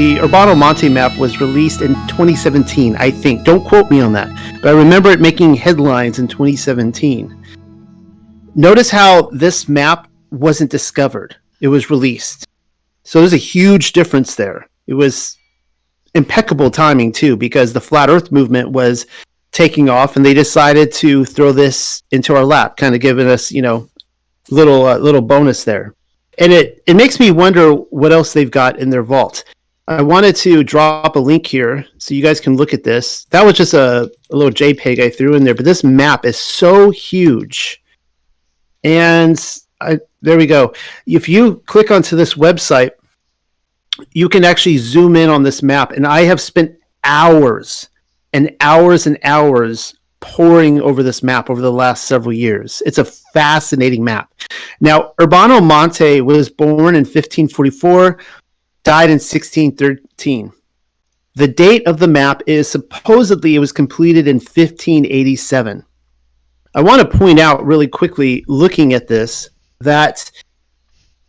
the Urbano Monte map was released in 2017, I think. Don't quote me on that. But I remember it making headlines in 2017. Notice how this map wasn't discovered. It was released. So there's a huge difference there. It was impeccable timing, too, because the Flat Earth movement was taking off, and they decided to throw this into our lap, kind of giving us, little bonus there. And it makes me wonder what else they've got in their vault. I wanted to drop a link here so you guys can look at this. That was just a little JPEG I threw in there, but this map is so huge. And there we go. If you click onto this website, you can actually zoom in on this map. And I have spent hours and hours and hours poring over this map over the last several years. It's a fascinating map. Now, Urbano Monte was born in 1544, died in 1613. The date of the map is supposedly it was completed in 1587. I want to point out really quickly, looking at this, that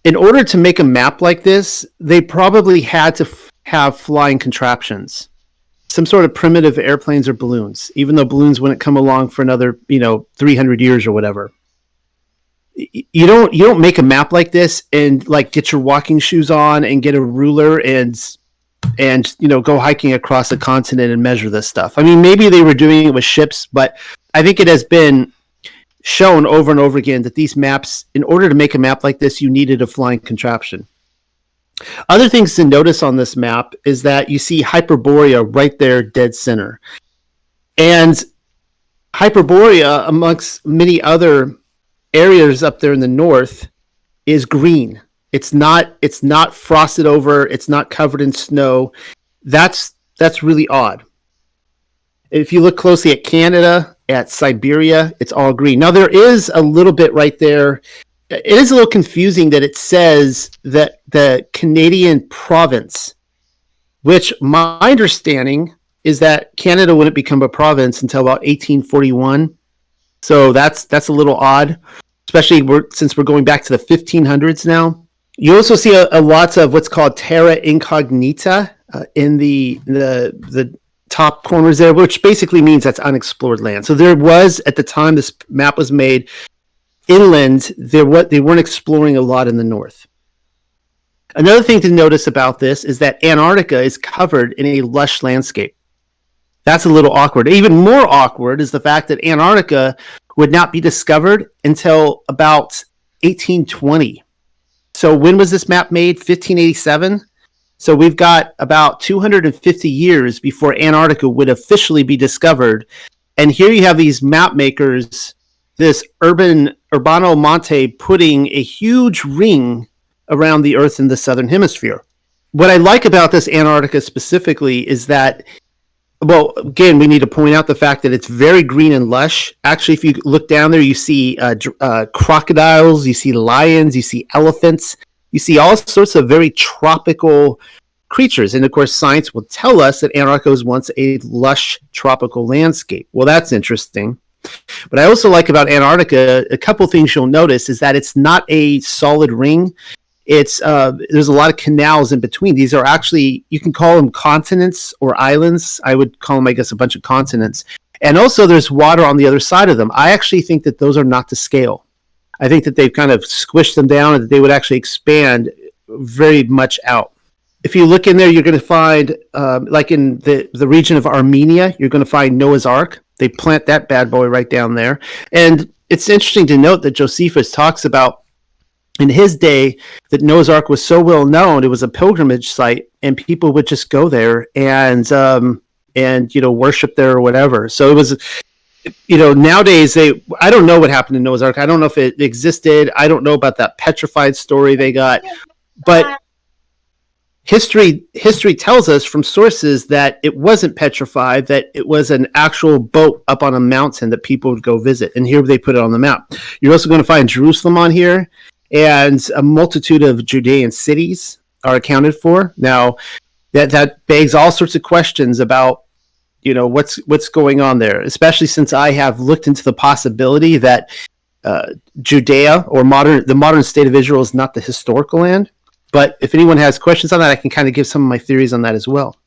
in order to make a map like this, they probably had to have flying contraptions. Some sort of primitive airplanes or balloons, even though balloons wouldn't come along for another, 300 years or whatever. You don't make a map like this and get your walking shoes on and get a ruler and go hiking across a continent and measure this stuff. I mean, maybe they were doing it with ships, but I think it has been shown over and over again that these maps, in order to make a map like this, you needed a flying contraption. Other things to notice on this map is that you see Hyperborea right there, dead center. And Hyperborea, amongst many other areas up there in the north, is green. It's not frosted over. It's not covered in snow. That's really odd. If you look closely at Canada, at Siberia, it's all green. Now, there is a little bit right there. It is a little confusing that it says that the Canadian province, which my understanding is that Canada wouldn't become a province until about 1841. So that's a little odd, especially since we're going back to the 1500s now. You also see a lot of what's called terra incognita in the top corners there, which basically means that's unexplored land. So there was, at the time this map was made, inland, they weren't exploring a lot in the north. Another thing to notice about this is that Antarctica is covered in a lush landscape. That's a little awkward. Even more awkward is the fact that Antarctica would not be discovered until about 1820. So when was this map made? 1587? So we've got about 250 years before Antarctica would officially be discovered. And here you have these map makers, this Urbano Monte, putting a huge ring around the Earth in the southern hemisphere. What I like about this Antarctica specifically is that, well, again, we need to point out the fact that it's very green and lush. Actually, if you look down there, you see crocodiles, you see lions, you see elephants, you see all sorts of very tropical creatures. And of course, science will tell us that Antarctica was once a lush tropical landscape. Well, that's interesting. But I also like about Antarctica, a couple things you'll notice is that it's not a solid ring. It's there's a lot of canals in between. These are actually, you can call them continents or islands. I would call them, I guess, a bunch of continents. And also there's water on the other side of them. I actually think that those are not to scale. I think that they've kind of squished them down and that they would actually expand very much out. If you look in there, you're going to find, like in the region of Armenia, you're going to find Noah's Ark. They plant that bad boy right down there. And it's interesting to note that Josephus talks about in his day that Noah's Ark was so well known, it was a pilgrimage site, and people would just go there and worship there or whatever. So it was, nowadays I don't know what happened to Noah's Ark. I don't know if it existed. I don't know about that petrified story they got, but history tells us from sources that it wasn't petrified, that it was an actual boat up on a mountain that people would go visit. And here they put it on the map. You're also going to find Jerusalem on here, and a multitude of Judean cities are accounted for. Now, that begs all sorts of questions about, what's going on there, especially since I have looked into the possibility that Judea or the modern state of Israel is not the historical land. But if anyone has questions on that, I can kind of give some of my theories on that as well.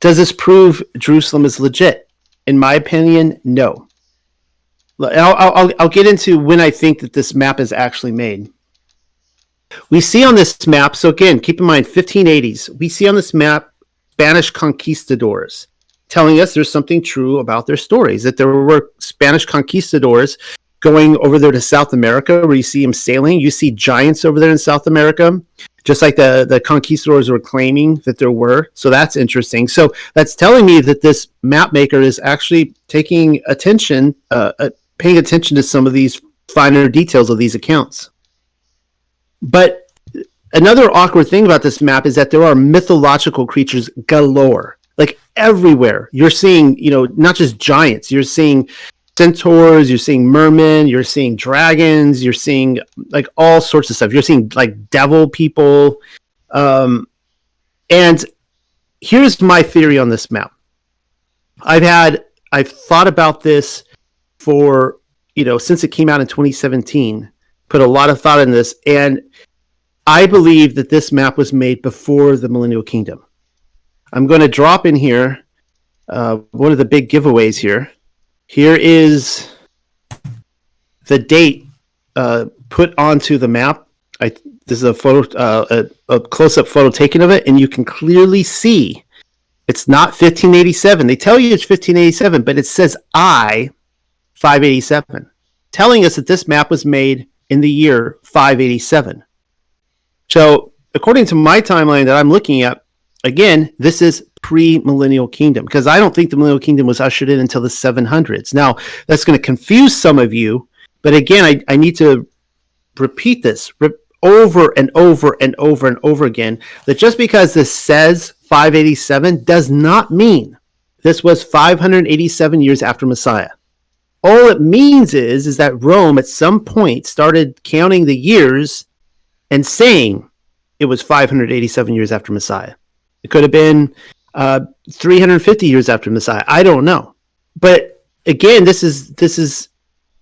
Does this prove Jerusalem is legit? In my opinion, no. I'll get into when I think that this map is actually made. We see on this map, so again, keep in mind 1580s, we see on this map Spanish conquistadors telling us there's something true about their stories, that there were Spanish conquistadors going over there to South America, where you see them sailing. You see giants over there in South America, just like the conquistadors were claiming that there were. So that's interesting. So that's telling me that this map maker is actually taking attention, paying attention to some of these finer details of these accounts. But another awkward thing about this map is that there are mythological creatures galore, like everywhere. You're seeing, not just giants, you're seeing centaurs, you're seeing mermen, you're seeing dragons, you're seeing like all sorts of stuff. You're seeing like devil people. And here's my theory on this map. I've thought about this for, since it came out in 2017, put a lot of thought in this. And I believe that this map was made before the Millennial Kingdom. I'm going to drop in here one of the big giveaways here. Here is the date put onto the map. This is a photo, a close-up photo taken of it, and you can clearly see it's not 1587. They tell you it's 1587, but it says 587, telling us that this map was made in the year 587. So, according to my timeline that I'm looking at, again, this is pre-Millennial Kingdom, because I don't think the Millennial Kingdom was ushered in until the 700s. Now, that's going to confuse some of you, but again, I need to repeat this over and over and over and over again, that just because this says 587 does not mean this was 587 years after Messiah. All it means is that Rome at some point started counting the years and saying it was 587 years after Messiah. It could have been 350 years after Messiah. I don't know. But again, this is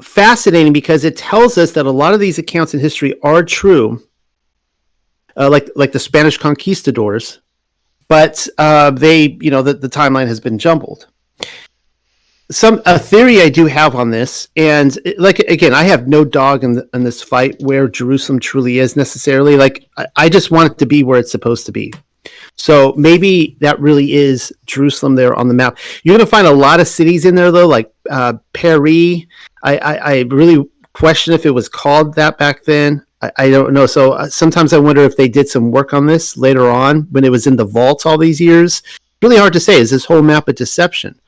fascinating because it tells us that a lot of these accounts in history are true, like the Spanish conquistadors, but the timeline has been jumbled. A theory I do have on this, and again, I have no dog in this fight where Jerusalem truly is necessarily. I just want it to be where it's supposed to be. So maybe that really is Jerusalem there on the map. You're going to find a lot of cities in there, though, like Paris. I really question if it was called that back then. I don't know. So sometimes I wonder if they did some work on this later on when it was in the vaults all these years. Really hard to say. Is this whole map a deception?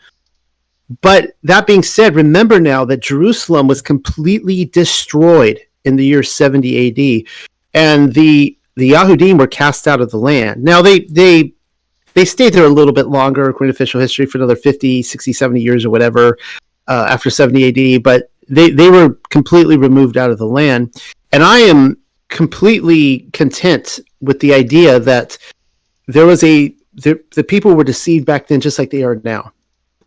But that being said, remember now that Jerusalem was completely destroyed in the year 70 AD, and the Yahudim were cast out of the land. Now, they stayed there a little bit longer, according to official history, for another 50, 60, 70 years or whatever after 70 AD, but they were completely removed out of the land. And I am completely content with the idea that the people were deceived back then just like they are now.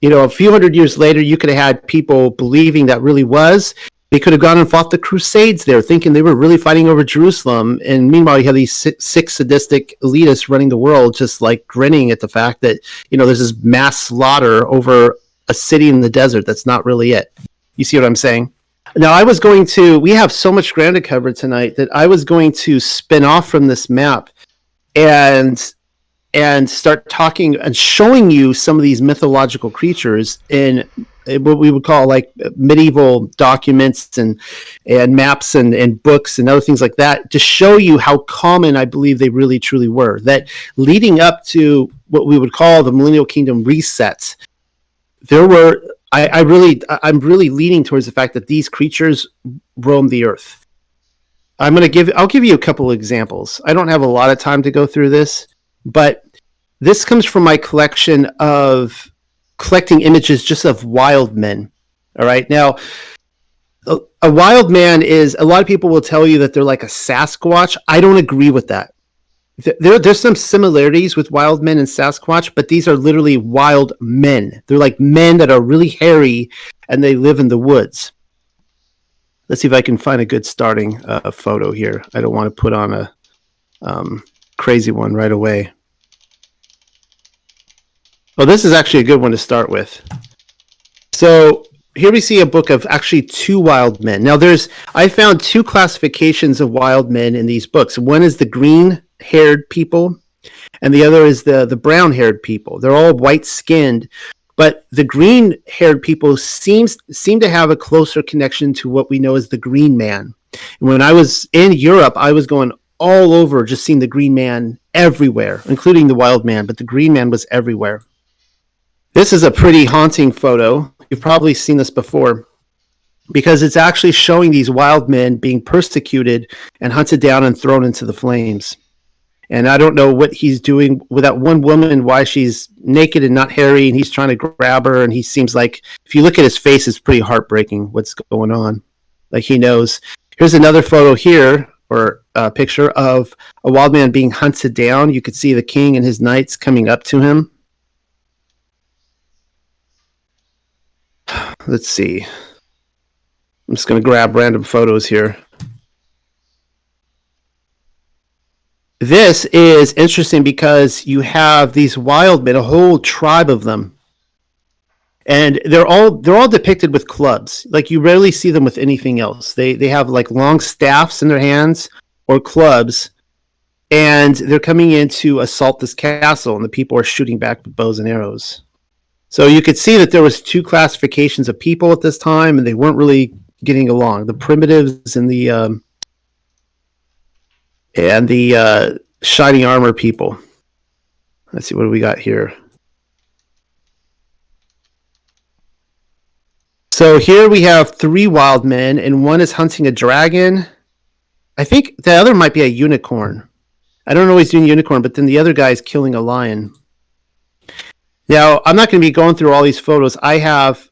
A few hundred years later, you could have had people believing that really was. They could have gone and fought the Crusades there, thinking they were really fighting over Jerusalem. And meanwhile, you have these six sadistic elitists running the world, just like grinning at the fact that, there's this mass slaughter over a city in the desert. That's not really it. You see what I'm saying? Now, we have so much ground to cover tonight that I was going to spin off from this map and start talking and showing you some of these mythological creatures in what we would call like medieval documents and maps and books and other things like that, to show you how common I believe they really truly were. That leading up to what we would call the Millennial Kingdom reset, I'm really leaning towards the fact that these creatures roam the earth. I'll give you a couple of examples. I don't have a lot of time to go through this, but this comes from my collection of collecting images just of wild men. All right. Now, a wild man is, a lot of people will tell you that they're like a Sasquatch. I don't agree with that. There's some similarities with wild men and Sasquatch, but these are literally wild men. They're like men that are really hairy and they live in the woods. Let's see if I can find a good starting photo here. I don't want to put on crazy one right away. Well, this is actually a good one to start with. So here we see a book of actually two wild men. Now I found two classifications of wild men in these books. One is the green-haired people, and the other is the brown-haired people. They're all white-skinned, but the green-haired people seem to have a closer connection to what we know as the Green Man. And when I was in Europe, I was going all over, just seeing the Green Man everywhere, including the Wild Man, but the Green Man was everywhere. This is a pretty haunting photo. You've probably seen this before, because it's actually showing these wild men being persecuted and hunted down and thrown into the flames. And I don't know what he's doing with that one woman, why she's naked and not hairy, and he's trying to grab her, and he seems like, if you look at his face, it's pretty heartbreaking what's going on. Like he knows. Here's another photo here, or a picture of a wild man being hunted down. You could see the king and his knights coming up to him. Let's see. I'm just going to grab random photos here. This is interesting because you have these wild men, a whole tribe of them, and they're all depicted with clubs. Like you rarely see them with anything else. They have like long staffs in their hands or clubs, and they're coming in to assault this castle, and the people are shooting back with bows and arrows. So you could see that there was two classifications of people at this time, and they weren't really getting along. The primitives and the shining armor people. Let's see, what do we got here? So here we have three wild men, and one is hunting a dragon. I think the other might be a unicorn. I don't know he's doing unicorn, but then the other guy is killing a lion. Now, I'm not going to be going through all these photos. I have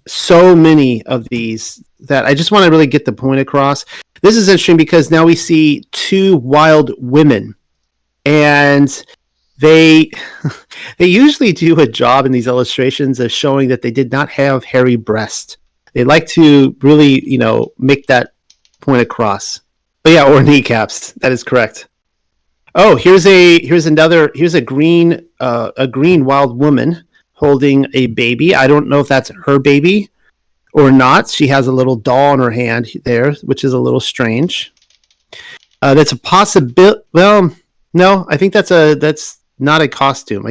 so many of these that I just want to really get the point across. This is interesting because now we see two wild women, and they usually do a job in these illustrations of showing that they did not have hairy breasts. They like to really, make that point across. But yeah, or kneecaps. That is correct. Oh, here's a green wild woman holding a baby. I don't know if that's her baby or not. She has a little doll in her hand there, which is a little strange. That's a possibility. Well, no, I think that's not a costume.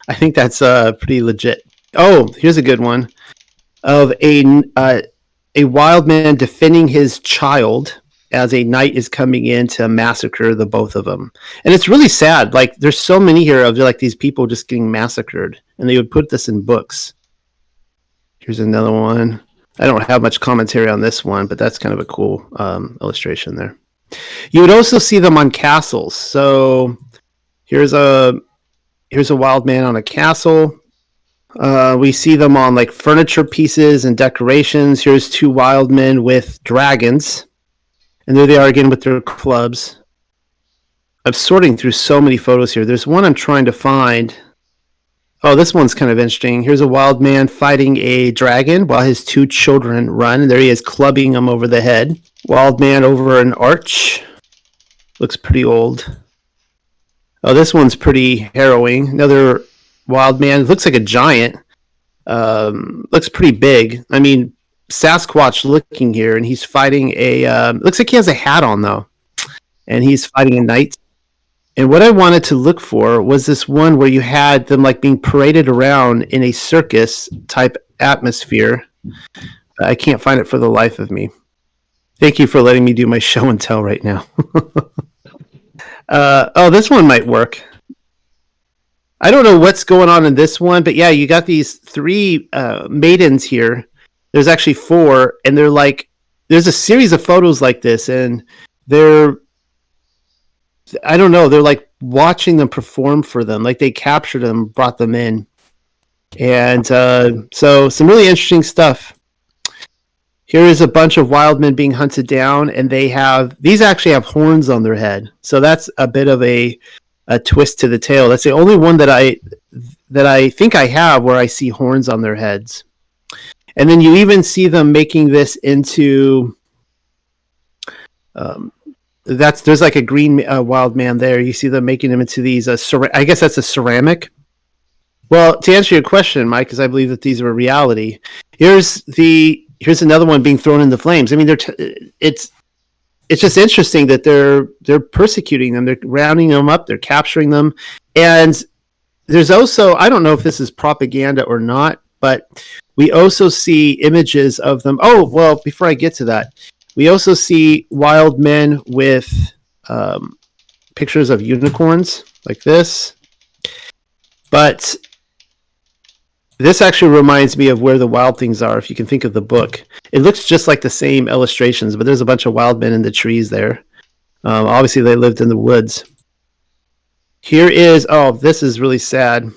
I think that's pretty legit. Oh, here's a good one of a wild man defending his child as a knight is coming in to massacre the both of them. And it's really sad. Like, there's so many here of like these people just getting massacred, and they would put this in books. Here's another one. I don't have much commentary on this one, but that's kind of a cool illustration there. You would also see them on castles. So here's a wild man on a castle. We see them on like furniture pieces and decorations. Here's two wild men with dragons. And there they are again with their clubs. I'm sorting through so many photos here. There's one I'm trying to find. Oh, this one's kind of interesting. Here's a wild man fighting a dragon while his two children run. And there he is clubbing them over the head. Wild man over an arch. Looks pretty old. Oh, this one's pretty harrowing. Another wild man. Looks like a giant. Looks pretty big. I mean, Sasquatch looking here, and he's fighting looks like he has a hat on though, and he's fighting a knight. And what I wanted to look for was this one where you had them like being paraded around in a circus type atmosphere. I can't find it for the life of me. Thank you for letting me do my show and tell right now. This one might work. I don't know what's going on in this one, but yeah, you got these three maidens here. There's actually four, and they're like, there's a series of photos like this, and they're like watching them perform for them. Like they captured them, brought them in. And so some really interesting stuff. Here is a bunch of wild men being hunted down, and these actually have horns on their head. So that's a bit of a twist to the tale. That's the only one that I think I have where I see horns on their heads. And then you even see them making this into there's like a green wild man there. You see them making them into these. I guess that's a ceramic. Well, to answer your question, Mike, because I believe that these are a reality. Here's another one being thrown in the flames. I mean, it's just interesting that they're persecuting them. They're rounding them up. They're capturing them, and there's also, I don't know if this is propaganda or not, but we also see images of them. Oh, well, before I get to that, we also see wild men with pictures of unicorns like this. But this actually reminds me of Where the Wild Things Are, if you can think of the book. It looks just like the same illustrations, but there's a bunch of wild men in the trees there. Obviously, they lived in the woods. Here is, this is really sad.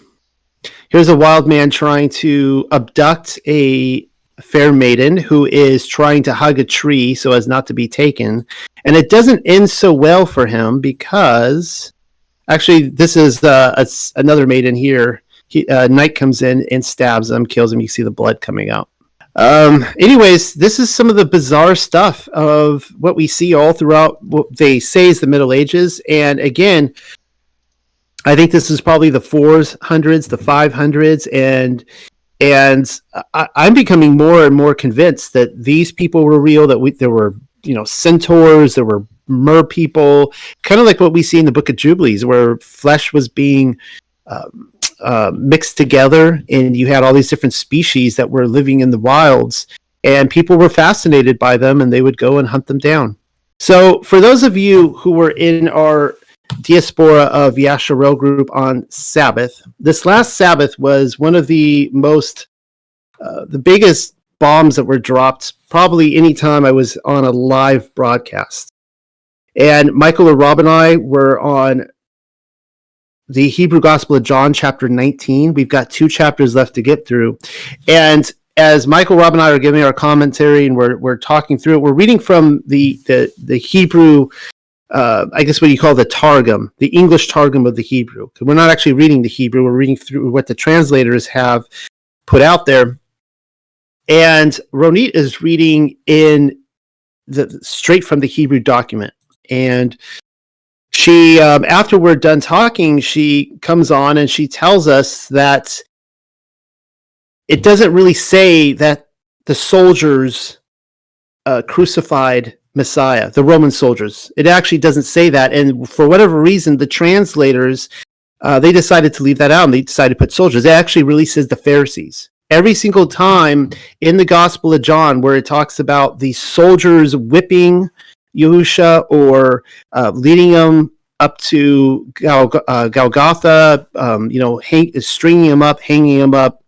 Here's a wild man trying to abduct a fair maiden who is trying to hug a tree so as not to be taken. And it doesn't end so well for him because, actually, this is another maiden here. Knight comes in and stabs him, kills him. You see the blood coming out. Anyways, this is some of the bizarre stuff of what we see all throughout what they say is the Middle Ages. And again, I think this is probably the 400s, the 500s, and I'm becoming more and more convinced that these people were real. That there were, centaurs, there were mer people, kind of like what we see in the Book of Jubilees, where flesh was being mixed together, and you had all these different species that were living in the wilds, and people were fascinated by them, and they would go and hunt them down. So, for those of you who were in our Diaspora of Yasharel group on Sabbath, this last Sabbath was one of the most, the biggest bombs that were dropped probably any time I was on a live broadcast. And Michael or Rob and I were on the Hebrew Gospel of John, chapter 19. We've got 2 chapters left to get through. And as Michael, Rob, and I are giving our commentary and we're talking through it, we're reading from the Hebrew, I guess what you call the Targum, the English Targum of the Hebrew. We're not actually reading the Hebrew. We're reading through what the translators have put out there. And Ronit is reading in straight from the Hebrew document. And she, after we're done talking, she comes on and she tells us that it doesn't really say that the soldiers crucified Messiah, the Roman soldiers. It actually doesn't say that. And for whatever reason, the translators, they decided to leave that out, and they decided to put soldiers. It actually really says the Pharisees. Every single time in the Gospel of John where it talks about the soldiers whipping Yahusha or leading him up to Golgotha, stringing him up, hanging him up,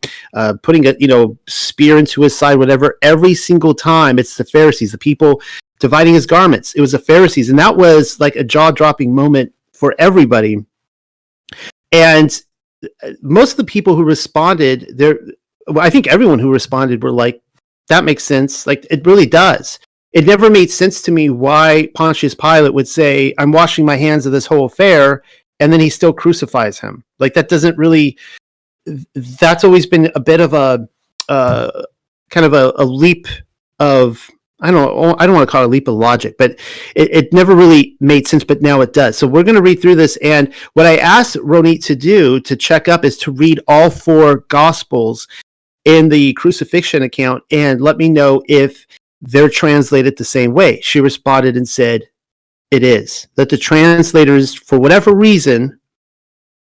putting a spear into his side, whatever. Every single time it's the Pharisees, the people dividing his garments. It was the Pharisees, and that was like a jaw-dropping moment for everybody. And most of the people who responded, I think everyone who responded were like, that makes sense. Like, it really does. It never made sense to me why Pontius Pilate would say, I'm washing my hands of this whole affair, and then he still crucifies him. Like, that doesn't really, that's always been a bit of a kind of a leap of, I don't want to call it a leap of logic, but it never really made sense, but now it does. So we're going to read through this, and what I asked Ronit to do to check up is to read all 4 Gospels in the crucifixion account and let me know if they're translated the same way. She responded and said, it is. That the translators, for whatever reason,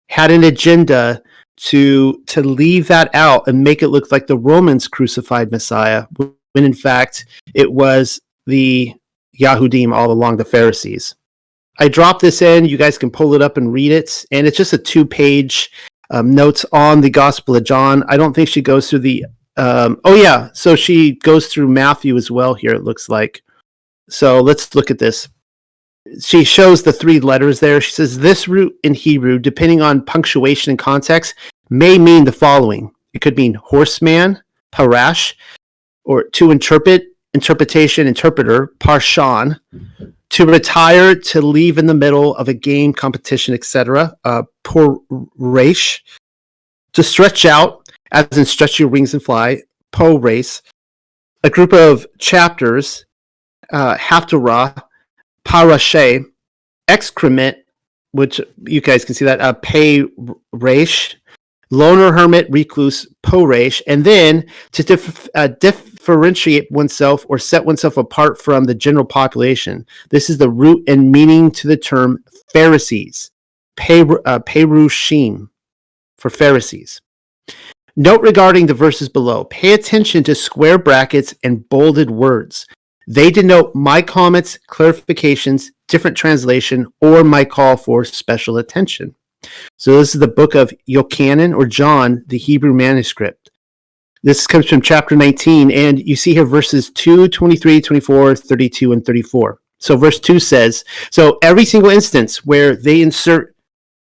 had an agenda to leave that out and make it look like the Romans crucified Messiah, when in fact it was the Yahudim all along, the Pharisees. I dropped this in. You guys can pull it up and read it. And it's just a 2-page notes on the Gospel of John. I don't think she goes through the so she goes through Matthew as well here, it looks like. So let's look at this. She shows the 3 letters there. She says, this root in Hebrew, depending on punctuation and context, may mean the following. It could mean horseman, parash, or to interpret, interpretation, interpreter, parshan, to retire, to leave in the middle of a game, competition, etc., poresh, to stretch out, as in stretch your wings and fly, po-race, a group of chapters, haftarah, parashe, excrement, which you guys can see that, pay resh, loner, hermit, recluse, poresh, and then to differentiate oneself or set oneself apart from the general population. This is the root and meaning to the term Pharisees, perushim, for Pharisees. Note regarding the verses below, pay attention to square brackets and bolded words. They denote my comments, clarifications, different translation, or my call for special attention. So this is the book of Yochanan, or John, the Hebrew manuscript. This comes from chapter 19, and you see here verses 2, 23, 24, 32, and 34. So verse 2 says, so every single instance where they insert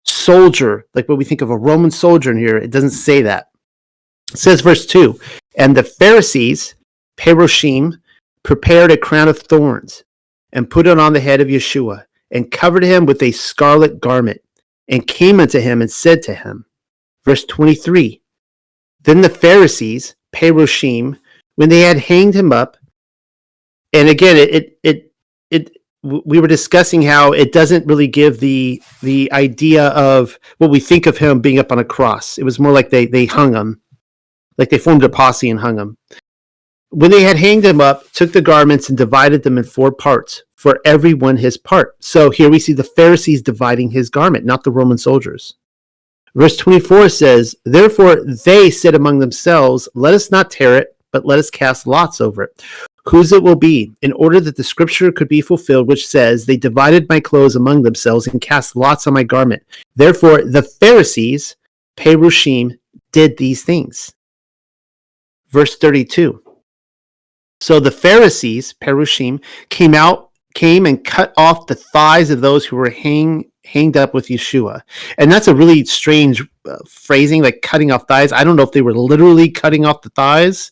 soldier, like what we think of a Roman soldier in here, it doesn't say that. It says verse 2, and the Pharisees, perushim, prepared a crown of thorns and put it on the head of Yeshua and covered him with a scarlet garment and came unto him and said to him, verse 23, then the Pharisees, perushim, when they had hanged him up, and again, we were discussing how it doesn't really give the idea of what we think of him being up on a cross. It was more like they hung him, like they formed a posse and hung him. When they had hanged him up, took the garments and divided them in 4 parts, for every one his part. So here we see the Pharisees dividing his garment, not the Roman soldiers. Verse 24 says, therefore they said among themselves, let us not tear it, but let us cast lots over it, whose it will be, in order that the scripture could be fulfilled, which says, they divided my clothes among themselves and cast lots on my garment. Therefore the Pharisees, perushim, did these things. Verse 32. So the Pharisees, perushim, came and cut off the thighs of those who were hanged up with Yeshua. And that's a really strange phrasing, like cutting off thighs. I don't know if they were literally cutting off the thighs.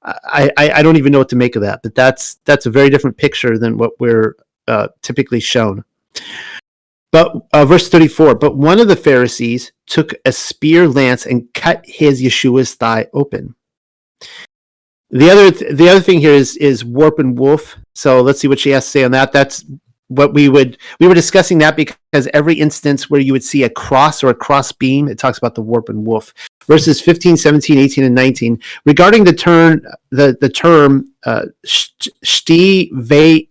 I don't even know what to make of that, but that's a very different picture than what we're typically shown. But verse 34, but one of the Pharisees took a spear lance and cut his Yeshua's thigh open. The other thing here is warp and woof. So let's see what she has to say on that. That's what we were discussing that because every instance where you would see a cross or a cross beam, it talks about the warp and woof. Verses 15, 17, 18, and 19. Regarding the term shti ve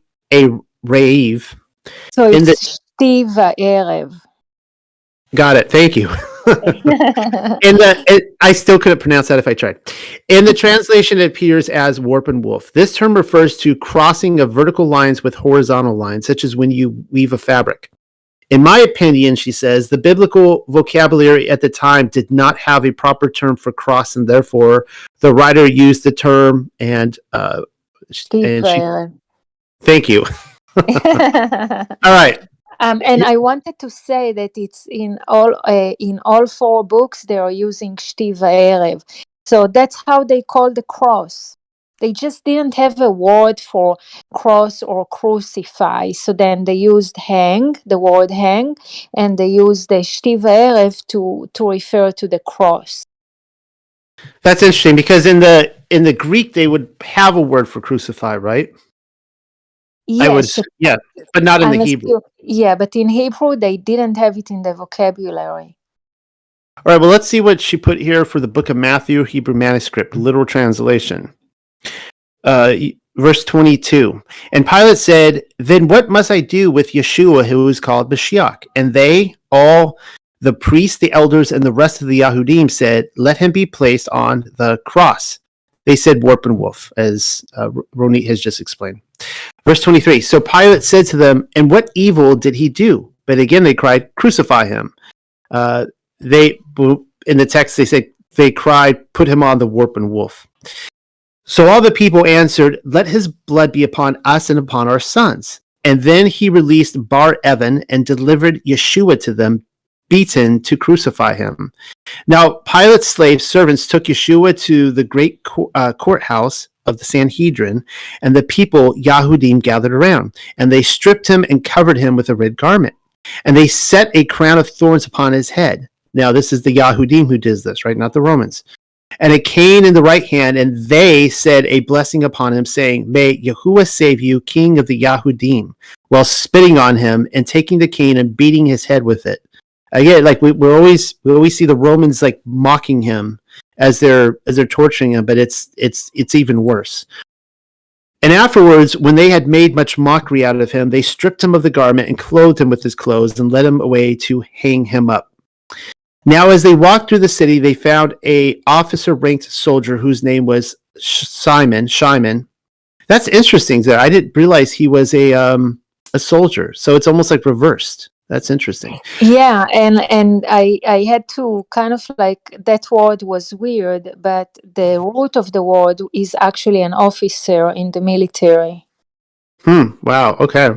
reiv. So it's shti ve'erev. Got it. Thank you. I still couldn't pronounce that if I tried. In the translation, it appears as warp and woof. This term refers to crossing of vertical lines with horizontal lines, such as when you weave a fabric. In my opinion, she says, the biblical vocabulary at the time did not have a proper term for cross, and therefore the writer used the term and thank you. All right. And I wanted to say that it's in all 4 books they are using shti ve'erev. So that's how they call the cross. They just didn't have a word for cross or crucify. So then they used hang, the word hang, and they used the shti ve'erev to refer to the cross. That's interesting because in the Greek they would have a word for crucify, right? Yes. But not in the Hebrew. Yeah, but in Hebrew, they didn't have it in the vocabulary. All right, well, let's see what she put here for the book of Matthew, Hebrew manuscript, literal translation. Verse 22. And Pilate said, then what must I do with Yeshua, who is called Mashiach? And they, all the priests, the elders, and the rest of the Yahudim said, let him be placed on the cross. They said warp and woof, as Ronit has just explained. Verse 23, so Pilate said to them, and what evil did he do? But again they cried, crucify him. In the text they cried, put him on the warp and woof. So all the people answered, let his blood be upon us and upon our sons. And then he released Bar Evan and delivered Yeshua to them, beaten to crucify him. Now Pilate's slave servants took Yeshua to the great courthouse of the Sanhedrin, and the people, Yahudim, gathered around, and they stripped him and covered him with a red garment, and they set a crown of thorns upon his head. Now this is the Yahudim who does this, right? Not the Romans. and a cane in the right hand, and they said a blessing upon him, saying, May Yahuwah save you, king of the Yahudim, while spitting on him and taking the cane and beating his head with it. Again, like we always see the Romans like mocking him as they're torturing him, but it's even worse. And afterwards, when they had made much mockery out of him, they stripped him of the garment and clothed him with his clothes and led him away to hang him up. Now, as they walked through the city, they found a officer-ranked soldier whose name was Shimon. That's interesting. There, I didn't realize he was a soldier. So it's almost like reversed. That's interesting. Yeah, and I had to kind of like, that word was weird, but the root of the word is actually an officer in the military. Wow. Okay.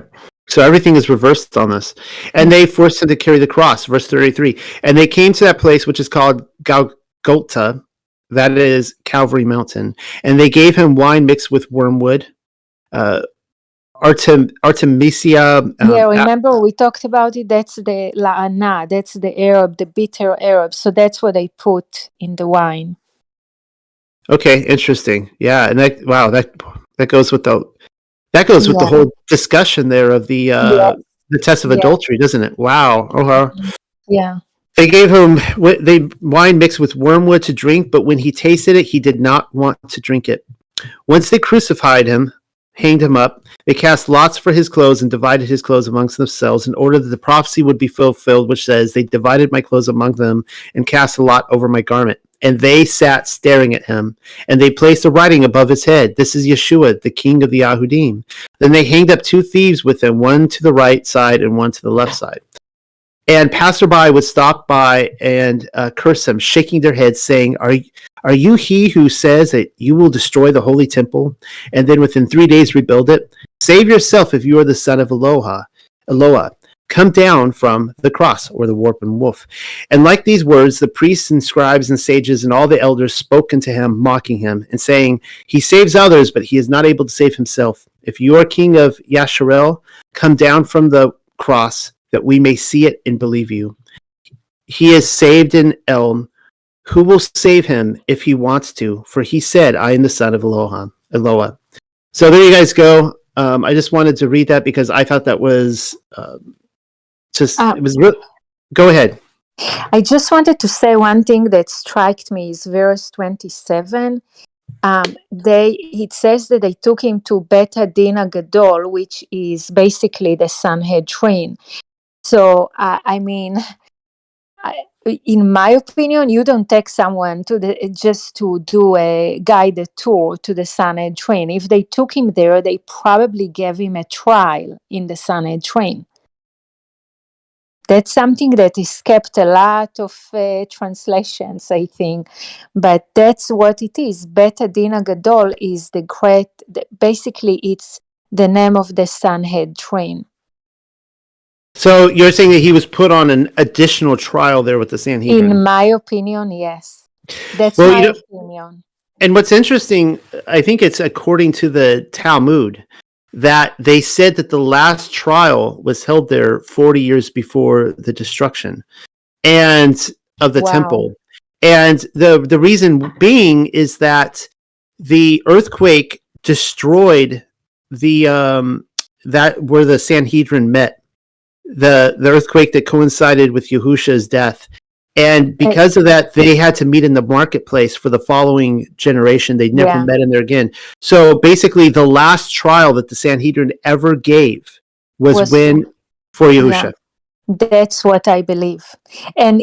So everything is reversed on this. And they forced him to carry the cross, verse 33. And they came to that place which is called Golgotha, that is Calvary Mountain. And they gave him wine mixed with wormwood, Artemisia. Yeah, remember we talked about it? That's the la'ana, that's the herb, the bitter herb. So that's what they put in the wine. Okay, interesting. Yeah, and that goes with the the whole discussion there of the test of adultery, doesn't it? Wow. Yeah. They gave him wine mixed with wormwood to drink, but when he tasted it, he did not want to drink it. Once they crucified him, hanged him up, they cast lots for his clothes and divided his clothes amongst themselves in order that the prophecy would be fulfilled, which says, they divided my clothes among them and cast a lot over my garment. And they sat staring at him, and they placed a writing above his head. This is Yeshua, the king of the Yahudim. Then they hanged up 2 thieves with him, one to the right side and one to the left side. And passerby would stop by and curse him, shaking their heads, saying, Are you he who says that you will destroy the holy temple and then within 3 days rebuild it? Save yourself if you are the son of Eloah. Come down from the cross, or the warp and wolf. And like these words, the priests and scribes and sages and all the elders spoke unto him, mocking him, and saying, He saves others, but he is not able to save himself. If you are king of Yasharel, come down from the cross, that we may see it and believe you. He is saved in Elm. Who will save him if he wants to? For he said, I am the son of Eloah. So there you guys go. I just wanted to read that because I thought that was it was real. Go ahead. I just wanted to say one thing that struck me is verse 27. It says that they took him to Bet Hadin Gadol, which is basically the Sanhedrin. So I mean, in my opinion, you don't take someone just to do a guided tour to the Sanhedrin. If they took him there, they probably gave him a trial in the Sanhedrin. That's something that is kept a lot of translations, I think, but that's what it is. Bet Hadin Gadol is basically it's the name of the Sanhedrin. So you're saying that he was put on an additional trial there with the Sanhedrin? In my opinion, yes. That's my opinion. And what's interesting, I think it's according to the Talmud, that they said that the last trial was held there 40 years before the destruction and of the temple. And the reason being is that the earthquake destroyed the that where the Sanhedrin met. The earthquake that coincided with Yahusha's death. And because of that, they had to meet in the marketplace for the following generation. They never met in there again. So basically, the last trial that the Sanhedrin ever gave was for Yahusha. Yeah. That's what I believe. And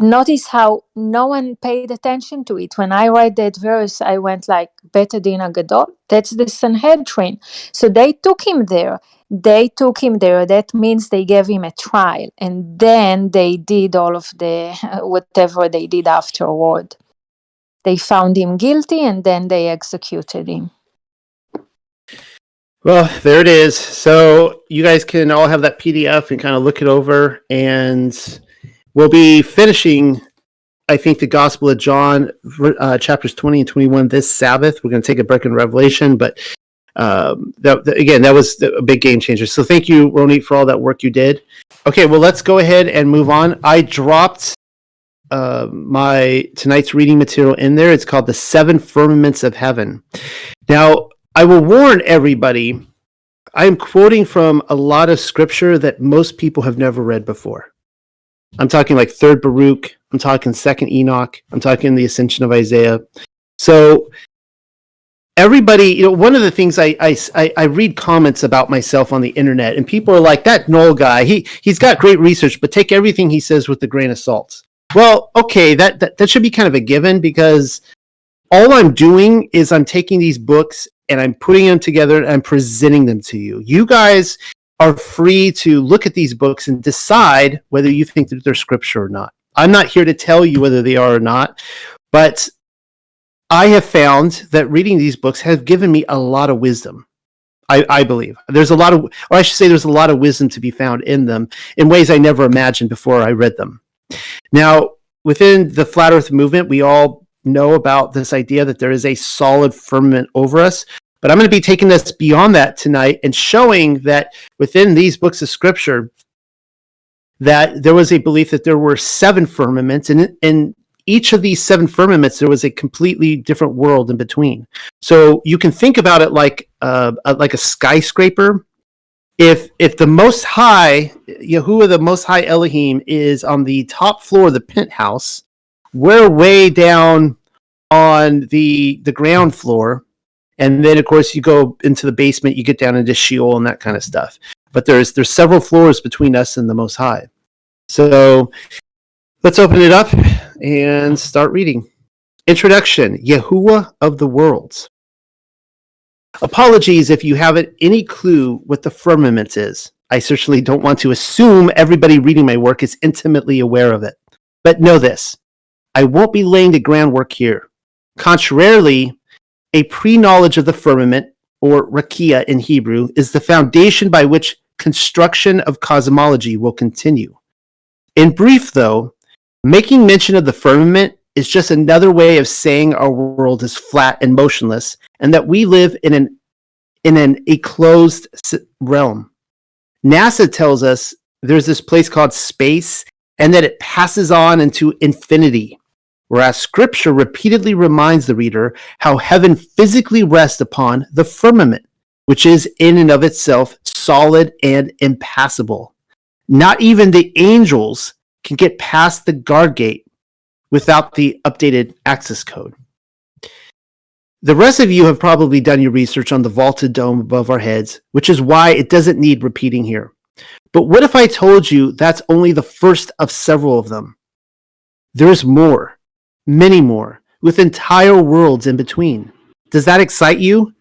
notice how no one paid attention to it. When I read that verse, I went like, Bet Hadin Gadol, that's the Sanhedrin. So they took him there. That means they gave him a trial. And then they did all of the whatever they did afterward. They found him guilty and then they executed him. Well, there it is. So you guys can all have that PDF and kind of look it over. And we'll be finishing, I think, the Gospel of John, chapters 20 and 21 this Sabbath. We're going to take a break in Revelation, but that was a big game changer. So thank you, Ronit, for all that work you did. Okay, well, let's go ahead and move on. I dropped my tonight's reading material in there. It's called The Seven Firmaments of Heaven. Now, I will warn everybody, I am quoting from a lot of scripture that most people have never read before. I'm talking like 3rd Baruch. I'm talking 2nd Enoch. I'm talking the Ascension of Isaiah. So everybody, one of the things I read comments about myself on the internet, and people are like, that Noel guy, he's got great research, but take everything he says with a grain of salt. Well, okay, that should be kind of a given, because all I'm doing is I'm taking these books and I'm putting them together and I'm presenting them to you. You guys are free to look at these books and decide whether you think that they're scripture or not. I'm not here to tell you whether they are or not, but I have found that reading these books has given me a lot of wisdom. I believe there's a lot of, or I should say there's a lot of wisdom to be found in them in ways I never imagined before I read them. Now, within the Flat Earth movement, we all know about this idea that there is a solid firmament over us, but I'm going to be taking this beyond that tonight and showing that within these books of scripture that there was a belief that there were 7 firmaments, and in each of these 7 firmaments there was a completely different world in between. So you can think about it like a skyscraper. If the Most High, Yahuwah, the Most High Elohim, is on the top floor of the penthouse, we're way down on the ground floor, and then of course you go into the basement, you get down into Sheol and that kind of stuff. But there's several floors between us and the Most High. So let's open it up and start reading. Introduction, Yahuwah of the Worlds. Apologies if you haven't any clue what the firmament is. I certainly don't want to assume everybody reading my work is intimately aware of it. But know this, I won't be laying the groundwork here. Contrarily, a pre-knowledge of the firmament, or rakia in Hebrew, is the foundation by which construction of cosmology will continue. In brief, though, making mention of the firmament is just another way of saying our world is flat and motionless, and that we live in an enclosed realm. NASA tells us there's this place called space, and that it passes on into infinity, whereas Scripture repeatedly reminds the reader how heaven physically rests upon the firmament, which is in and of itself solid and impassable. Not even the angels can get past the guard gate without the updated access code. The rest of you have probably done your research on the vaulted dome above our heads, which is why it doesn't need repeating here. But what if I told you that's only the first of several of them? There's more, many more, with entire worlds in between. Does that excite you?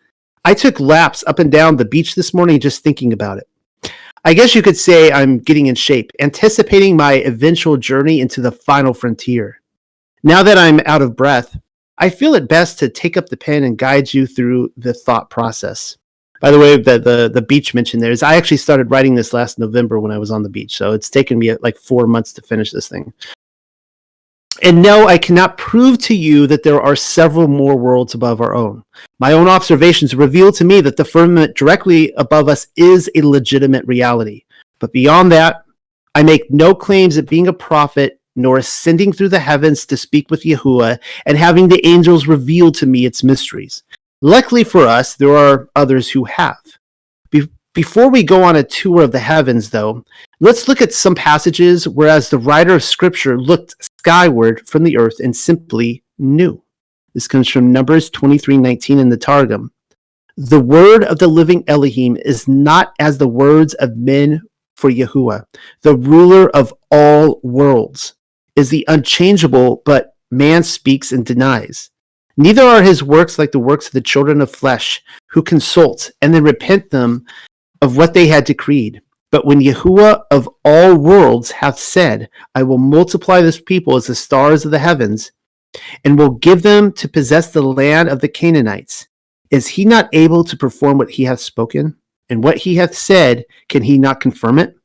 I took laps up and down the beach this morning just thinking about it. I guess you could say I'm getting in shape, anticipating my eventual journey into the final frontier. Now that I'm out of breath, I feel it best to take up the pen and guide you through the thought process. By the way, the beach mentioned there is I actually started writing this last November when I was on the beach, so it's taken me like 4 months to finish this thing. And no, I cannot prove to you that there are several more worlds above our own. My own observations reveal to me that the firmament directly above us is a legitimate reality. But beyond that, I make no claims at being a prophet, nor ascending through the heavens to speak with Yahuwah and having the angels reveal to me its mysteries. Luckily for us, there are others who have. Before we go on a tour of the heavens, though, let's look at some passages whereas the writer of Scripture looked skyward from the earth and simply knew. This comes from Numbers 23:19 in the Targum. The word of the living Elohim is not as the words of men, for Yahuwah, the ruler of all worlds, is the unchangeable, but man speaks and denies. Neither are his works like the works of the children of flesh, who consult and then repent them of what they had decreed. But when Yahuwah of all worlds hath said, I will multiply this people as the stars of the heavens, and will give them to possess the land of the Canaanites, is he not able to perform what he hath spoken? And what he hath said, can he not confirm it?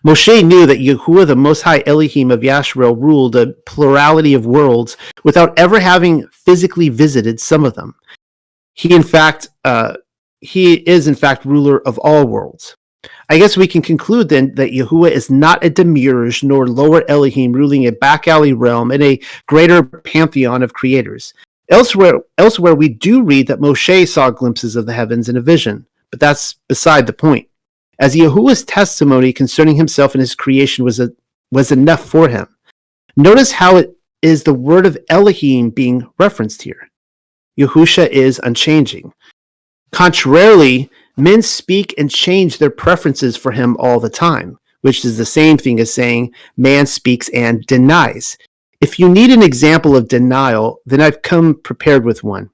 Moshe knew that Yahuwah, the Most High Elohim of Yasharel, ruled a plurality of worlds without ever having physically visited some of them. He is in fact ruler of all worlds. I guess we can conclude then that Yahuwah is not a demiurge nor lower Elohim ruling a back alley realm in a greater pantheon of creators. Elsewhere, we do read that Moshe saw glimpses of the heavens in a vision, but that's beside the point. As Yahuwah's testimony concerning himself and his creation was enough for him. Notice how it is the word of Elohim being referenced here. Yahusha is unchanging. Contrarily, men speak and change their preferences for him all the time, which is the same thing as saying man speaks and denies. If you need an example of denial, then I've come prepared with one.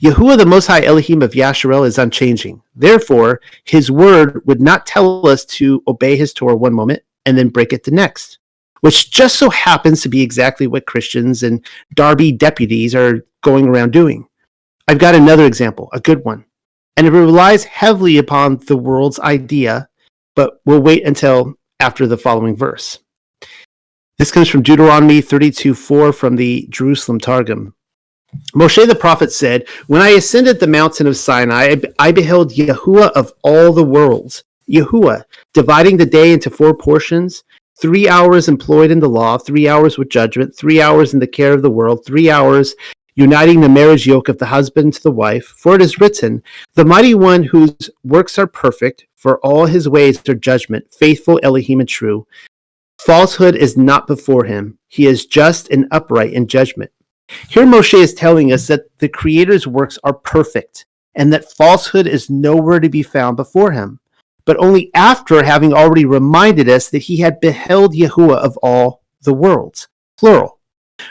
Yahuwah, the Most High Elohim of Yasharel, is unchanging. Therefore, his word would not tell us to obey his Torah one moment and then break it the next, which just so happens to be exactly what Christians and Darby deputies are going around doing. I've got another example, a good one, and it relies heavily upon the world's idea, but we'll wait until after the following verse. This comes from Deuteronomy 32:4 from the Jerusalem Targum. Moshe the prophet said, "When I ascended the mountain of Sinai, I beheld Yahuwah of all the worlds, Yahuwah, dividing the day into 4 portions, 3 hours employed in the law, 3 hours with judgment, 3 hours in the care of the world, 3 hours uniting the marriage yoke of the husband to the wife. For it is written, the mighty one whose works are perfect, for all his ways are judgment, faithful Elohim and true. Falsehood is not before him. He is just and upright in judgment." Here Moshe is telling us that the Creator's works are perfect and that falsehood is nowhere to be found before him, but only after having already reminded us that he had beheld Yahuwah of all the worlds, plural.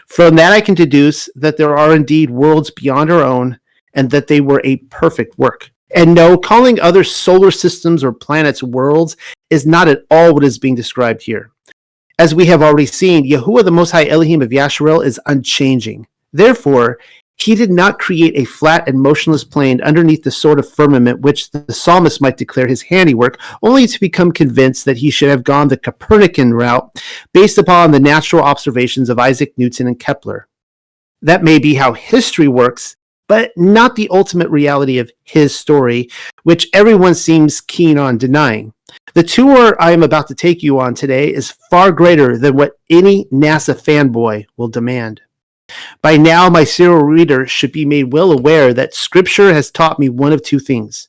From that I can deduce that there are indeed worlds beyond our own and that they were a perfect work. And no, calling other solar systems or planets worlds is not at all what is being described here. As we have already seen, Yahuwah, the Most High Elohim of Yasharel, is unchanging. Therefore, he did not create a flat and motionless plane underneath the sort of firmament which the psalmist might declare his handiwork, only to become convinced that he should have gone the Copernican route based upon the natural observations of Isaac Newton and Kepler. That may be how history works, but not the ultimate reality of his story, which everyone seems keen on denying. The tour I am about to take you on today is far greater than what any NASA fanboy will demand. By now, my serial reader should be made well aware that Scripture has taught me one of two things.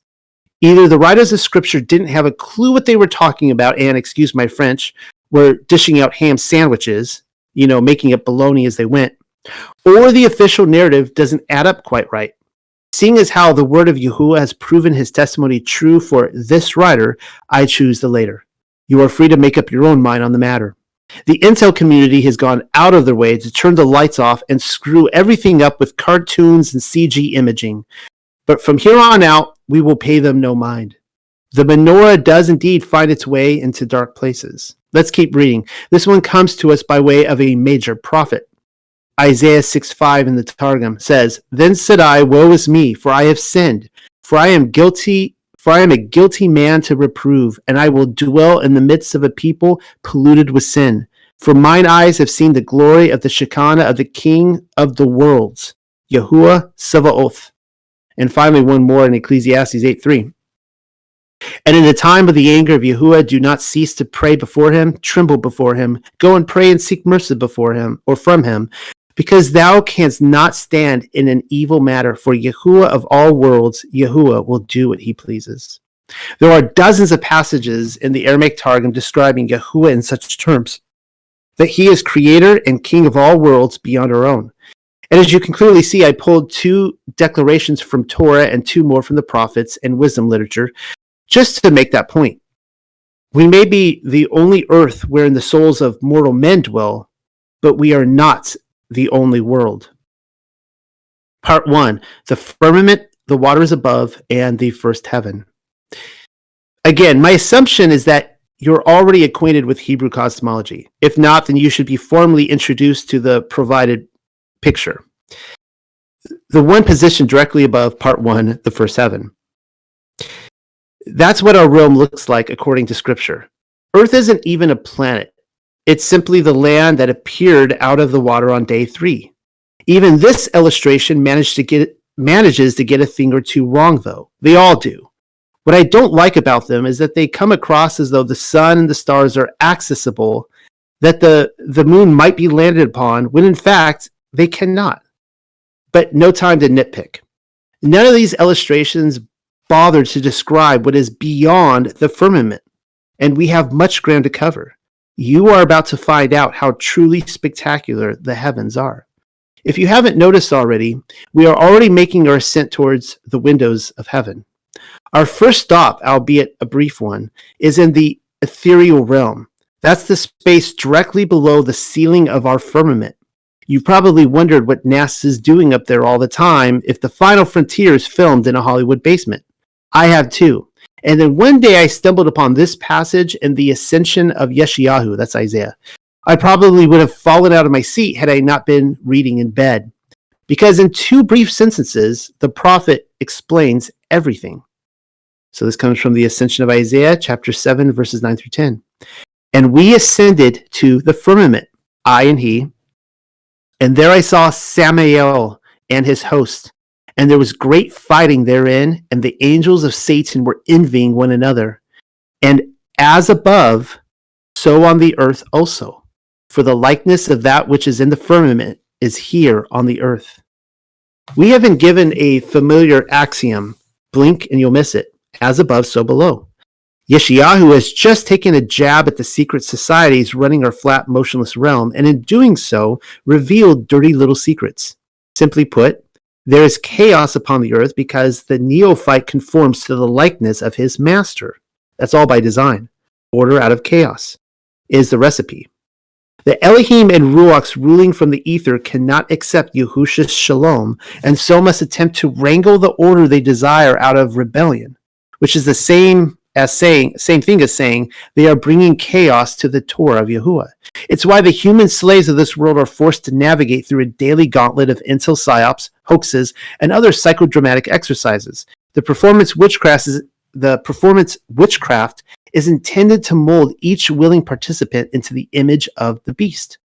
Either the writers of Scripture didn't have a clue what they were talking about and, excuse my French, were dishing out ham sandwiches, making up bologna as they went, or the official narrative doesn't add up quite right. Seeing as how the word of Yahuwah has proven his testimony true for this writer, I choose the later. You are free to make up your own mind on the matter. The Intel community has gone out of their way to turn the lights off and screw everything up with cartoons and CG imaging. But from here on out, we will pay them no mind. The menorah does indeed find its way into dark places. Let's keep reading. This one comes to us by way of a major prophet. Isaiah 6:5 in the Targum says, "Then said I, woe is me, for I have sinned, for I am a guilty man to reprove, and I will dwell in the midst of a people polluted with sin. For mine eyes have seen the glory of the Shekinah of the King of the worlds, Yahuwah Sabaoth." And finally, one more in Ecclesiastes 8:3. "And in the time of the anger of Yahuwah, do not cease to pray before him, tremble before him, go and pray and seek mercy before him, or from him, because thou canst not stand in an evil matter, for Yahuwah of all worlds, Yahuwah will do what he pleases." There are dozens of passages in the Aramaic Targum describing Yahuwah in such terms, that he is creator and king of all worlds beyond our own. And as you can clearly see, I pulled 2 declarations from Torah and 2 more from the prophets and wisdom literature, just to make that point. We may be the only earth wherein the souls of mortal men dwell, but we are not the only world. Part 1, the firmament, the waters above, and the first heaven. Again, my assumption is that you're already acquainted with Hebrew cosmology. If not, then you should be formally introduced to the provided picture. The one position directly above part 1, the first heaven. That's what our realm looks like according to Scripture. Earth isn't even a planet. It's simply the land that appeared out of the water on day 3. Even this illustration manages to get a thing or two wrong, though. They all do. What I don't like about them is that they come across as though the sun and the stars are accessible, that the moon might be landed upon, when in fact they cannot. But no time to nitpick. None of these illustrations bother to describe what is beyond the firmament, and we have much ground to cover. You are about to find out how truly spectacular the heavens are. If you haven't noticed already, we are already making our ascent towards the windows of heaven. Our first stop, albeit a brief one, is in the ethereal realm. That's the space directly below the ceiling of our firmament. You probably wondered what NASA is doing up there all the time if the final frontier is filmed in a Hollywood basement. I have too. And then one day I stumbled upon this passage in the Ascension of Yeshayahu, that's Isaiah. I probably would have fallen out of my seat had I not been reading in bed. Because in 2 brief sentences, the prophet explains everything. So this comes from the Ascension of Isaiah, chapter 7, verses 9 through 10. And we ascended to the firmament, I and he, and there I saw Samael and his host, and there was great fighting therein, and the angels of Satan were envying one another. And as above, so on the earth also. For the likeness of that which is in the firmament is here on the earth. We have been given a familiar axiom, blink and you'll miss it, as above, so below. Yeshayahu has just taken a jab at the secret societies running our flat, motionless realm, and in doing so, revealed dirty little secrets. Simply put, there is chaos upon the earth because the neophyte conforms to the likeness of his master. That's all by design. Order out of chaos is the recipe. The Elohim and Ruachs ruling from the ether cannot accept Yahusha's shalom, and so must attempt to wrangle the order they desire out of rebellion, which is the same thing as saying they are bringing chaos to the Torah of Yahuwah. It's why the human slaves of this world are forced to navigate through a daily gauntlet of intel psyops, hoaxes, and other psychodramatic exercises. The performance witchcraft is intended to mold each willing participant into the image of the beast.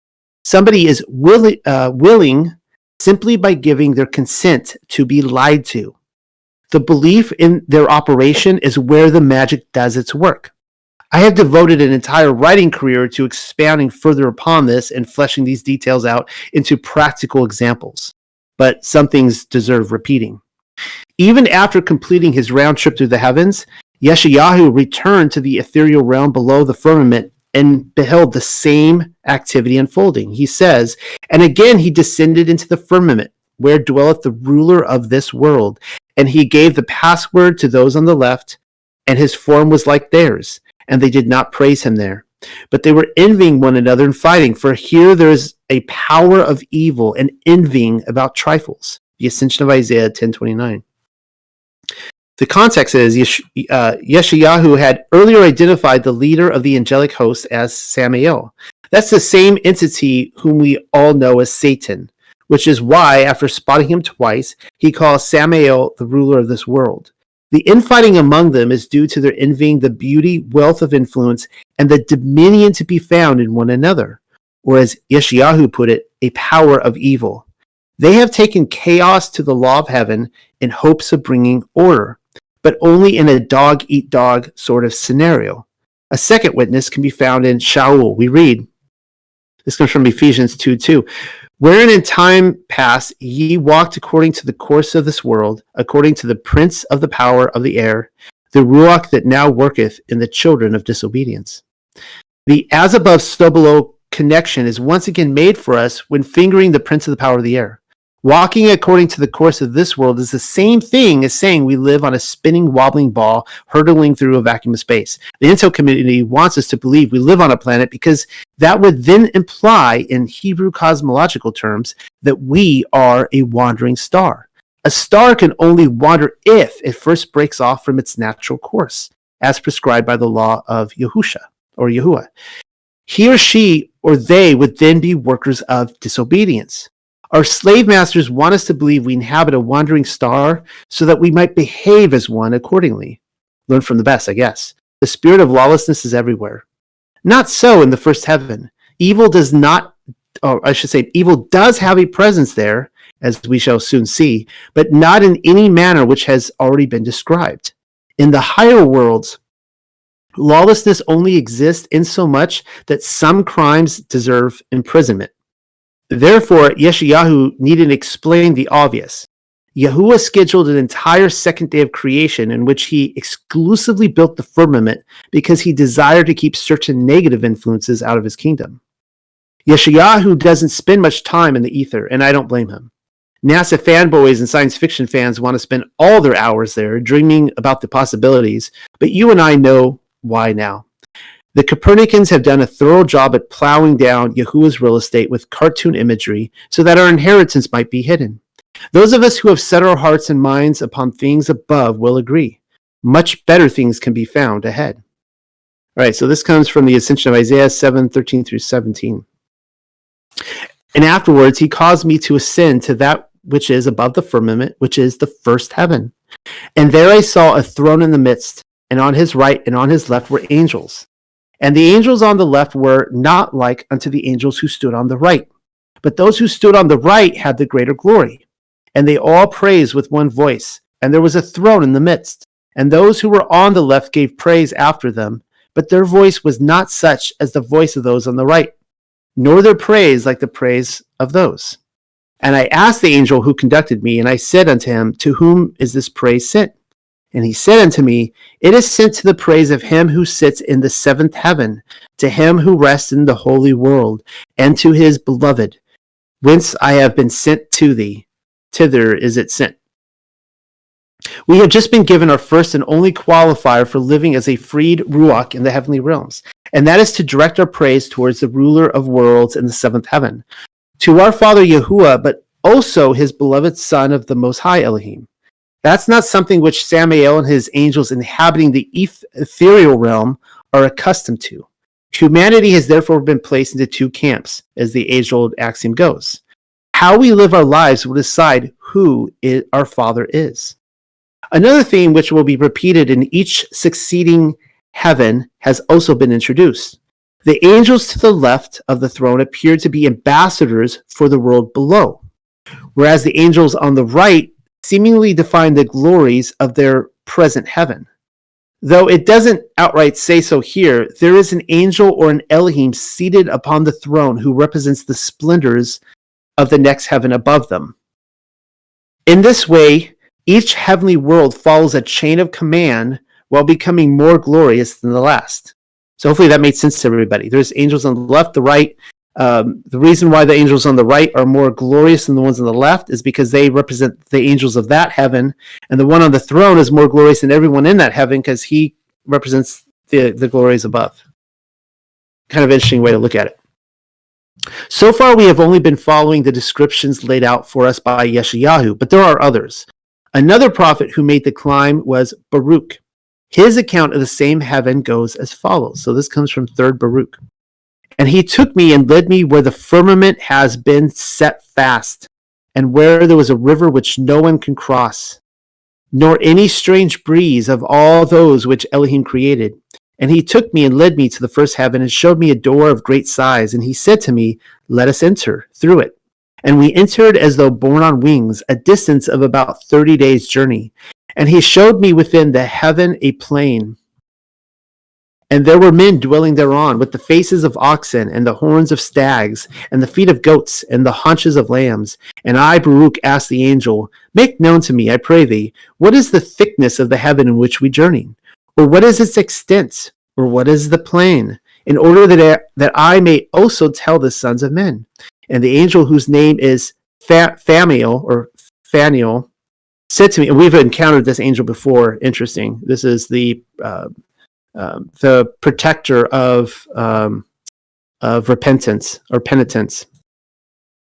Somebody is willing simply by giving their consent to be lied to. The belief in their operation is where the magic does its work. I have devoted an entire writing career to expounding further upon this and fleshing these details out into practical examples. But some things deserve repeating. Even after completing his round trip through the heavens, Yeshayahu returned to the ethereal realm below the firmament and beheld the same activity unfolding. He says, and again he descended into the firmament, where dwelleth the ruler of this world, and he gave the password to those on the left, and his form was like theirs, and they did not praise him there. But they were envying one another and fighting, for here there is a power of evil and envying about trifles. The Ascension of Isaiah 10:29. The context is Yeshayahu had earlier identified the leader of the angelic host as Samael. That's the same entity whom we all know as Satan, which is why, after spotting him twice, he calls Samael the ruler of this world. The infighting among them is due to their envying the beauty, wealth of influence, and the dominion to be found in one another, or as Yeshayahu put it, a power of evil. They have taken chaos to the law of heaven in hopes of bringing order, but only in a dog-eat-dog sort of scenario. A second witness can be found in Shaul. We read, this comes from Ephesians 2:2. Wherein in time past ye walked according to the course of this world, according to the prince of the power of the air, the Ruach that now worketh in the children of disobedience. The as above, so below connection is once again made for us when fingering the prince of the power of the air. Walking according to the course of this world is the same thing as saying we live on a spinning, wobbling ball hurtling through a vacuum of space. The intel community wants us to believe we live on a planet because that would then imply, in Hebrew cosmological terms, that we are a wandering star. A star can only wander if it first breaks off from its natural course, as prescribed by the law of Yahusha, or Yahuwah. He or she or they would then be workers of disobedience. Our slave masters want us to believe we inhabit a wandering star so that we might behave as one accordingly. Learn from the best, I guess. The spirit of lawlessness is everywhere. Not so in the first heaven. Evil does have a presence there, as we shall soon see, but not in any manner which has already been described. In the higher worlds, lawlessness only exists insomuch that some crimes deserve imprisonment. Therefore, Yeshayahu needed to explain the obvious. Yahuwah scheduled an entire second day of creation in which he exclusively built the firmament because he desired to keep certain negative influences out of his kingdom. Yeshayahu doesn't spend much time in the ether, and I don't blame him. NASA fanboys and science fiction fans want to spend all their hours there dreaming about the possibilities, but you and I know why now. The Copernicans have done a thorough job at plowing down Yahuwah's real estate with cartoon imagery so that our inheritance might be hidden. Those of us who have set our hearts and minds upon things above will agree. Much better things can be found ahead. All right, so this comes from the Ascension of Isaiah 7:13 through 17. And afterwards he caused me to ascend to that which is above the firmament, which is the first heaven. And there I saw a throne in the midst, and on his right and on his left were angels. And the angels on the left were not like unto the angels who stood on the right, but those who stood on the right had the greater glory. And they all praised with one voice, and there was a throne in the midst. And those who were on the left gave praise after them, but their voice was not such as the voice of those on the right, nor their praise like the praise of those. And I asked the angel who conducted me, and I said unto him, to whom is this praise sent? And he said unto me, it is sent to the praise of him who sits in the seventh heaven, to him who rests in the holy world, and to his beloved. Whence I have been sent to thee, thither is it sent. We have just been given our first and only qualifier for living as a freed Ruach in the heavenly realms, and that is to direct our praise towards the ruler of worlds in the seventh heaven, to our Father Yahuwah, but also his beloved Son of the Most High Elohim. That's not something which Samael and his angels inhabiting the ethereal realm are accustomed to. Humanity has therefore been placed into two camps, as the age-old axiom goes. How we live our lives will decide who our Father is. Another theme which will be repeated in each succeeding heaven has also been introduced. The angels to the left of the throne appear to be ambassadors for the world below, whereas the angels on the right seemingly define the glories of their present heaven. Though it doesn't outright say so here, there is an angel or an Elohim seated upon the throne who represents the splendors of the next heaven above them. In this way, each heavenly world follows a chain of command while becoming more glorious than the last. So hopefully that made sense to everybody. There's angels on the left, the right. The reason why the angels on the right are more glorious than the ones on the left is because they represent the angels of that heaven, and the one on the throne is more glorious than everyone in that heaven because he represents the glories above. Kind of interesting way to look at it. So far, we have only been following the descriptions laid out for us by Yeshayahu, but there are others. Another prophet who made the climb was Baruch. His account of the same heaven goes as follows. So this comes from 3rd Baruch. And he took me and led me where the firmament has been set fast, and where there was a river which no one can cross, nor any strange breeze of all those which Elohim created. And he took me and led me to the first heaven, and showed me a door of great size. And he said to me, let us enter through it. And we entered as though borne on wings, a distance of about 30 days' journey. And he showed me within the heaven a plain. And there were men dwelling thereon, with the faces of oxen, and the horns of stags, and the feet of goats, and the haunches of lambs. And I, Baruch, asked the angel, make known to me, I pray thee, what is the thickness of the heaven in which we journey? Or what is its extent? Or what is the plain? In order that I may also tell the sons of men. And the angel, whose name is Faniel, said to me, and we've encountered this angel before, interesting. This is the protector of repentance or penitence.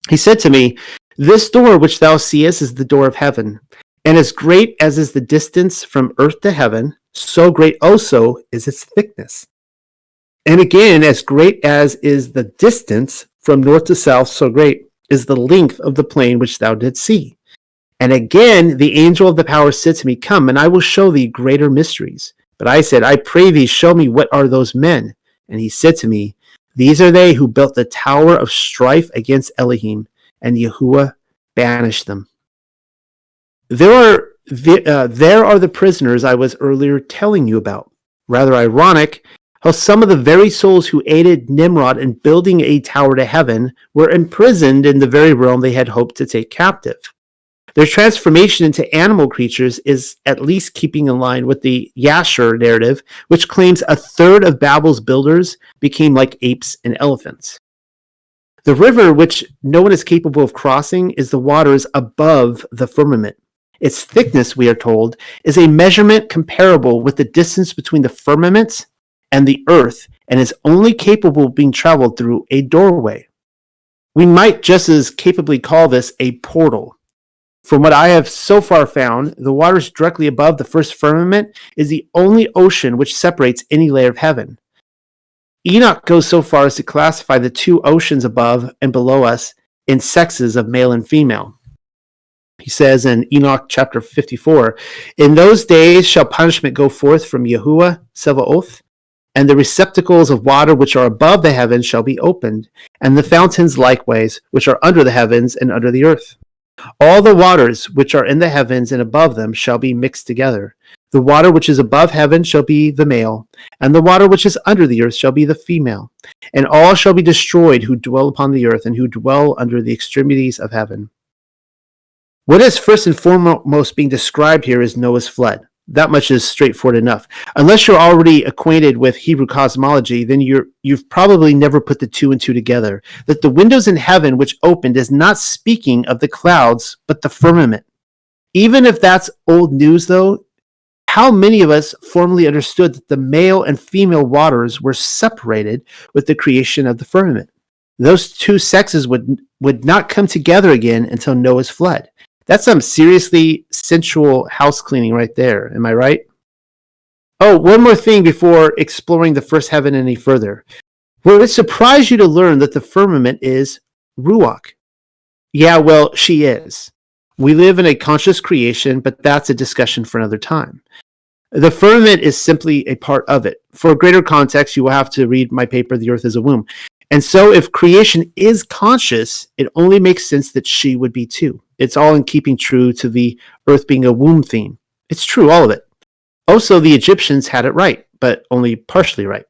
He said to me, this door which thou seest is the door of heaven, and as great as is the distance from earth to heaven, so great also is its thickness. And again, as great as is the distance from north to south, so great is the length of the plain which thou didst see. And again, the angel of the power said to me, come, and I will show thee greater mysteries. But I said, I pray thee, show me what are those men. And he said to me, these are they who built the tower of strife against Elohim, and Yahuwah banished them. There are There are the prisoners I was earlier telling you about. Rather ironic how some of the very souls who aided Nimrod in building a tower to heaven were imprisoned in the very realm they had hoped to take captive. Their transformation into animal creatures is at least keeping in line with the Yahusha narrative, which claims a third of Babel's builders became like apes and elephants. The river, which no one is capable of crossing, is the waters above the firmament. Its thickness, we are told, is a measurement comparable with the distance between the firmament and the earth, and is only capable of being traveled through a doorway. We might just as capably call this a portal. From what I have so far found, the waters directly above the first firmament is the only ocean which separates any layer of heaven. Enoch goes so far as to classify the two oceans above and below us in sexes of male and female. He says in Enoch chapter 54, "In those days shall punishment go forth from Yahuwah Sevaoth, and the receptacles of water which are above the heavens shall be opened, and the fountains likewise which are under the heavens and under the earth. All the waters which are in the heavens and above them shall be mixed together. The water which is above heaven shall be the male, and the water which is under the earth shall be the female. And all shall be destroyed who dwell upon the earth and who dwell under the extremities of heaven." What is first and foremost being described here is Noah's flood. That much is straightforward enough. Unless you're already acquainted with Hebrew cosmology, then you've probably never put the two and two together. That the windows in heaven which opened is not speaking of the clouds, but the firmament. Even if that's old news, though, how many of us formerly understood that the male and female waters were separated with the creation of the firmament? Those two sexes would not come together again until Noah's flood. That's some seriously sensual house cleaning right there. Am I right? Oh, one more thing before exploring the first heaven any further. Will it surprise you to learn that the firmament is Ruach? Yeah, well, she is. We live in a conscious creation, but that's a discussion for another time. The firmament is simply a part of it. For greater context, you will have to read my paper, The Earth is a Womb. And so if creation is conscious, it only makes sense that she would be too. It's all in keeping true to the earth being a womb theme. It's true, all of it. Also, the Egyptians had it right, but only partially right.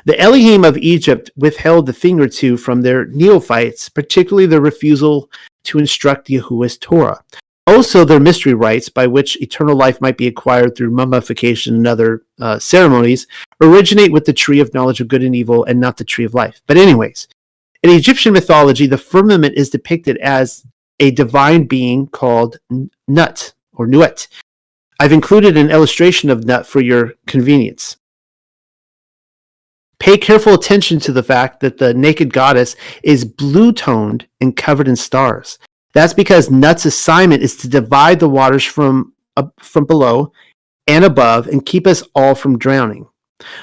The Elohim of Egypt withheld a thing or two from their neophytes, particularly their refusal to instruct Yahuwah's Torah. Also, their mystery rites, by which eternal life might be acquired through mummification and other ceremonies, originate with the tree of knowledge of good and evil and not the tree of life. But anyways, in Egyptian mythology, the firmament is depicted as a divine being called Nut, or Nuet. I've included an illustration of Nut for your convenience. Pay careful attention to the fact that the naked goddess is blue-toned and covered in stars. That's because Nut's assignment is to divide the waters from below and above and keep us all from drowning.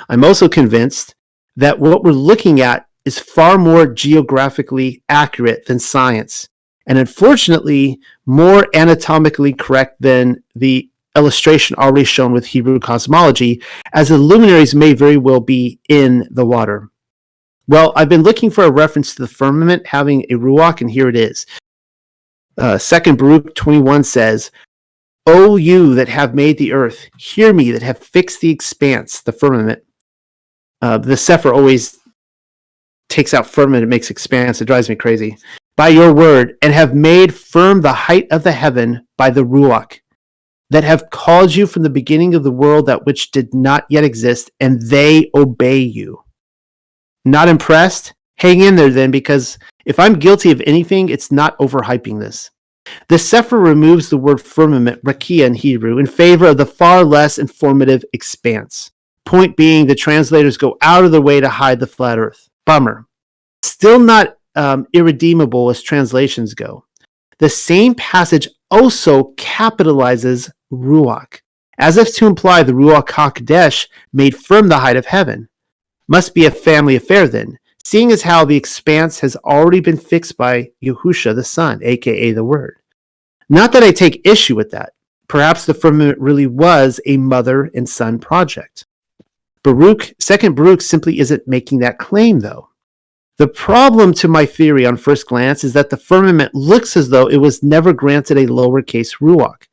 I'm also convinced that what we're looking at is far more geographically accurate than science, and unfortunately more anatomically correct than the illustration already shown with Hebrew cosmology, as the luminaries may very well be in the water. Well, I've been looking for a reference to the firmament having a ruach, and here it is. 2 Baruch 21 says, "O you that have made the earth, hear me that have fixed the expanse," the firmament. The Sefer always takes out firmament and makes expanse. It drives me crazy. "By your word, and have made firm the height of the heaven by the ruach, that have called you from the beginning of the world, that which did not yet exist, and they obey you." Not impressed? Hang in there then, because if I'm guilty of anything, it's not overhyping this. The Sefer removes the word firmament, rakia in Hebrew, in favor of the far less informative expanse. Point being, the translators go out of their way to hide the flat earth. Bummer. Still not irredeemable as translations go. The same passage also capitalizes ruach, as if to imply the Ruach HaKodesh made firm the height of heaven. Must be a family affair then, seeing as how the expanse has already been fixed by Yahusha the Son, aka the Word. Not that I take issue with that. Perhaps the firmament really was a mother and son project. Second Baruch simply isn't making that claim, though. The problem to my theory on first glance is that the firmament looks as though it was never granted a lowercase ruach.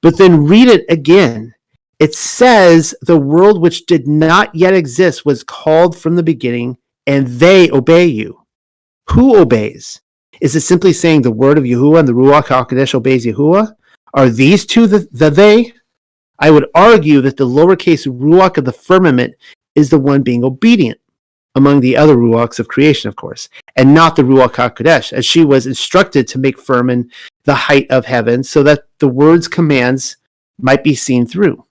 But then read it again. It says the world which did not yet exist was called from the beginning, and they obey you. Who obeys? Is it simply saying the word of Yahuwah and the Ruach HaKodesh obeys Yahuwah? Are these two the they? I would argue that the lowercase Ruach of the firmament is the one being obedient, among the other Ruachs of creation, of course, and not the Ruach HaKodesh, as she was instructed to make firm the height of heaven so that the word's commands might be seen through.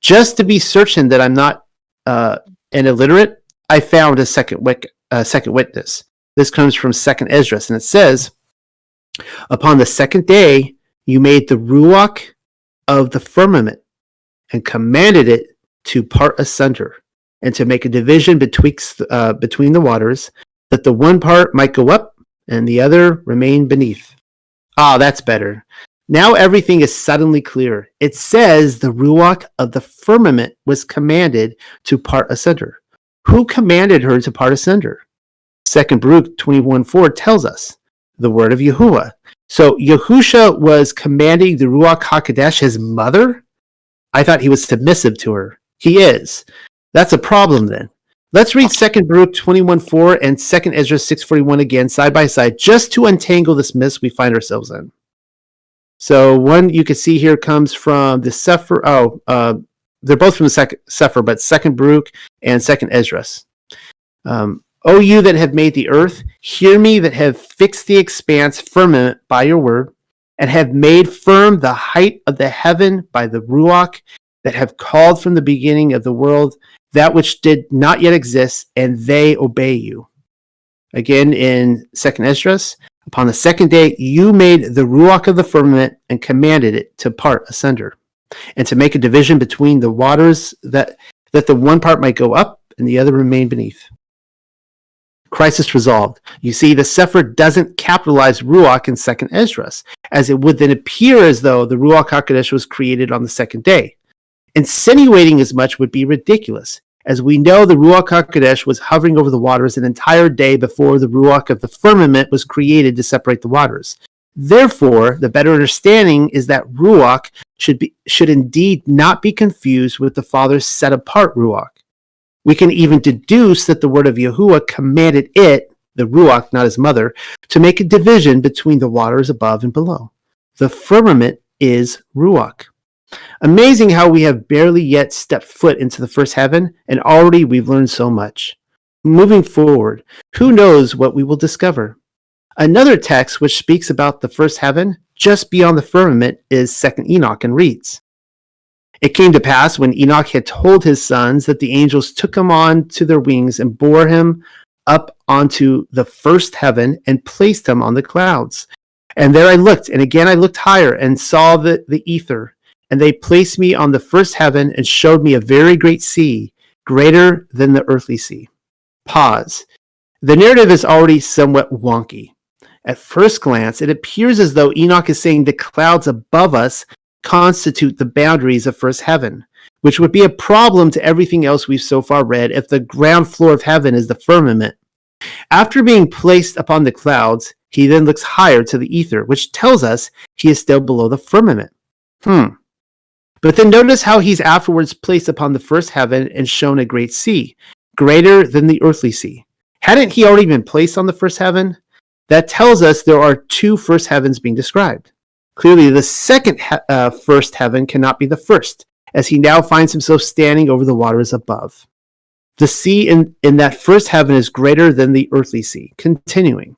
Just to be certain that I'm not an illiterate, I found a second witness. This comes from 2nd Esdras, and it says, upon the second day, you made the Ruach of the firmament and commanded it to part asunder and to make a division betwixt between the waters, that the one part might go up and the other remain beneath. Ah, that's better. Now everything is suddenly clear. It says the Ruach of the firmament was commanded to part asunder. Who commanded her to part asunder? 2nd Baruch 21:4 tells us the word of Yahuwah. So Yahusha was commanding the Ruach HaKodesh, his mother? I thought he was submissive to her. He is. That's a problem then. Let's read 2nd Baruch 21:4 and 2nd Ezra 6:41 again, side by side, just to untangle this mess we find ourselves in. So one you can see here comes from the Sefer. They're both from the Sefer, but 2nd Baruch and 2nd Esdras. O you that have made the earth, hear me that have fixed the expanse firmament by your word, and have made firm the height of the heaven by the Ruach, that have called from the beginning of the world that which did not yet exist, and they obey you. Again in 2nd Esdras, upon the second day you made the Ruach of the firmament and commanded it to part asunder, and to make a division between the waters, that the one part might go up and the other remain beneath. Crisis resolved. You see, the Sefer doesn't capitalize Ruach in 2nd Esdras, as it would then appear as though the Ruach HaKodesh was created on the second day. Insinuating as much would be ridiculous, as we know the Ruach HaKodesh was hovering over the waters an entire day before the Ruach of the firmament was created to separate the waters. Therefore, the better understanding is that Ruach should indeed not be confused with the Father's set-apart Ruach. We can even deduce that the word of Yahuwah commanded it, the Ruach, not his mother, to make a division between the waters above and below. The firmament is Ruach. Amazing how we have barely yet stepped foot into the first heaven, and already we've learned so much. Moving forward, who knows what we will discover? Another text which speaks about the first heaven, just beyond the firmament, is 2nd Enoch, and reads, it came to pass when Enoch had told his sons that the angels took him on to their wings and bore him up onto the first heaven and placed him on the clouds. And there I looked, and again I looked higher and saw the ether. And they placed me on the first heaven and showed me a very great sea, greater than the earthly sea. Pause. The narrative is already somewhat wonky. At first glance, it appears as though Enoch is saying the clouds above us constitute the boundaries of first heaven, which would be a problem to everything else we've so far read if the ground floor of heaven is the firmament. After being placed upon the clouds, he then looks higher to the ether, which tells us he is still below the firmament. But then notice how he's afterwards placed upon the first heaven and shown a great sea, greater than the earthly sea. Hadn't he already been placed on the first heaven? That tells us there are two first heavens being described. Clearly, the second first heaven cannot be the first, as he now finds himself standing over the waters above. The sea in that first heaven is greater than the earthly sea. Continuing.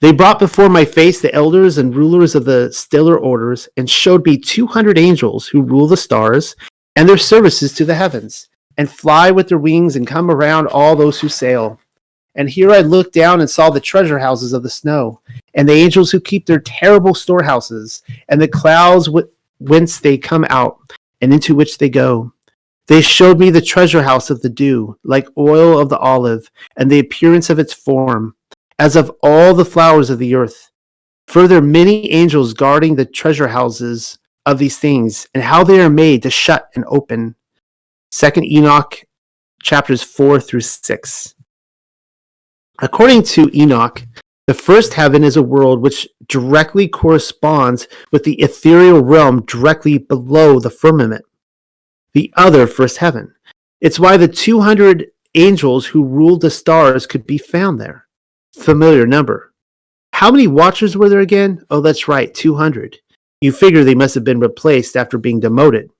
They brought before my face the elders and rulers of the stellar orders, and showed me 200 angels who rule the stars and their services to the heavens, and fly with their wings and come around all those who sail. And here I looked down and saw the treasure houses of the snow, and the angels who keep their terrible storehouses, and the clouds whence they come out, and into which they go. They showed me the treasure house of the dew, like oil of the olive, and the appearance of its form, as of all the flowers of the earth. Further, many angels guarding the treasure houses of these things, and how they are made to shut and open. 2nd Enoch, chapters 4 through 6. According to Enoch, The first heaven is a world which directly corresponds with the ethereal realm directly below the firmament, the other first heaven. It's why the 200 angels who ruled the stars could be found there. Familiar number. How many watchers were there again? Oh, that's right, 200. You figure they must have been replaced after being demoted.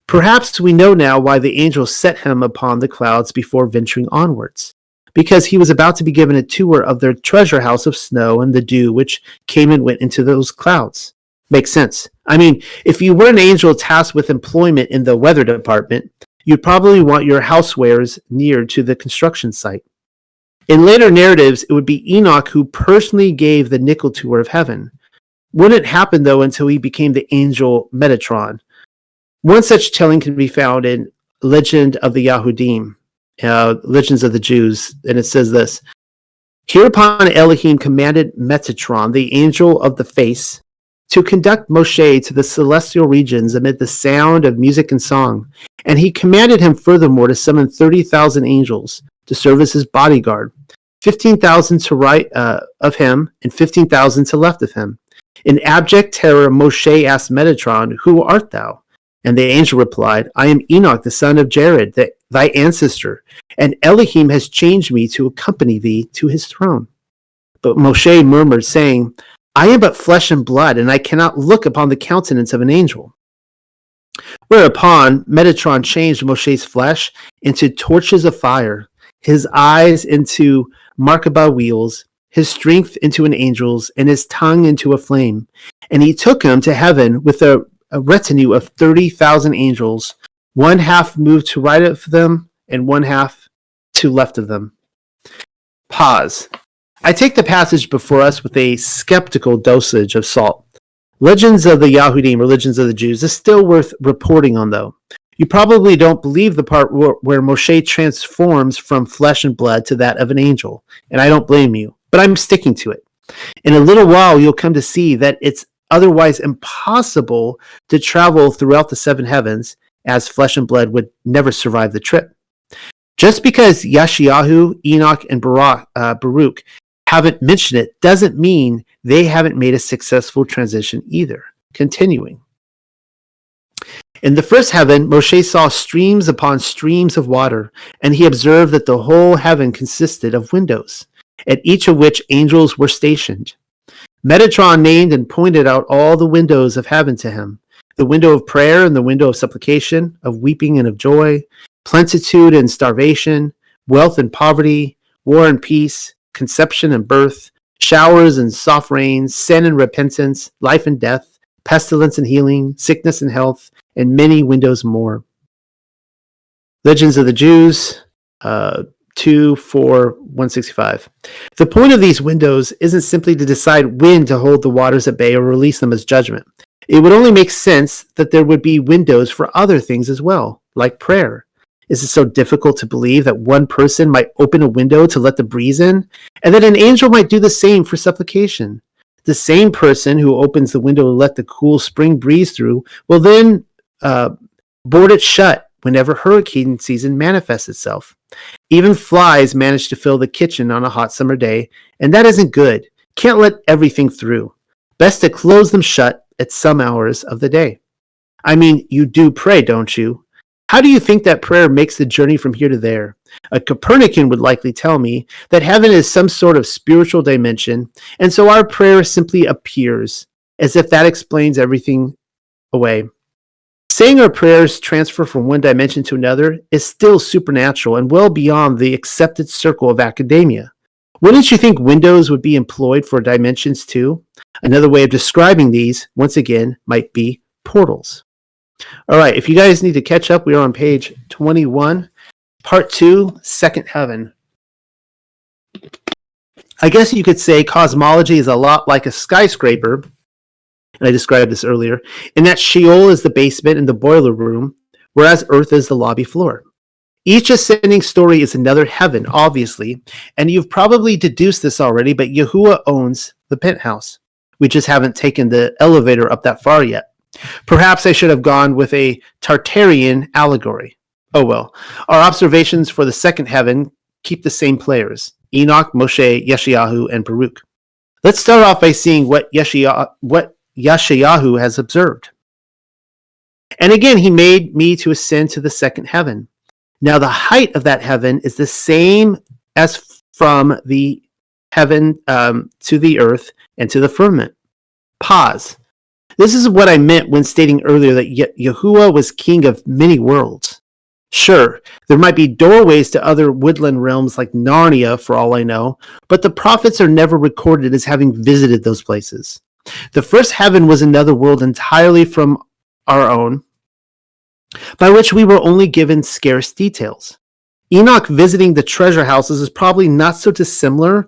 Perhaps we know now why the angels set him upon the clouds before venturing onwards. Because he was about to be given a tour of their treasure house of snow and the dew which came and went into those clouds. Makes sense. I mean, if you were an angel tasked with employment in the weather department, you'd probably want your housewares near to the construction site. In later narratives, it would be Enoch who personally gave the nickel tour of heaven. Wouldn't happen, though, until he became the angel Metatron. One such telling can be found in Legend of the Yahudim, Legends of the Jews, and it says this. Hereupon Elohim commanded Metatron, the angel of the face, to conduct Moshe to the celestial regions amid the sound of music and song, and he commanded him furthermore to summon 30,000 angels to serve as his bodyguard, 15,000 to right of him and 15,000 to left of him. In abject terror, Moshe asked Metatron, "Who art thou?" And the angel replied, "I am Enoch, the son of Jared, thy ancestor, and Elohim has changed me to accompany thee to his throne." But Moshe murmured, saying, "I am but flesh and blood, and I cannot look upon the countenance of an angel." Whereupon Metatron changed Moshe's flesh into torches of fire, his eyes into Merkabah wheels, his strength into an angel's, and his tongue into a flame. And he took him to heaven with a retinue of 30,000 angels, one half moved to right of them, and one half to left of them. Pause. I take the passage before us with a skeptical dosage of salt. Legends of the Yahudim, Religions of the Jews, is still worth reporting on, though. You probably don't believe the part where Moshe transforms from flesh and blood to that of an angel, and I don't blame you, but I'm sticking to it. In a little while, you'll come to see that it's otherwise impossible to travel throughout the seven heavens, as flesh and blood would never survive the trip. Just because Yeshayahu, Enoch, and Baruch haven't mentioned it doesn't mean they haven't made a successful transition either. Continuing. In the first heaven, Moshe saw streams upon streams of water, and he observed that the whole heaven consisted of windows, at each of which angels were stationed. Metatron named and pointed out all the windows of heaven to him, the window of prayer and the window of supplication, of weeping and of joy, plenitude and starvation, wealth and poverty, war and peace, conception and birth, showers and soft rains, sin and repentance, life and death, pestilence and healing, sickness and health, and many windows more. Legends of the Jews, 2:4-165. The point of these windows isn't simply to decide when to hold the waters at bay or release them as judgment. It would only make sense that there would be windows for other things as well, like prayer. Is it so difficult to believe that one person might open a window to let the breeze in, and that an angel might do the same for supplication? The same person who opens the window to let the cool spring breeze through will then board it shut whenever hurricane season manifests itself. Even flies manage to fill the kitchen on a hot summer day, and that isn't good. Can't let everything through. Best to close them shut at some hours of the day. I mean, you do pray, don't you? How do you think that prayer makes the journey from here to there? A Copernican would likely tell me that heaven is some sort of spiritual dimension, and so our prayer simply appears, as if that explains everything away. Saying our prayers transfer from one dimension to another is still supernatural and well beyond the accepted circle of academia. Wouldn't you think windows would be employed for dimensions too? Another way of describing these, once again, might be portals. All right, if you guys need to catch up, we are on page 21, part 2, second heaven. I guess you could say cosmology is a lot like a skyscraper, and I described this earlier, in that Sheol is the basement and the boiler room, whereas Earth is the lobby floor. Each ascending story is another heaven, obviously, and you've probably deduced this already, but Yahuwah owns the penthouse. We just haven't taken the elevator up that far yet. Perhaps I should have gone with a Tartarian allegory. Oh well. Our observations for the second heaven keep the same players: Enoch, Moshe, Yeshayahu, and Baruch. Let's start off by seeing what Yeshayahu has observed. And again, he made me to ascend to the second heaven. Now the height of that heaven is the same as from the heaven to the earth and to the firmament. Pause. This is what I meant when stating earlier that Yahuwah was king of many worlds. Sure, there might be doorways to other woodland realms like Narnia, for all I know, but the prophets are never recorded as having visited those places. The first heaven was another world entirely from our own, by which we were only given scarce details. Enoch visiting the treasure houses is probably not so dissimilar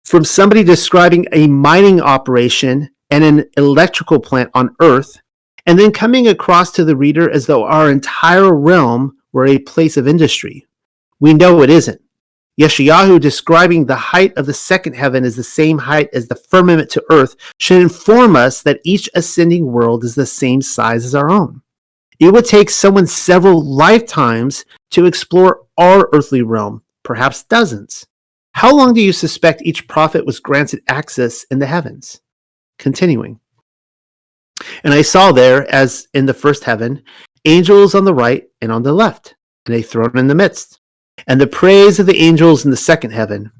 from somebody describing a mining operation and an electrical plant on Earth, and then coming across to the reader as though our entire realm were a place of industry. We know it isn't. Yeshayahu describing the height of the second heaven as the same height as the firmament to earth should inform us that each ascending world is the same size as our own. It would take someone several lifetimes to explore our earthly realm, perhaps dozens. How long do you suspect each prophet was granted access in the heavens? Continuing. And I saw there, as in the first heaven, angels on the right and on the left, and a throne in the midst, and the praise of the angels in the second heaven.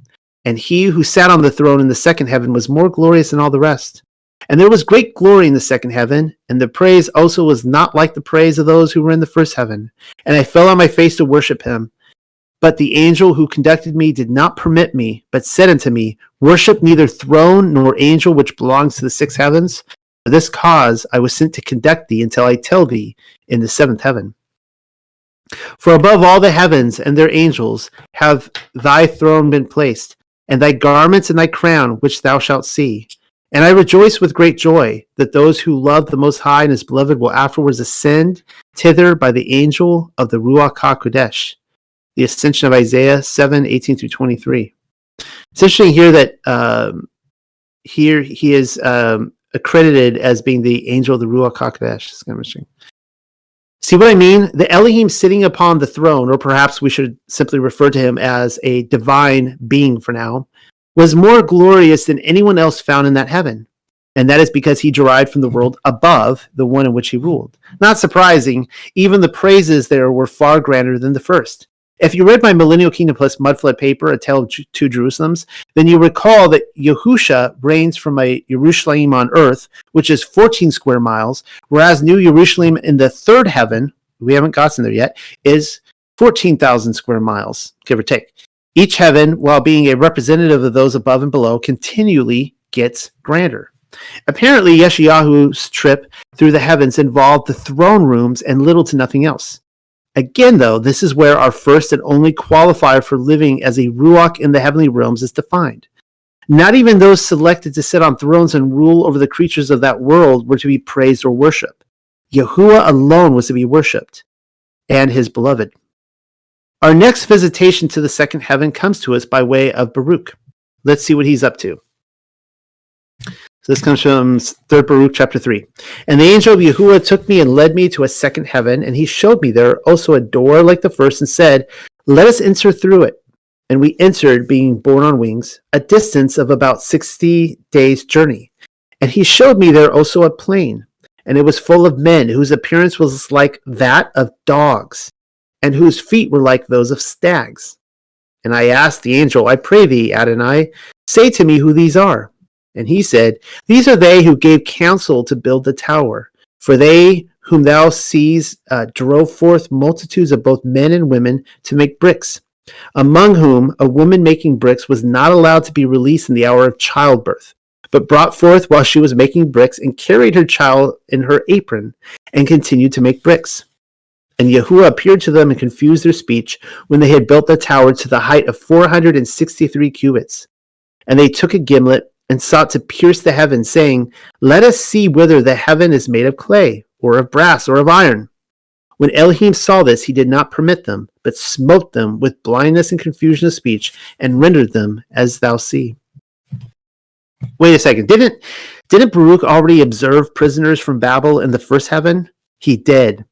And he who sat on the throne in the second heaven was more glorious than all the rest. And there was great glory in the second heaven, and the praise also was not like the praise of those who were in the first heaven. And I fell on my face to worship him. But the angel who conducted me did not permit me, but said unto me, Worship neither throne nor angel which belongs to the sixth heavens. For this cause I was sent to conduct thee until I tell thee in the seventh heaven. For above all the heavens and their angels have thy throne been placed, and thy garments and thy crown which thou shalt see. And I rejoice with great joy that those who love the Most High and his beloved will afterwards ascend thither by the angel of the Ruach HaKodesh. The ascension of Isaiah 7:18-23. It's interesting here that here he is accredited as being the angel of the Ruach HaKodesh. It's kind of interesting. See what I mean? The Elohim sitting upon the throne, or perhaps we should simply refer to him as a divine being for now, was more glorious than anyone else found in that heaven. And that is because he derived from the world above the one in which he ruled. Not surprising, even the praises there were far grander than the first. If you read my Millennial Kingdom Plus Mudflood paper, A Tale of Two Jerusalems, then you recall that Yahusha reigns from a Jerusalem on earth, which is 14 square miles, whereas New Jerusalem in the third heaven, we haven't gotten there yet, is 14,000 square miles, give or take. Each heaven, while being a representative of those above and below, continually gets grander. Apparently, Yeshayahu's trip through the heavens involved the throne rooms and little to nothing else. Again, though, this is where our first and only qualifier for living as a Ruach in the heavenly realms is defined. Not even those selected to sit on thrones and rule over the creatures of that world were to be praised or worshipped. Yahuwah alone was to be worshipped, and his beloved. Our next visitation to the second heaven comes to us by way of Baruch. Let's see what he's up to. So this comes from 3rd Baruch chapter 3. And the angel of Yahuwah took me and led me to a second heaven, and he showed me there also a door like the first, and said, Let us enter through it. And we entered, being borne on wings, a distance of about 60 days' journey. And he showed me there also a plain, and it was full of men, whose appearance was like that of dogs, and whose feet were like those of stags. And I asked the angel, I pray thee, Adonai, say to me who these are. And he said, These are they who gave counsel to build the tower. For they whom thou seest drove forth multitudes of both men and women to make bricks, among whom a woman making bricks was not allowed to be released in the hour of childbirth, but brought forth while she was making bricks, and carried her child in her apron, and continued to make bricks. And Yahuwah appeared to them and confused their speech when they had built the tower to the height of 463 cubits. And they took a gimlet and sought to pierce the heaven, saying, Let us see whether the heaven is made of clay, or of brass, or of iron. When Elohim saw this, he did not permit them, but smote them with blindness and confusion of speech, and rendered them as thou see. Wait a second. Didn't Baruch already observe prisoners from Babel in the first heaven? He did.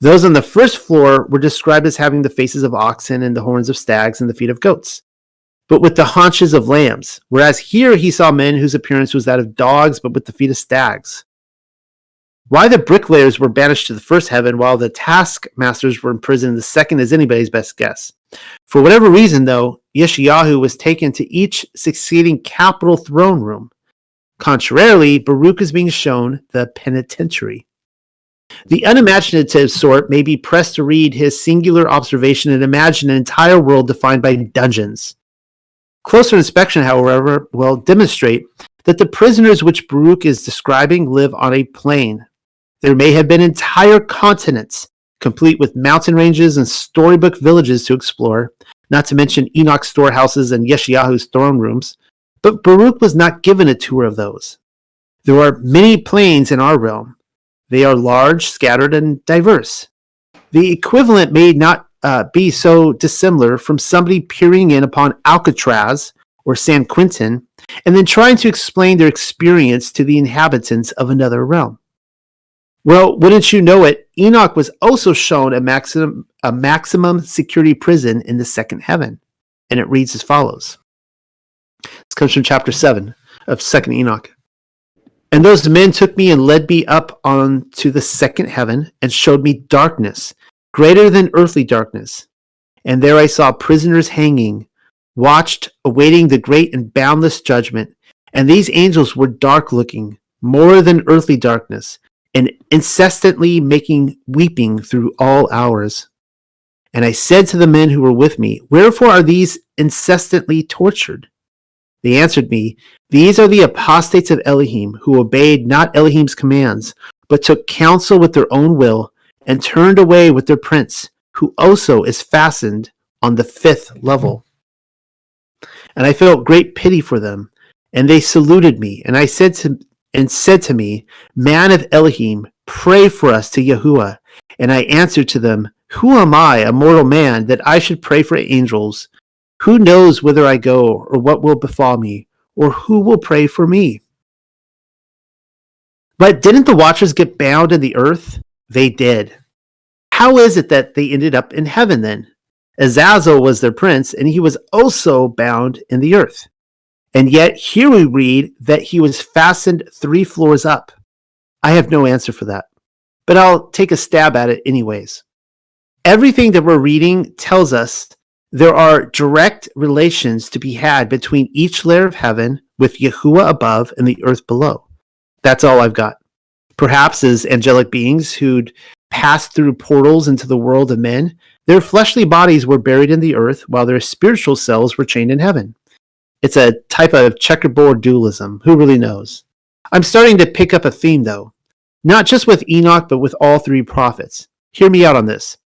Those on the first floor were described as having the faces of oxen and the horns of stags and the feet of goats. but with the haunches of lambs, whereas here he saw men whose appearance was that of dogs, but with the feet of stags. Why the bricklayers were banished to the first heaven while the taskmasters were imprisoned in the second is anybody's best guess. For whatever reason, though, Yeshayahu was taken to each succeeding capital throne room. Contrarily, Baruch is being shown the penitentiary. The unimaginative sort may be pressed to read his singular observation and imagine an entire world defined by dungeons. Closer inspection, however, will demonstrate that the prisoners which Baruch is describing live on a plain. There may have been entire continents, complete with mountain ranges and storybook villages to explore, not to mention Enoch's storehouses and Yeshayahu's throne rooms, but Baruch was not given a tour of those. There are many plains in our realm. They are large, scattered, and diverse. The equivalent may not be so dissimilar from somebody peering in upon Alcatraz or San Quentin and then trying to explain their experience to the inhabitants of another realm. Well, wouldn't you know it, Enoch was also shown a maximum security prison in the second heaven, and it reads as follows. This comes from chapter 7 of 2nd Enoch. And those men took me and led me up onto the second heaven and showed me darkness, greater than earthly darkness. And there I saw prisoners hanging, watched, awaiting the great and boundless judgment. And these angels were dark-looking, more than earthly darkness, and incessantly making weeping through all hours. And I said to the men who were with me, wherefore are these incessantly tortured? They answered me, these are the apostates of Elohim, who obeyed not Elohim's commands, but took counsel with their own will, and turned away with their prince, who also is fastened on the 5th level. And I felt great pity for them, and they saluted me, and said to me, man of Elohim, pray for us to Yahuwah. And I answered to them, who am I, a mortal man, that I should pray for angels? Who knows whither I go, or what will befall me, or who will pray for me? But didn't the watchers get bound in the earth? They did. How is it that they ended up in heaven then? Azazel was their prince, and he was also bound in the earth. And yet here we read that he was fastened 3 floors up. I have no answer for that, but I'll take a stab at it anyways. Everything that we're reading tells us there are direct relations to be had between each layer of heaven with Yahuwah above and the earth below. That's all I've got. Perhaps as angelic beings who'd passed through portals into the world of men, their fleshly bodies were buried in the earth while their spiritual selves were chained in heaven. It's a type of checkerboard dualism. Who really knows? I'm starting to pick up a theme, though. Not just with Enoch, but with all 3 prophets. Hear me out on this.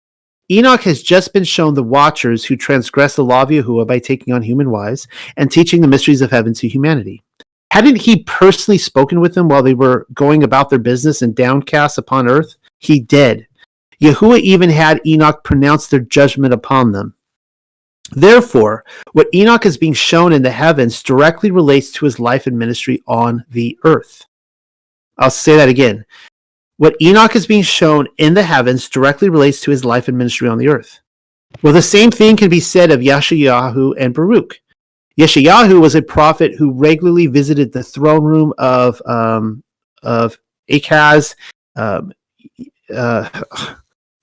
Enoch has just been shown the watchers who transgress the law of Yahuwah by taking on human wives and teaching the mysteries of heaven to humanity. Hadn't he personally spoken with them while they were going about their business and downcast upon earth? He did. Yahuwah even had Enoch pronounce their judgment upon them. Therefore, what Enoch is being shown in the heavens directly relates to his life and ministry on the earth. I'll say that again. What Enoch is being shown in the heavens directly relates to his life and ministry on the earth. Well, the same thing can be said of Yeshayahu and Baruch. Yeshayahu was a prophet who regularly visited the throne room of Achaz,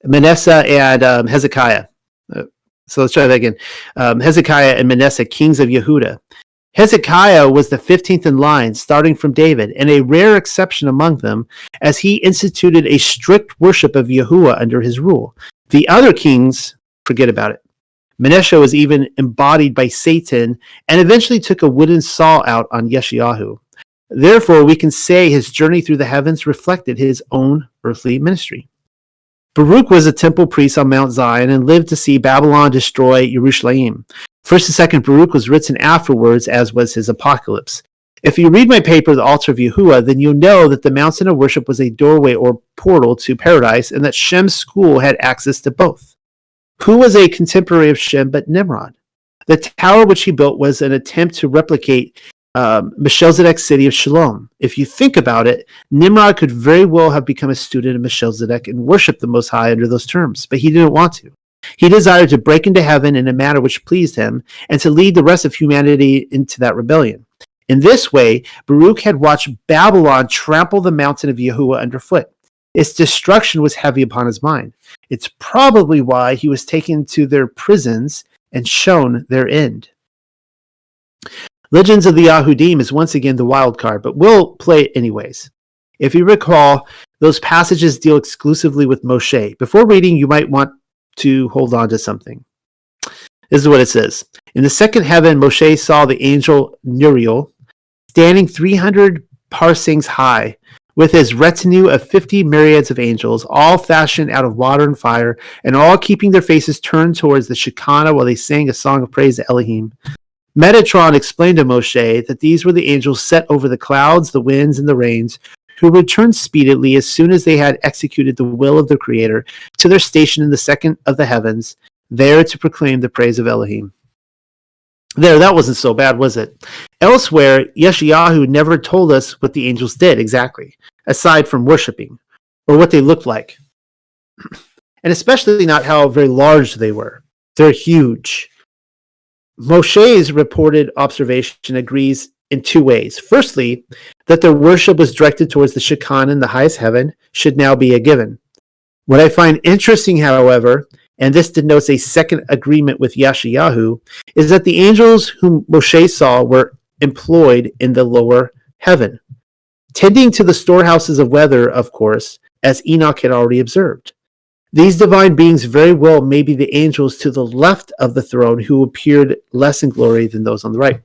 Manasseh, and Hezekiah. So let's try that again. Hezekiah and Manasseh, kings of Yehuda. Hezekiah was the 15th in line, starting from David, and a rare exception among them, as he instituted a strict worship of Yahuwah under his rule. The other kings, forget about it. Manasseh was even embodied by Satan, and eventually took a wooden saw out on Yeshayahu. Therefore, we can say his journey through the heavens reflected his own earthly ministry. Baruch was a temple priest on Mount Zion and lived to see Babylon destroy Jerusalem. 1st and 2nd Baruch was written afterwards, as was his apocalypse. If you read my paper, The Altar of Yahuwah, then you'll know that the mountain of worship was a doorway or portal to paradise, and that Shem's school had access to both. Who was a contemporary of Shem but Nimrod? The tower which he built was an attempt to replicate Melchizedek's city of Shalom. If you think about it, Nimrod could very well have become a student of Melchizedek and worshiped the Most High under those terms, but he didn't want to. He desired to break into heaven in a manner which pleased him, and to lead the rest of humanity into that rebellion. In this way, Baruch had watched Babylon trample the mountain of Yahuwah underfoot. Its destruction was heavy upon his mind. It's probably why he was taken to their prisons and shown their end. Legends of the Yahudim is once again the wild card, but we'll play it anyways. If you recall, those passages deal exclusively with Moshe. Before reading, you might want to hold on to something. This is what it says. In the second heaven, Moshe saw the angel Nuriel standing 300 parsangs high, with his retinue of 50 myriads of angels, all fashioned out of water and fire, and all keeping their faces turned towards the Shekinah while they sang a song of praise to Elohim. Metatron explained to Moshe that these were the angels set over the clouds, the winds, and the rains, who returned speedily as soon as they had executed the will of the Creator to their station in the second of the heavens, there to proclaim the praise of Elohim. There, that wasn't so bad, was it? Elsewhere, Yeshayahu never told us what the angels did exactly, aside from worshiping, or what they looked like. And especially not how very large they were. They're huge. Moshe's reported observation agrees in two ways. Firstly, that their worship was directed towards the Shekinah in the highest heaven should now be a given. What I find interesting, however, and this denotes a second agreement with Yeshayahu, is that the angels whom Moshe saw were employed in the lower heaven, tending to the storehouses of weather, of course, as Enoch had already observed. These divine beings very well may be the angels to the left of the throne who appeared less in glory than those on the right.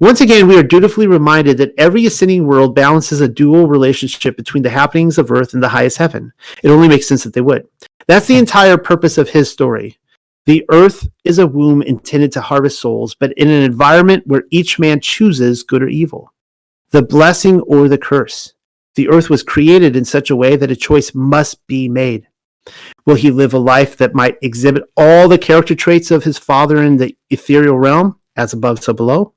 Once again, we are dutifully reminded that every ascending world balances a dual relationship between the happenings of earth and the highest heaven. It only makes sense that they would. That's the entire purpose of his story. The earth is a womb intended to harvest souls, but in an environment where each man chooses good or evil, the blessing or the curse. The earth was created in such a way that a choice must be made. Will he live a life that might exhibit all the character traits of his father in the ethereal realm, as above so below?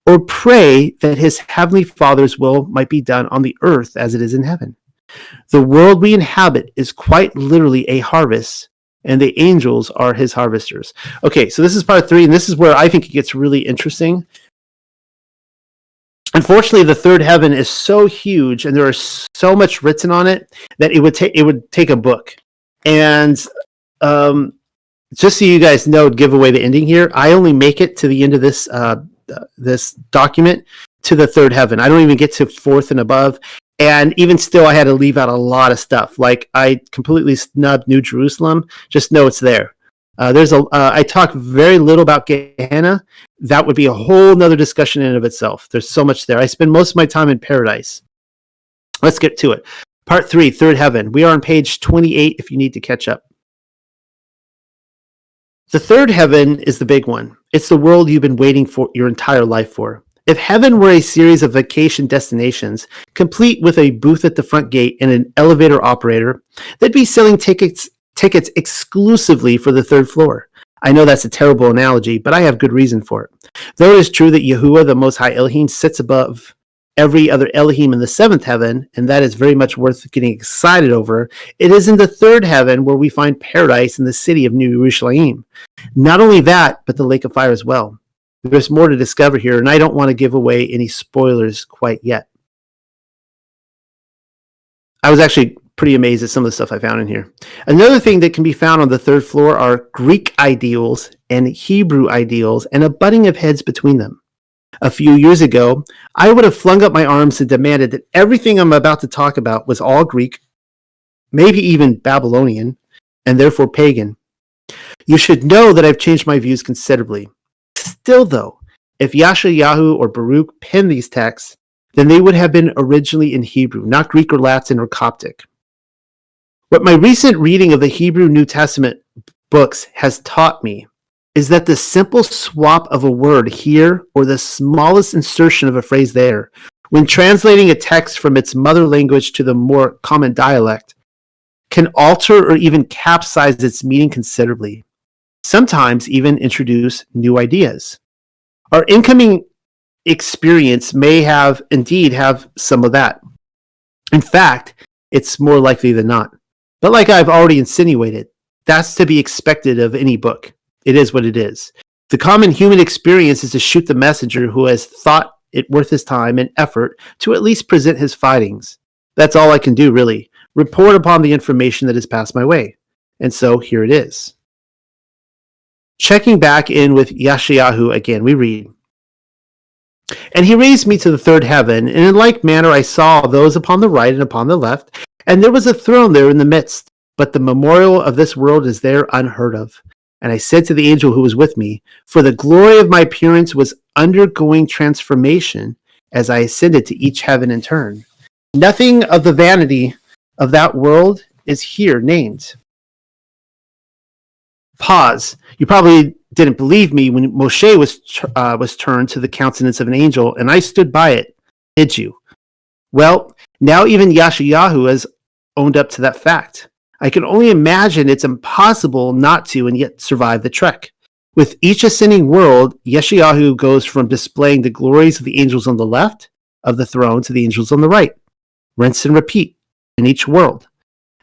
Or pray that his heavenly Father's will might be done on the earth as it is in heaven? The world we inhabit is quite literally a harvest, and the angels are his harvesters. Okay, so this is part 3, and this is where I think it gets really interesting. Unfortunately, the third heaven is so huge, and there is so much written on it that it would take a book. And just so you guys know, give away the ending here, I only make it to the end of this this document to the third heaven. I don't even get to fourth and above. And even still, I had to leave out a lot of stuff. Like, I completely snubbed New Jerusalem. Just know it's there. I talk very little about Gehenna. That would be a whole nother discussion in and of itself. There's so much there. I spend most of my time in paradise. Let's get to it. Part 3, third heaven. We are on page 28 if you need to catch up. The third heaven is the big one. It's the world you've been waiting for your entire life for. If heaven were a series of vacation destinations, complete with a booth at the front gate and an elevator operator, they'd be selling tickets exclusively for the third floor. I know that's a terrible analogy, but I have good reason for it. Though it is true that Yahuwah, the Most High Elohim, sits above every other Elohim in the seventh heaven, and that is very much worth getting excited over, it is in the third heaven where we find paradise in the city of New Jerusalem. Not only that, but the lake of fire as well. There's more to discover here, and I don't want to give away any spoilers quite yet. I was actually pretty amazed at some of the stuff I found in here. Another thing that can be found on the third floor are Greek ideals and Hebrew ideals and a butting of heads between them. A few years ago, I would have flung up my arms and demanded that everything I'm about to talk about was all Greek, maybe even Babylonian, and therefore pagan. You should know that I've changed my views considerably. Still, though, if Yeshayahu or Baruch penned these texts, then they would have been originally in Hebrew, not Greek or Latin or Coptic. What my recent reading of the Hebrew New Testament books has taught me is that the simple swap of a word here or the smallest insertion of a phrase there, when translating a text from its mother language to the more common dialect, can alter or even capsize its meaning considerably, sometimes even introduce new ideas. Our incoming experience may indeed have some of that. In fact, it's more likely than not. But like I've already insinuated, That's to be expected of any book. It is what it is. The common human experience is to shoot the messenger who has thought it worth his time and effort to at least present his findings. That's all I can do, really. Report upon the information that has passed my way. And so here it is. Checking back in with Yeshayahu again, we read, "And he raised me to the third heaven, and in like manner I saw those upon the right and upon the left, and there was a throne there in the midst, but the memorial of this world is there unheard of. And I said to the angel who was with me, for the glory of my appearance was undergoing transformation as I ascended to each heaven in turn. Nothing of the vanity of that world is here named." Pause. You probably didn't believe me when Moshe was turned to the countenance of an angel, and I stood by it. Did you? Well, now even Yeshayahu has owned up to that fact. I can only imagine it's impossible not to and yet survive the trek. With each ascending world, Yeshayahu goes from displaying the glories of the angels on the left of the throne to the angels on the right. Rinse and repeat in each world.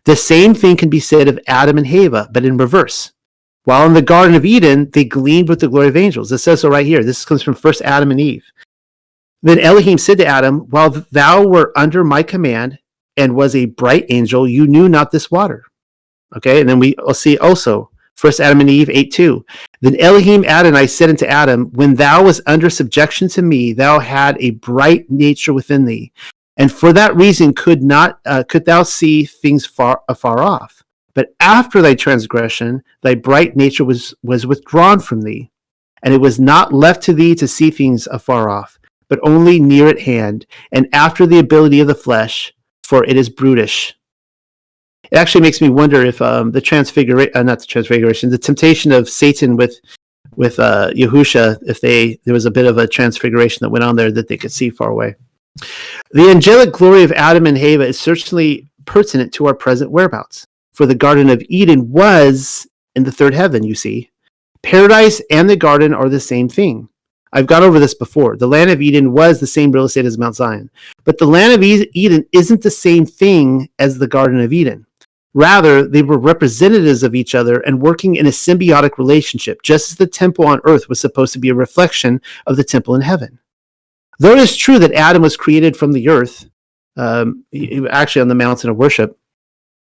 The same thing can be said of Adam and Hava, but in reverse. While in the Garden of Eden, they gleamed with the glory of angels. It says so right here. This comes from first Adam and Eve. Then Elohim said to Adam, while thou wert under my command and was a bright angel, you knew not this water. Okay, and then we'll see also, first Adam and Eve 8:2. Then Elohim Adonai said unto Adam, when thou was under subjection to me, thou had a bright nature within thee. And for that reason could thou see things afar off. But after thy transgression, thy bright nature was withdrawn from thee, and it was not left to thee to see things afar off, but only near at hand, and after the ability of the flesh, for it is brutish. It actually makes me wonder if the temptation of Satan with Yahusha, if there was a bit of a transfiguration that went on there that they could see far away. The angelic glory of Adam and Hava is certainly pertinent to our present whereabouts. For the Garden of Eden was in the third heaven, you see. Paradise and the garden are the same thing. I've gone over this before. The land of Eden was the same real estate as Mount Zion. But the land of Eden isn't the same thing as the Garden of Eden. Rather, they were representatives of each other and working in a symbiotic relationship, just as the temple on earth was supposed to be a reflection of the temple in heaven. Though it is true that Adam was created from the earth, actually on the mountain of worship,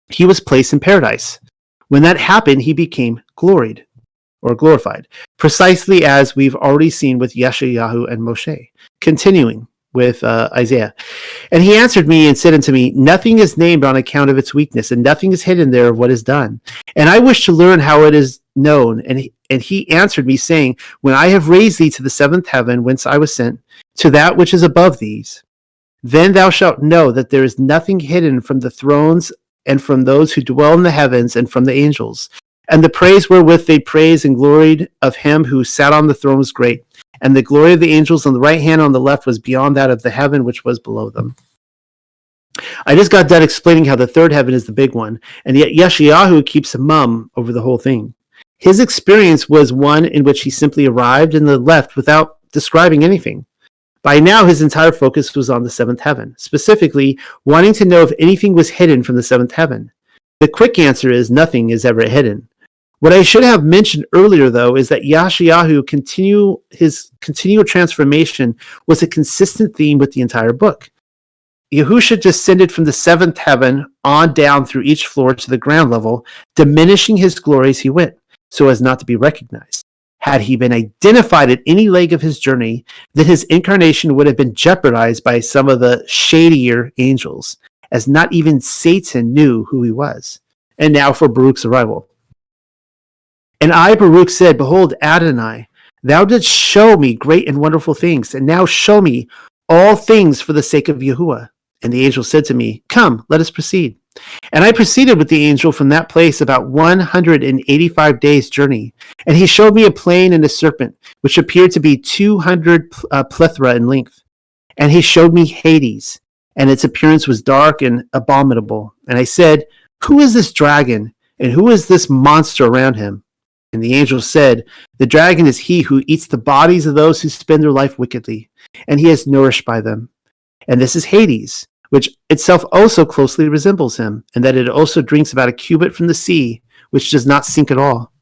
he was placed in paradise. When that happened, he became glorified, precisely as we've already seen with Yeshayahu and Moshe. Continuing with Isaiah. And he answered me and said unto me, nothing is named on account of its weakness, and nothing is hidden there of what is done. And I wish to learn how it is known. And he answered me, saying, when I have raised thee to the seventh heaven, whence I was sent, to that which is above these, then thou shalt know that there is nothing hidden from the thrones and from those who dwell in the heavens and from the angels. And the praise wherewith they praised and gloried of him who sat on the throne was great. And the glory of the angels on the right hand and on the left was beyond that of the heaven which was below them. I just got done explaining how the third heaven is the big one, and yet Yeshayahu keeps mum over the whole thing. His experience was one in which he simply arrived and then left without describing anything. By now, his entire focus was on the seventh heaven, specifically wanting to know if anything was hidden from the seventh heaven. The quick answer is nothing is ever hidden. What I should have mentioned earlier, though, is that his continual transformation was a consistent theme with the entire book. Yahusha descended from the seventh heaven on down through each floor to the ground level, diminishing his glory as he went, so as not to be recognized. Had he been identified at any leg of his journey, then his incarnation would have been jeopardized by some of the shadier angels, as not even Satan knew who he was. And now for Baruch's arrival. And I, Baruch, said, behold, Adonai, thou didst show me great and wonderful things, and now show me all things for the sake of Yahuwah. And the angel said to me, come, let us proceed. And I proceeded with the angel from that place about 185 days' journey. And he showed me a plain and a serpent, which appeared to be 200 plethra in length. And he showed me Hades, and its appearance was dark and abominable. And I said, who is this dragon, and who is this monster around him? And the angel said, the dragon is he who eats the bodies of those who spend their life wickedly, and he is nourished by them. And this is Hades, which itself also closely resembles him, and that it also drinks about a cubit from the sea, which does not sink at all.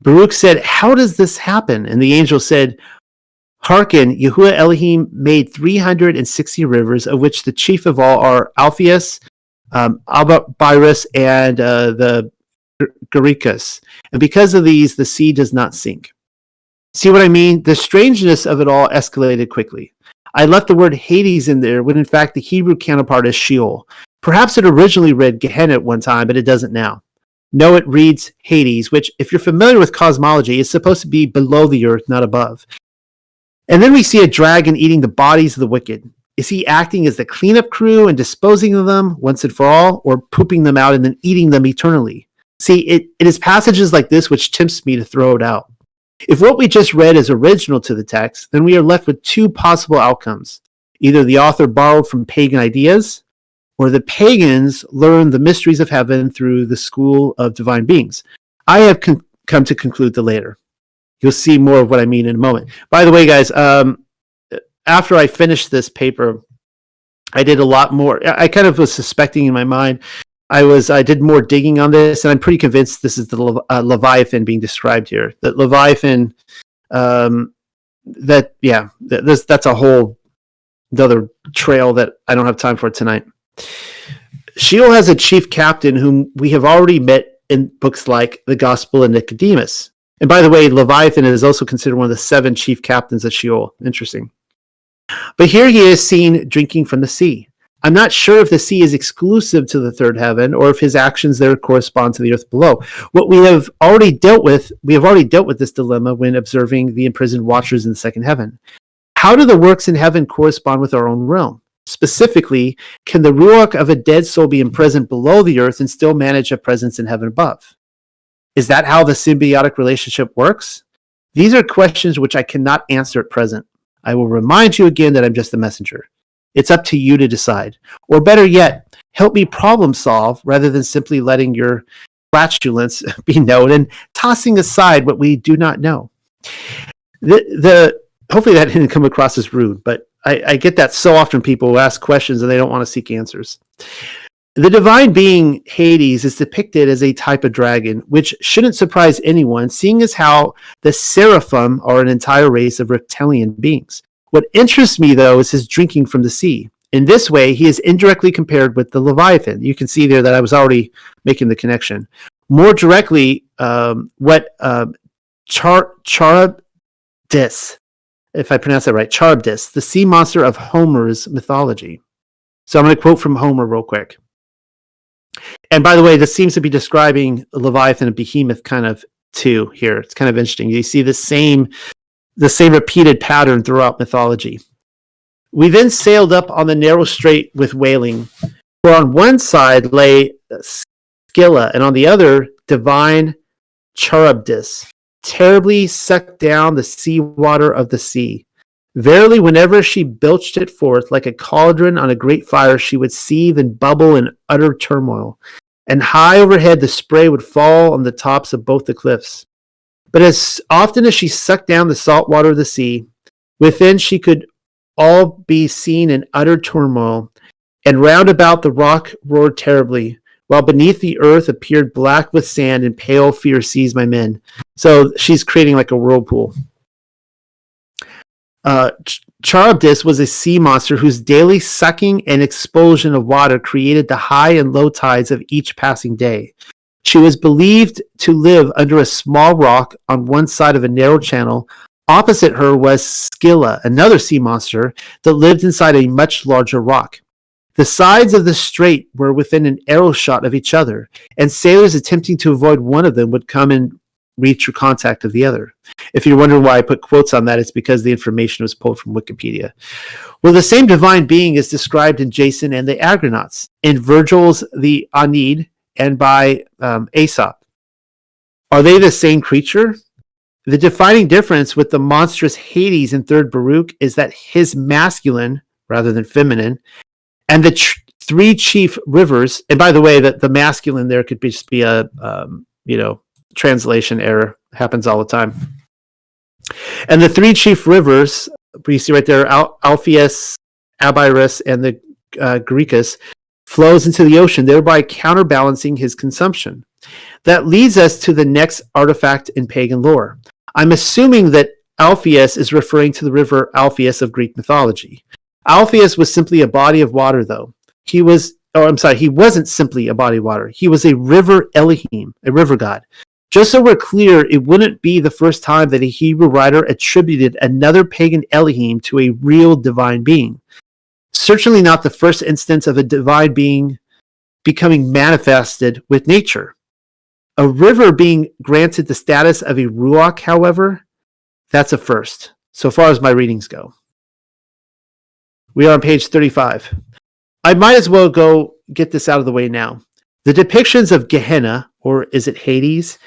Baruch said, "How does this happen?" And the angel said, "Hearken, Yahuwah Elohim made 360 rivers, of which the chief of all are Alpheus, Abirus, and the Garikas. And because of these, the sea does not sink." See what I mean? The strangeness of it all escalated quickly. I left the word Hades in there when in fact the Hebrew counterpart is Sheol. Perhaps it originally read Gehenna at one time, but it doesn't now. No, it reads Hades, which, if you're familiar with cosmology, is supposed to be below the earth, not above. And then we see a dragon eating the bodies of the wicked. Is he acting as the cleanup crew and disposing of them once and for all, or pooping them out and then eating them eternally? See, it is passages like this which tempts me to throw it out. If what we just read is original to the text, then we are left with two possible outcomes. Either the author borrowed from pagan ideas, or the pagans learned the mysteries of heaven through the school of divine beings. I have come to conclude the latter. You'll see more of what I mean in a moment. By the way, guys, after I finished this paper, I did a lot more. I kind of was suspecting in my mind. I did more digging on this, and I'm pretty convinced this is the Leviathan being described here. That Leviathan, that's a whole other trail that I don't have time for tonight. Sheol has a chief captain whom we have already met in books like the Gospel of Nicodemus. And by the way, Leviathan is also considered one of the 7 chief captains of Sheol. Interesting. But here he is seen drinking from the sea. I'm not sure if the sea is exclusive to the third heaven or if his actions there correspond to the earth below. What we have already dealt with this dilemma when observing the imprisoned watchers in the second heaven. How do the works in heaven correspond with our own realm? Specifically, can the ruach of a dead soul be imprisoned below the earth and still manage a presence in heaven above? Is that how the symbiotic relationship works? These are questions which I cannot answer at present. I will remind you again that I'm just a messenger. It's up to you to decide. Or better yet, help me problem solve rather than simply letting your flatulence be known and tossing aside what we do not know. Hopefully that didn't come across as rude, but I get that so often people who ask questions and they don't want to seek answers. The divine being Hades is depicted as a type of dragon, which shouldn't surprise anyone, seeing as how the seraphim are an entire race of reptilian beings. What interests me, though, is his drinking from the sea. In this way, he is indirectly compared with the Leviathan. You can see there that I was already making the connection. More directly, what Charybdis, if I pronounce that right, Charybdis, the sea monster of Homer's mythology. So I'm going to quote from Homer real quick. And by the way, this seems to be describing Leviathan and Behemoth kind of too here. It's kind of interesting. You see the same repeated pattern throughout mythology. We then sailed up on the narrow strait with wailing, for on one side lay Scylla, and on the other divine Charybdis, terribly sucked down the seawater of the sea. Verily, whenever she belched it forth like a cauldron on a great fire, she would seethe and bubble in utter turmoil, and high overhead the spray would fall on the tops of both the cliffs. But as often as she sucked down the salt water of the sea, within she could all be seen in utter turmoil, and round about the rock roared terribly, while beneath the earth appeared black with sand, and pale fear seized my men. So she's creating like a whirlpool. Charybdis was a sea monster whose daily sucking and expulsion of water created the high and low tides of each passing day. She was believed to live under a small rock on one side of a narrow channel. Opposite her was Scylla, another sea monster that lived inside a much larger rock. The sides of the strait were within an arrow shot of each other, and sailors attempting to avoid one of them would come and reach or contact of the other. If you're wondering why I put quotes on that, it's because the information was pulled from Wikipedia. Well, the same divine being is described in Jason and the Argonauts, in Virgil's The Aeneid, and by Aesop. Are they the same creature? The defining difference with the monstrous Hades in 3rd Baruch is that his masculine, rather than feminine, and the 3 chief rivers, and by the way, that the masculine there could just be a, translation error. Happens all the time. And the 3 chief rivers, you see right there, Alpheus, Abirus, and the Garikas, flows into the ocean, thereby counterbalancing his consumption. That leads us to the next artifact in pagan lore. I'm assuming that Alpheus is referring to the river Alpheus of Greek mythology. Alpheus was simply a body of water, though. He wasn't simply a body of water. He was a river Elohim, a river god. Just so we're clear, it wouldn't be the first time that a Hebrew writer attributed another pagan Elohim to a real divine being. Certainly not the first instance of a divine being becoming manifested with nature. A river being granted the status of a ruach, however, that's a first, so far as my readings go. We are on page 35. I might as well go get this out of the way now. The depictions of Gehenna, or is it Hades,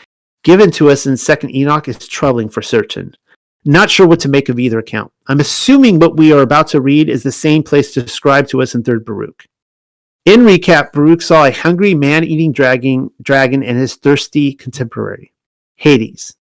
given to us in 2nd Enoch is troubling for certain. Not sure what to make of either account. I'm assuming what we are about to read is the same place described to us in 3rd Baruch. In recap, Baruch saw a hungry man-eating dragon and his thirsty contemporary, Hades.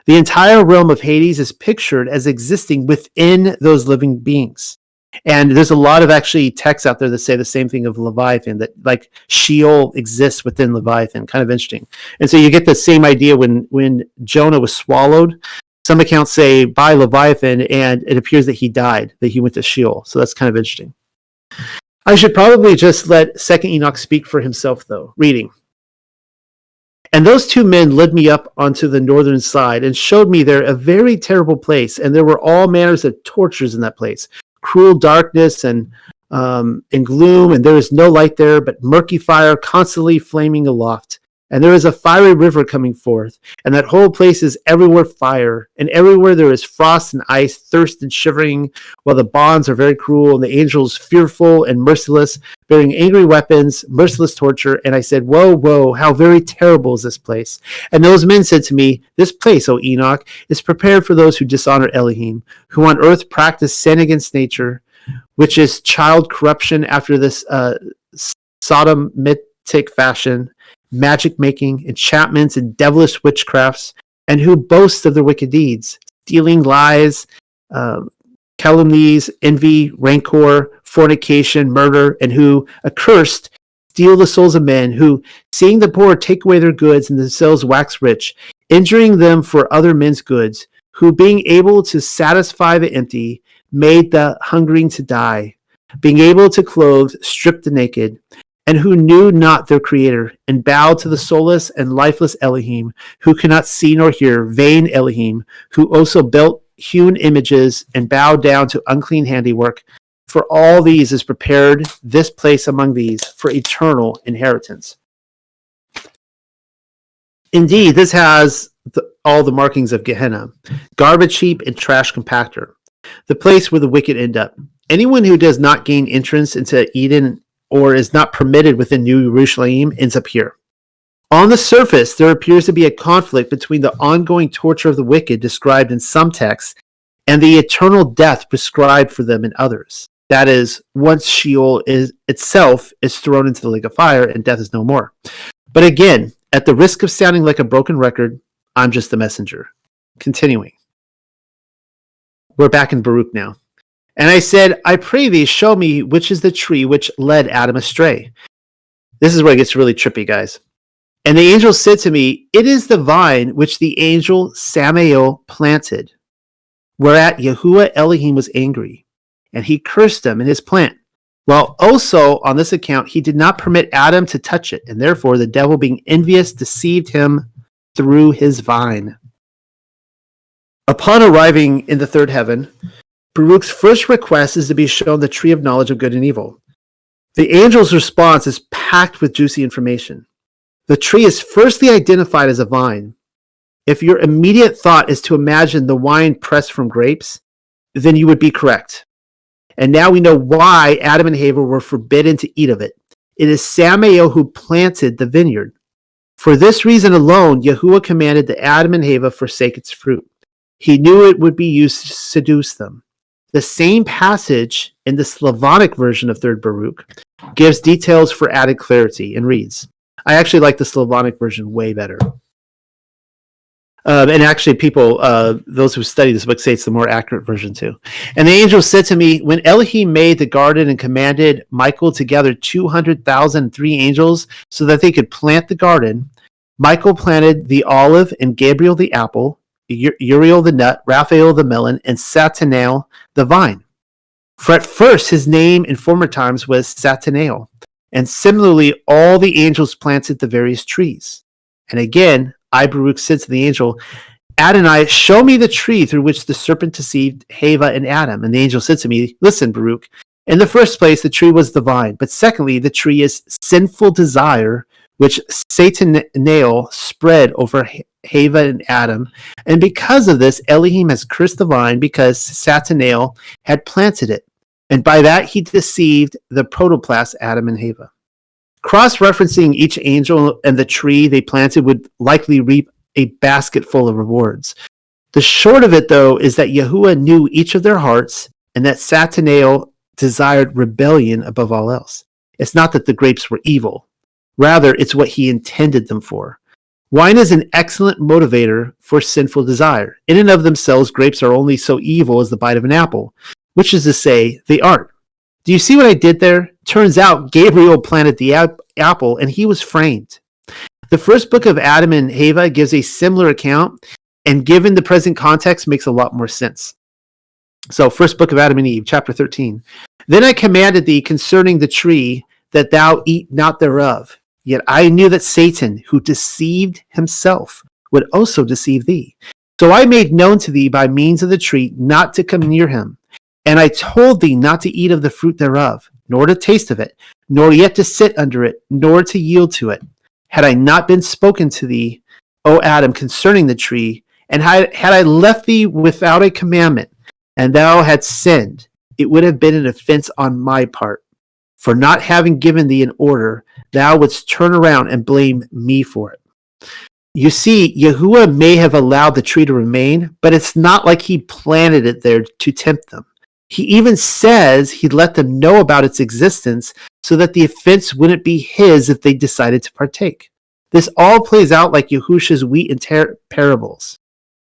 The entire realm of Hades is pictured as existing within those living beings. And there's a lot of actually texts out there that say the same thing of Leviathan, that like Sheol exists within Leviathan. Kind of interesting. And so you get the same idea when Jonah was swallowed. Some accounts say by Leviathan, and it appears that he died, that he went to Sheol. So that's kind of interesting. I should probably just let 2nd Enoch speak for himself, though. Reading. And those two men led me up onto the northern side and showed me there a very terrible place, and there were all manners of tortures in that place. Cruel darkness and gloom, and there is no light there, but murky fire constantly flaming aloft. And there is a fiery river coming forth, and that whole place is everywhere fire, and everywhere there is frost and ice, thirst and shivering, while the bonds are very cruel, and the angels fearful and merciless, bearing angry weapons, merciless torture. And I said, Woe, woe, how very terrible is this place. And those men said to me, This place, O Enoch, is prepared for those who dishonor Elohim, who on earth practice sin against nature, which is child corruption after this sodomitic fashion, magic making, enchantments, and devilish witchcrafts, and who boast of their wicked deeds, stealing, lies, calumnies, envy, rancor, fornication, murder, and who, accursed, steal the souls of men, who, seeing the poor, take away their goods and themselves wax rich, injuring them for other men's goods, who, being able to satisfy the empty, made the hungering to die, being able to clothe, strip the naked, and who knew not their Creator, and bowed to the soulless and lifeless Elohim, who cannot see nor hear, vain Elohim, who also built hewn images and bowed down to unclean handiwork. For all these is prepared this place among these for eternal inheritance. Indeed, this has all the markings of Gehenna, garbage heap and trash compactor, the place where the wicked end up. Anyone who does not gain entrance into Eden or is not permitted within New Jerusalem ends up here. On the surface, there appears to be a conflict between the ongoing torture of the wicked described in some texts and the eternal death prescribed for them in others. That is, once Sheol itself is thrown into the lake of fire and death is no more. But again, at the risk of sounding like a broken record, I'm just the messenger. Continuing. We're back in Baruch now. And I said, I pray thee, show me which is the tree which led Adam astray. This is where it gets really trippy, guys. And the angel said to me, It is the vine which the angel Samael planted, whereat Yahuwah Elohim was angry, and he cursed him in his plant. While also, on this account, he did not permit Adam to touch it, and therefore the devil, being envious, deceived him through his vine. Upon arriving in the third heaven, Baruch's first request is to be shown the tree of knowledge of good and evil. The angel's response is packed with juicy information. The tree is firstly identified as a vine. If your immediate thought is to imagine the wine pressed from grapes, then you would be correct. And now we know why Adam and Eva were forbidden to eat of it. It is Samael who planted the vineyard. For this reason alone, Yahuwah commanded that Adam and Eva forsake its fruit. He knew it would be used to seduce them. The same passage in the Slavonic version of 3rd Baruch gives details for added clarity and reads, I actually like the Slavonic version way better. And actually people, those who study this book say it's the more accurate version too. And the angel said to me, when Elohim made the garden and commanded Michael to gather 200,003 angels so that they could plant the garden, Michael planted the olive, and Gabriel the apple, Uriel the nut, Raphael the melon, and Satanael the vine. For at first his name in former times was Satanael, and similarly all the angels planted the various trees. And again, I, Baruch, said to the angel, Adonai, show me the tree through which the serpent deceived Hava and Adam. And the angel said to me, listen, Baruch, in the first place, the tree was the vine. But secondly, the tree is sinful desire, which Satanael spread over Hava and Adam. And because of this, Elohim has cursed the vine because Satanael had planted it. And by that, he deceived the protoplast Adam and Hava. Cross-referencing each angel and the tree they planted would likely reap a basket full of rewards. The short of it, though, is that Yahuwah knew each of their hearts and that Satanael desired rebellion above all else. It's not that the grapes were evil. Rather, it's what he intended them for. Wine is an excellent motivator for sinful desire. In and of themselves, grapes are only so evil as the bite of an apple, which is to say, they aren't. Do you see what I did there? Turns out Gabriel planted the apple and he was framed. The first book of Adam and Hava gives a similar account, and given the present context, makes a lot more sense. So, first book of Adam and Eve, chapter 13. Then I commanded thee concerning the tree that thou eat not thereof. Yet I knew that Satan, who deceived himself, would also deceive thee. So I made known to thee by means of the tree not to come near him. And I told thee not to eat of the fruit thereof, nor to taste of it, nor yet to sit under it, nor to yield to it. Had I not been spoken to thee, O Adam, concerning the tree, and had I left thee without a commandment, and thou hadst sinned, it would have been an offense on my part. For not having given thee an order, thou wouldst turn around and blame me for it. You see, Yahuwah may have allowed the tree to remain, but it's not like he planted it there to tempt them. He even says he'd let them know about its existence so that the offense wouldn't be his if they decided to partake. This all plays out like Yahusha's wheat and parables.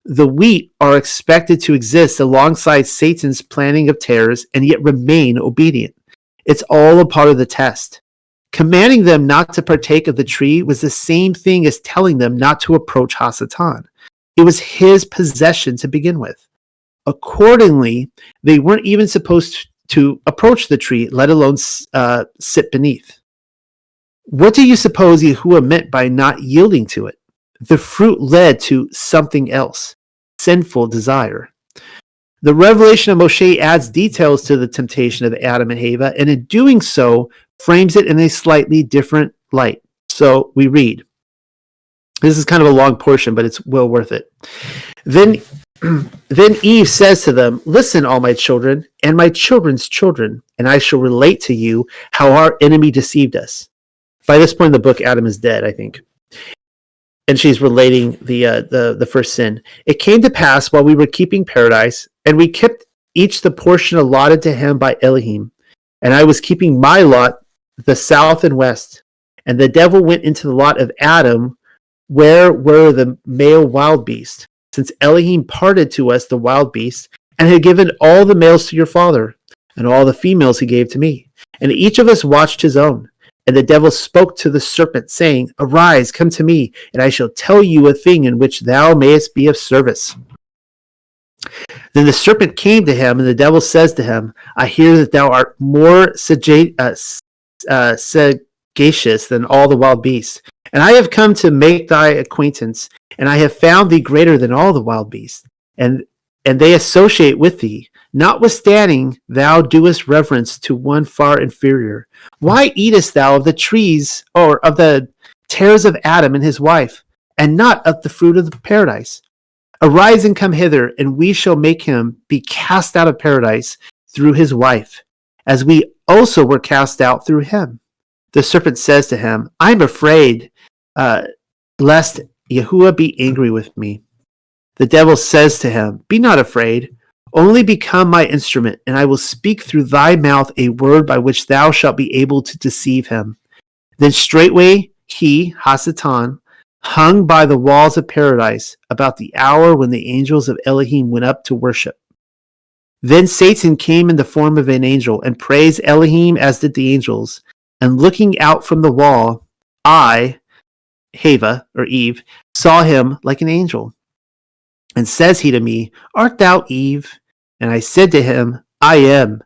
The wheat are expected to exist alongside Satan's planning of tares and yet remain obedient. It's all a part of the test. Commanding them not to partake of the tree was the same thing as telling them not to approach Hasatan. It was his possession to begin with. Accordingly, they weren't even supposed to approach the tree, let alone sit beneath. What do you suppose Yahuwah meant by not yielding to it? The fruit led to something else, sinful desire. The revelation of Moshe adds details to the temptation of Adam and Hava, and in doing so, frames it in a slightly different light. So we read. This is kind of a long portion, but it's well worth it. Then Eve says to them, listen, all my children, and my children's children, and I shall relate to you how our enemy deceived us. By this point in the book, Adam is dead, I think. And she's relating the first sin. It came to pass while we were keeping paradise, and we kept each the portion allotted to him by Elohim. And I was keeping my lot, the south and west. And the devil went into the lot of Adam, where were the male wild beasts, since Elohim parted to us the wild beasts, and had given all the males to your father, and all the females he gave to me. And each of us watched his own. And the devil spoke to the serpent, saying, arise, come to me, and I shall tell you a thing in which thou mayest be of service. Then the serpent came to him, and the devil says to him, I hear that thou art more sagacious than all the wild beasts. And I have come to make thy acquaintance, and I have found thee greater than all the wild beasts. And they associate with thee. Notwithstanding, thou doest reverence to one far inferior. Why eatest thou of the trees, or of the tares of Adam and his wife, and not of the fruit of the paradise? Arise and come hither, and we shall make him be cast out of paradise through his wife, as we also were cast out through him. The serpent says to him, I am afraid, lest Yahuwah be angry with me. The devil says to him, be not afraid. Only become my instrument, and I will speak through thy mouth a word by which thou shalt be able to deceive him. Then straightway he, Hasatan, hung by the walls of paradise about the hour when the angels of Elohim went up to worship. Then Satan came in the form of an angel and praised Elohim as did the angels. And looking out from the wall, I, Hava, or Eve, saw him like an angel. And says he to me, Art thou Eve? And I said to him, I am.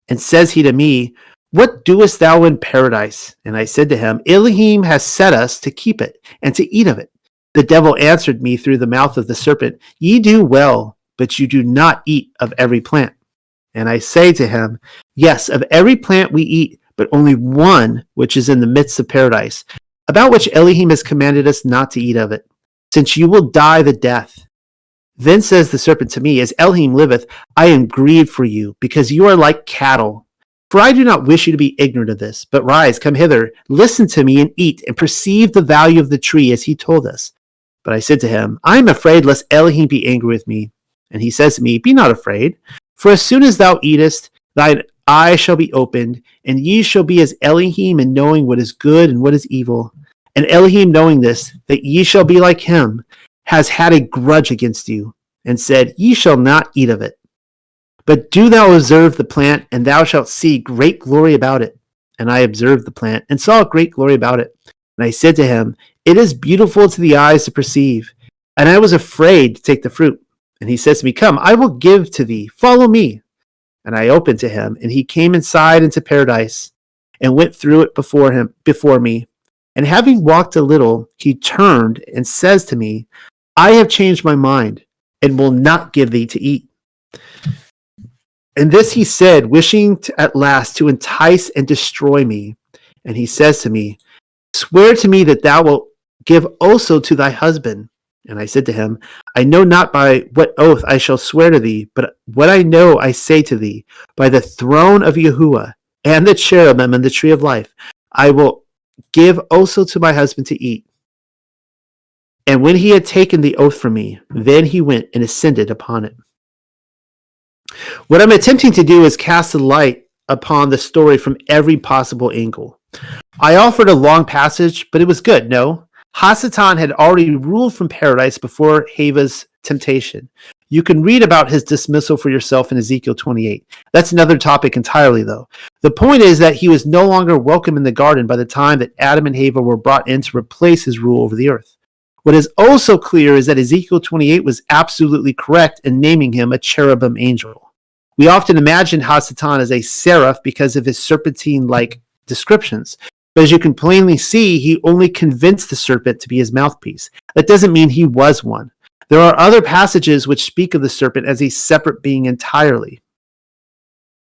And says he to me, What doest thou in paradise? And I said to him, Elohim has set us to keep it, and to eat of it. The devil answered me through the mouth of the serpent, Ye do well, but you do not eat of every plant. And I say to him, Yes, of every plant we eat, but only one which is in the midst of paradise, about which Elohim has commanded us not to eat of it, since you will die the death. Then says the serpent to me, As Elohim liveth, I am grieved for you, because you are like cattle. For I do not wish you to be ignorant of this, but rise, come hither, listen to me, and eat, and perceive the value of the tree, as he told us. But I said to him, I am afraid lest Elohim be angry with me. And he says to me, Be not afraid, for as soon as thou eatest, thine eye shall be opened, and ye shall be as Elohim in knowing what is good and what is evil. And Elohim, knowing this, that ye shall be like him, has had a grudge against you, and said, Ye shall not eat of it. But do thou observe the plant, and thou shalt see great glory about it. And I observed the plant, and saw great glory about it. And I said to him, It is beautiful to the eyes to perceive. And I was afraid to take the fruit. And he says to me, Come, I will give to thee, follow me. And I opened to him, and he came inside into paradise, and went through it before me. And having walked a little, he turned and says to me, I have changed my mind, and will not give thee to eat. And this he said, wishing at last to entice and destroy me. And he says to me, Swear to me that thou wilt give also to thy husband. And I said to him, I know not by what oath I shall swear to thee, but what I know I say to thee, by the throne of Yahuwah, and the cherubim, and the tree of life, I will give also to my husband to eat. And when he had taken the oath from me, then he went and ascended upon it. What I'm attempting to do is cast a light upon the story from every possible angle. I offered a long passage, but it was good, no? Hasatan had already ruled from paradise before Hava's temptation. You can read about his dismissal for yourself in Ezekiel 28. That's another topic entirely, though. The point is that he was no longer welcome in the garden by the time that Adam and Hava were brought in to replace his rule over the earth. What is also clear is that Ezekiel 28 was absolutely correct in naming him a cherubim angel. We often imagine Hasatan as a seraph because of his serpentine-like descriptions. But as you can plainly see, he only convinced the serpent to be his mouthpiece. That doesn't mean he was one. There are other passages which speak of the serpent as a separate being entirely.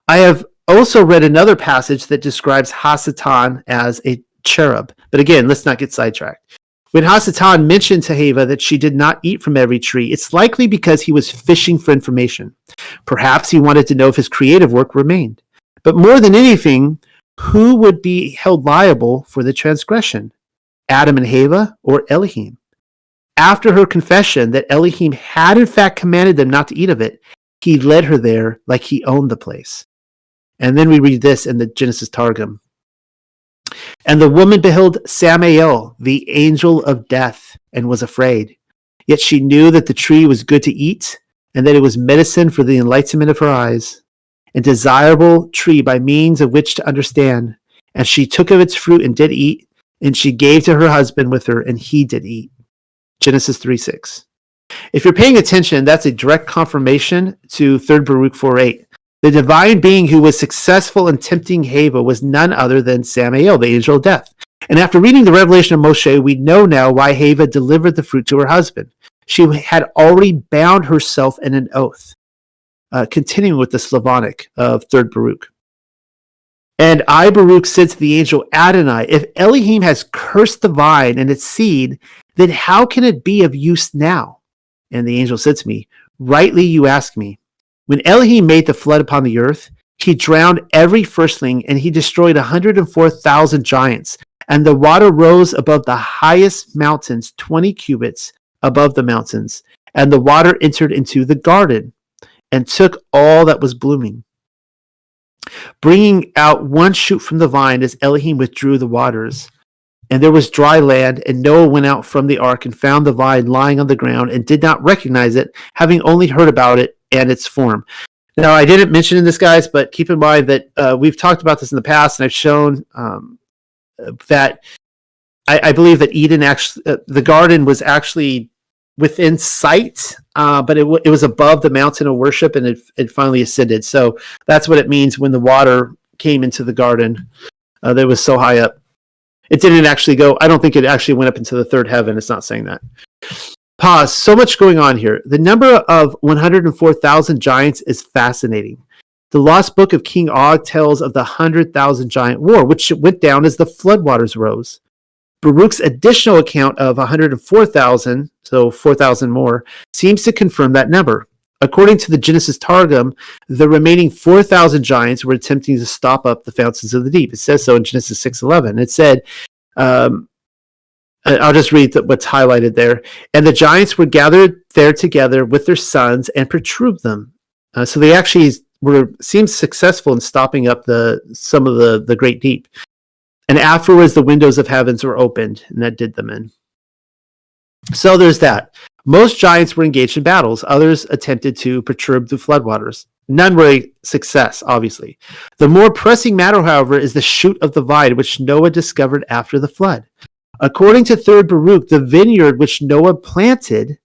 I have also read another passage that describes Hasatan as a cherub. But again, let's not get sidetracked. When Hasatan mentioned to Hava that she did not eat from every tree, it's likely because he was fishing for information. Perhaps he wanted to know if his creative work remained. But more than anything, who would be held liable for the transgression? Adam and Hava or Elohim? After her confession that Elohim had in fact commanded them not to eat of it, he led her there like he owned the place. And then we read this in the Genesis Targum. And the woman beheld Samael, the angel of death, and was afraid. Yet she knew that the tree was good to eat, and that it was medicine for the enlightenment of her eyes, and desirable tree by means of which to understand. And she took of its fruit and did eat, and she gave to her husband with her, and he did eat. Genesis 3:6. If you're paying attention, that's a direct confirmation to 3 Baruch 4:8. The divine being who was successful in tempting Hava was none other than Samael, the angel of death. And after reading the revelation of Moshe, we know now why Hava delivered the fruit to her husband. She had already bound herself in an oath. Continuing with the Slavonic of 3 Baruch. And I, Baruch, said to the angel Adonai, if Elohim has cursed the vine and its seed, then how can it be of use now? And the angel said to me, rightly you ask me. When Elohim made the flood upon the earth, he drowned every firstling, and he destroyed 104,000 giants. And the water rose above the highest mountains, 20 cubits above the mountains. And the water entered into the garden, and took all that was blooming, bringing out one shoot from the vine as Elohim withdrew the waters. And there was dry land, and Noah went out from the ark and found the vine lying on the ground and did not recognize it, having only heard about it and its form. Now, I didn't mention this, guys, but keep in mind that we've talked about this in the past, and I've shown that I believe that Eden actually, the garden was actually within sight, but it was above the mountain of worship, and it finally ascended. So that's what it means when the water came into the garden. That was so high up. It didn't actually go. I don't think it actually went up into the third heaven. It's not saying that. Pause. So much going on here. The number of 104,000 giants is fascinating. The Lost Book of King Og tells of the 100,000 giant war, which went down as the floodwaters rose. Baruch's additional account of 104,000, so 4,000 more, seems to confirm that number. According to the Genesis Targum, the remaining 4,000 giants were attempting to stop up the fountains of the deep. It says so in Genesis 6:11. It said, I'll just read what's highlighted there. And the giants were gathered there together with their sons and perturbed them. So they actually seemed successful in stopping up some of the great deep. And afterwards, the windows of heavens were opened, and that did them in. So there's that. Most giants were engaged in battles. Others attempted to perturb the floodwaters. None were a success, obviously. The more pressing matter, however, is the shoot of the vine, which Noah discovered after the flood. According to 3rd Baruch, the vineyard which Noah planted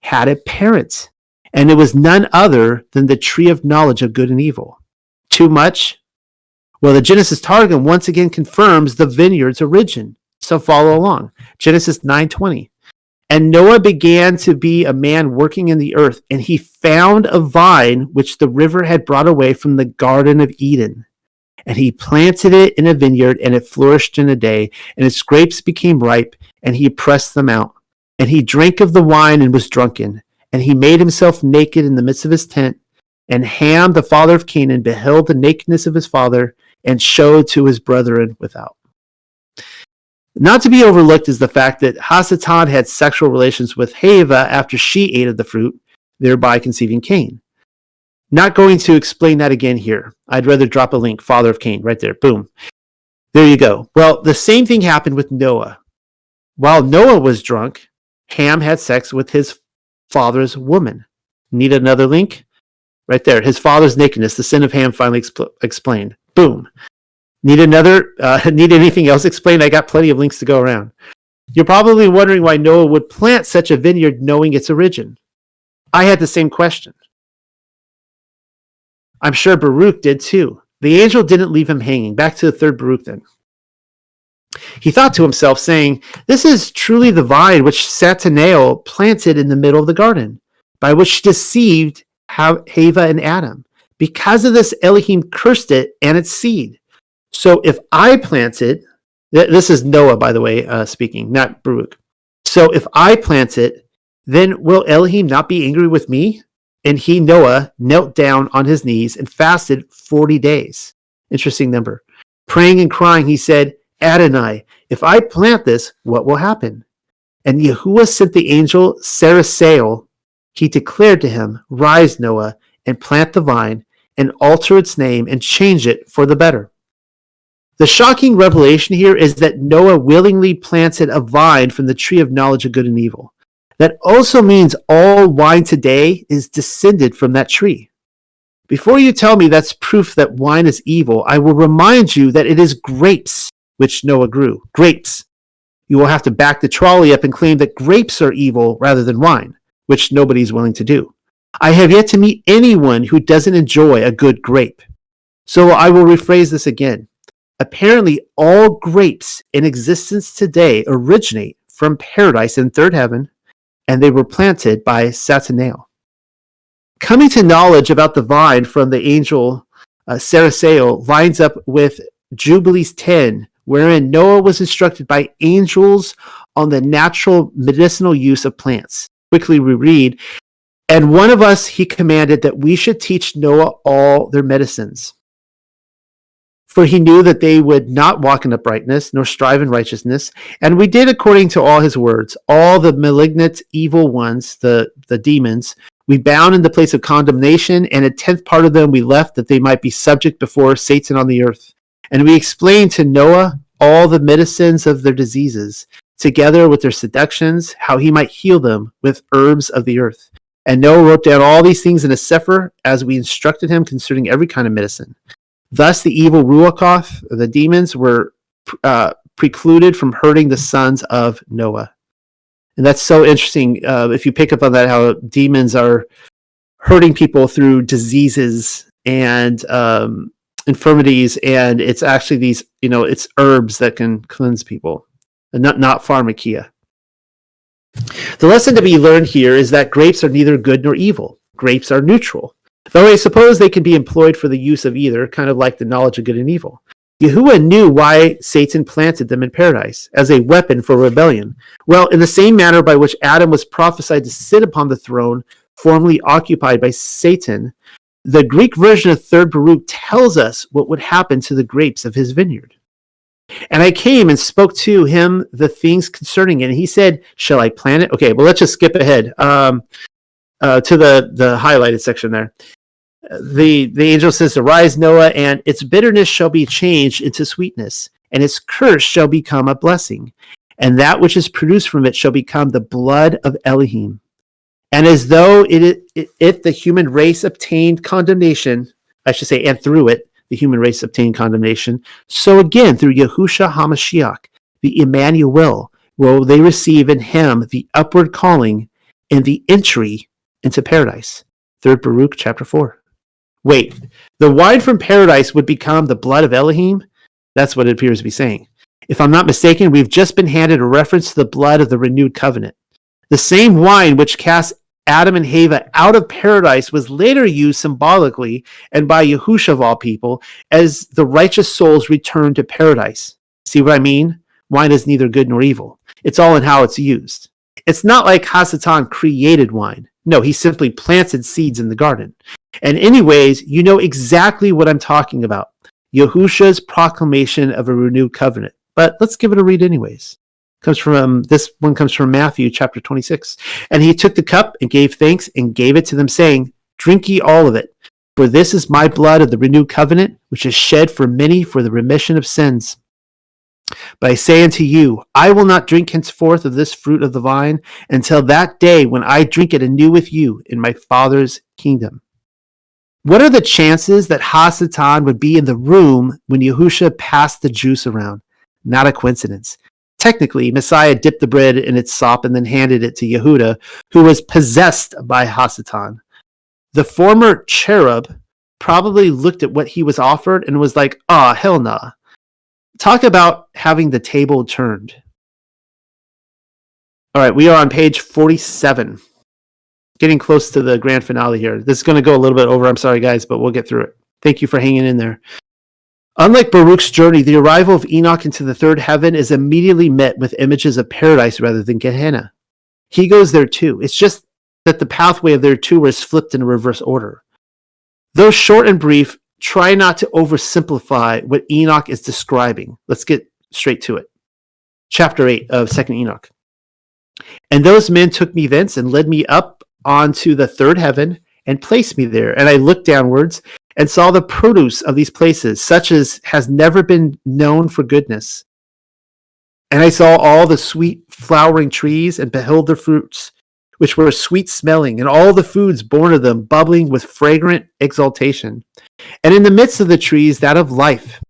had a parent, and it was none other than the tree of knowledge of good and evil. Too much? Well, the Genesis Targum once again confirms the vineyard's origin. So follow along. Genesis 9:20. And Noah began to be a man working in the earth, and he found a vine which the river had brought away from the Garden of Eden. And he planted it in a vineyard, and it flourished in a day, and its grapes became ripe, and he pressed them out. And he drank of the wine and was drunken. And he made himself naked in the midst of his tent. And Ham, the father of Canaan, beheld the nakedness of his father, and showed to his brethren without. Not to be overlooked is the fact that Hasatan had sexual relations with Hava after she ate of the fruit, thereby conceiving Cain. Not going to explain that again here. I'd rather drop a link, father of Cain, right there. Boom. There you go. Well, the same thing happened with Noah. While Noah was drunk, Ham had sex with his father's woman. Need another link? Right there. His father's nakedness, the sin of Ham finally explained. Boom. Need anything else explained? I got plenty of links to go around. You're probably wondering why Noah would plant such a vineyard knowing its origin. I had the same question. I'm sure Baruch did too. The angel didn't leave him hanging. Back to the 3rd Baruch then. He thought to himself, saying, "This is truly the vine which Satanael planted in the middle of the garden, by which she deceived Hava and Adam. Because of this, Elohim cursed it and its seed. So if I plant it," this is Noah, by the way, speaking, not Baruch. "So if I plant it, then will Elohim not be angry with me?" And he, Noah, knelt down on his knees and fasted 40 days. Interesting number. Praying and crying, he said, "Adonai, if I plant this, what will happen?" And Yahuwah sent the angel Sarasael. He declared to him, "Rise, Noah, and plant the vine, and alter its name, and change it for the better." The shocking revelation here is that Noah willingly planted a vine from the tree of knowledge of good and evil. That also means all wine today is descended from that tree. Before you tell me that's proof that wine is evil, I will remind you that it is grapes which Noah grew. Grapes. You will have to back the trolley up and claim that grapes are evil rather than wine, which nobody's willing to do. I have yet to meet anyone who doesn't enjoy a good grape. So I will rephrase this again. Apparently, all grapes in existence today originate from paradise in third heaven, and they were planted by Satanael. Coming to knowledge about the vine from the angel Sarasael lines up with Jubilees 10, wherein Noah was instructed by angels on the natural medicinal use of plants. Quickly we read, "And one of us he commanded that we should teach Noah all their medicines. For he knew that they would not walk in uprightness, nor strive in righteousness. And we did according to all his words. All the malignant evil ones, the demons, we bound in the place of condemnation, and a tenth part of them we left that they might be subject before Satan on the earth. And we explained to Noah all the medicines of their diseases, together with their seductions, how he might heal them with herbs of the earth. And Noah wrote down all these things in a sefer, as we instructed him concerning every kind of medicine. Thus the evil Ruachoth, the demons, were precluded from hurting the sons of Noah. And that's so interesting. If you pick up on that, how demons are hurting people through diseases and infirmities, and it's actually these, it's herbs that can cleanse people, and not pharmakia. The lesson to be learned here is that grapes are neither good nor evil. Grapes are neutral, though I suppose they can be employed for the use of either, kind of like the knowledge of good and evil. Yahuwah knew why Satan planted them in paradise, as a weapon for rebellion. Well, in the same manner by which Adam was prophesied to sit upon the throne formerly occupied by Satan, the Greek version of 3rd Baruch tells us what would happen to the grapes of his vineyard. And I came and spoke to him the things concerning it. And he said, shall I plant it? Okay, well, let's just skip ahead to the highlighted section there. The angel says, arise, Noah, and its bitterness shall be changed into sweetness, and its curse shall become a blessing. And that which is produced from it shall become the blood of Elohim. And as though if the human race obtained condemnation, I should say, and through it, the human race obtained condemnation, so again, through Yahusha HaMashiach, the Emmanuel, will they receive in him the upward calling and the entry into paradise. 3rd Baruch, chapter 4. Wait, the wine from paradise would become the blood of Elohim? That's what it appears to be saying. If I'm not mistaken, we've just been handed a reference to the blood of the renewed covenant. The same wine which cast Adam and Hava out of paradise was later used symbolically and by Yahusha of all people as the righteous souls return to paradise. See what I mean? Wine is neither good nor evil. It's all in how it's used. It's not like Hasatan created wine. No, he simply planted seeds in the garden. And anyways, you know exactly what I'm talking about. Yahusha's proclamation of a renewed covenant. But let's give it a read anyways. This one comes from Matthew chapter 26. And he took the cup and gave thanks and gave it to them, saying, drink ye all of it, for this is my blood of the renewed covenant, which is shed for many for the remission of sins. But I say unto you, I will not drink henceforth of this fruit of the vine until that day when I drink it anew with you in my Father's kingdom. What are the chances that Hasatan would be in the room when Yahusha passed the juice around? Not a coincidence. Technically, Messiah dipped the bread in its sop and then handed it to Yehuda, who was possessed by Hasatan. The former cherub probably looked at what he was offered and was like, hell nah. Talk about having the table turned. All right, we are on page 47. Getting close to the grand finale here. This is going to go a little bit over. I'm sorry, guys, but we'll get through it. Thank you for hanging in there. Unlike Baruch's journey, the arrival of Enoch into the third heaven is immediately met with images of paradise rather than Gehenna. He goes there too. It's just that the pathway of there too is flipped in reverse order. Though short and brief, try not to oversimplify what Enoch is describing. Let's get straight to it. Chapter 8 of 2nd Enoch. And those men took me thence and led me up onto the third heaven and placed me there. And I looked downwards and saw the produce of these places, such as has never been known for goodness. And I saw all the sweet flowering trees and beheld their fruits, which were sweet smelling, and all the foods born of them bubbling with fragrant exaltation. And in the midst of the trees, that of life,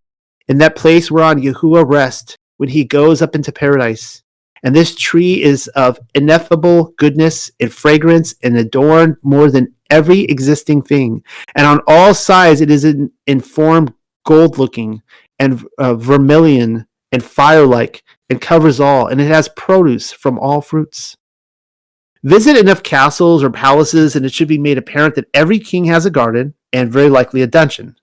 in that place whereon Yahuwah rests when he goes up into paradise. And this tree is of ineffable goodness and fragrance and adorned more than every existing thing. And on all sides it is in form gold-looking and vermilion and fire-like and covers all. And it has produce from all fruits. Visit enough castles or palaces and it should be made apparent that every king has a garden and very likely a dungeon.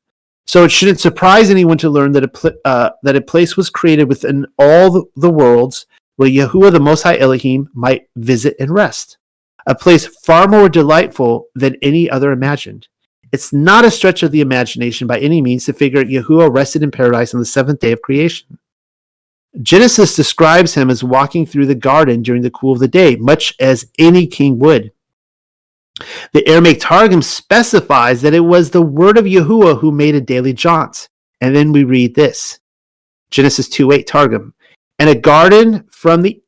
So it shouldn't surprise anyone to learn that a place was created within all the worlds where Yahuwah the Most High Elohim might visit and rest. A place far more delightful than any other imagined. It's not a stretch of the imagination by any means to figure Yahuwah rested in paradise on the seventh day of creation. Genesis describes him as walking through the garden during the cool of the day, much as any king would. The Aramaic Targum specifies that it was the word of Yahuwah who made a daily jaunt. And then we read this. Genesis 2:8 Targum. And a garden from the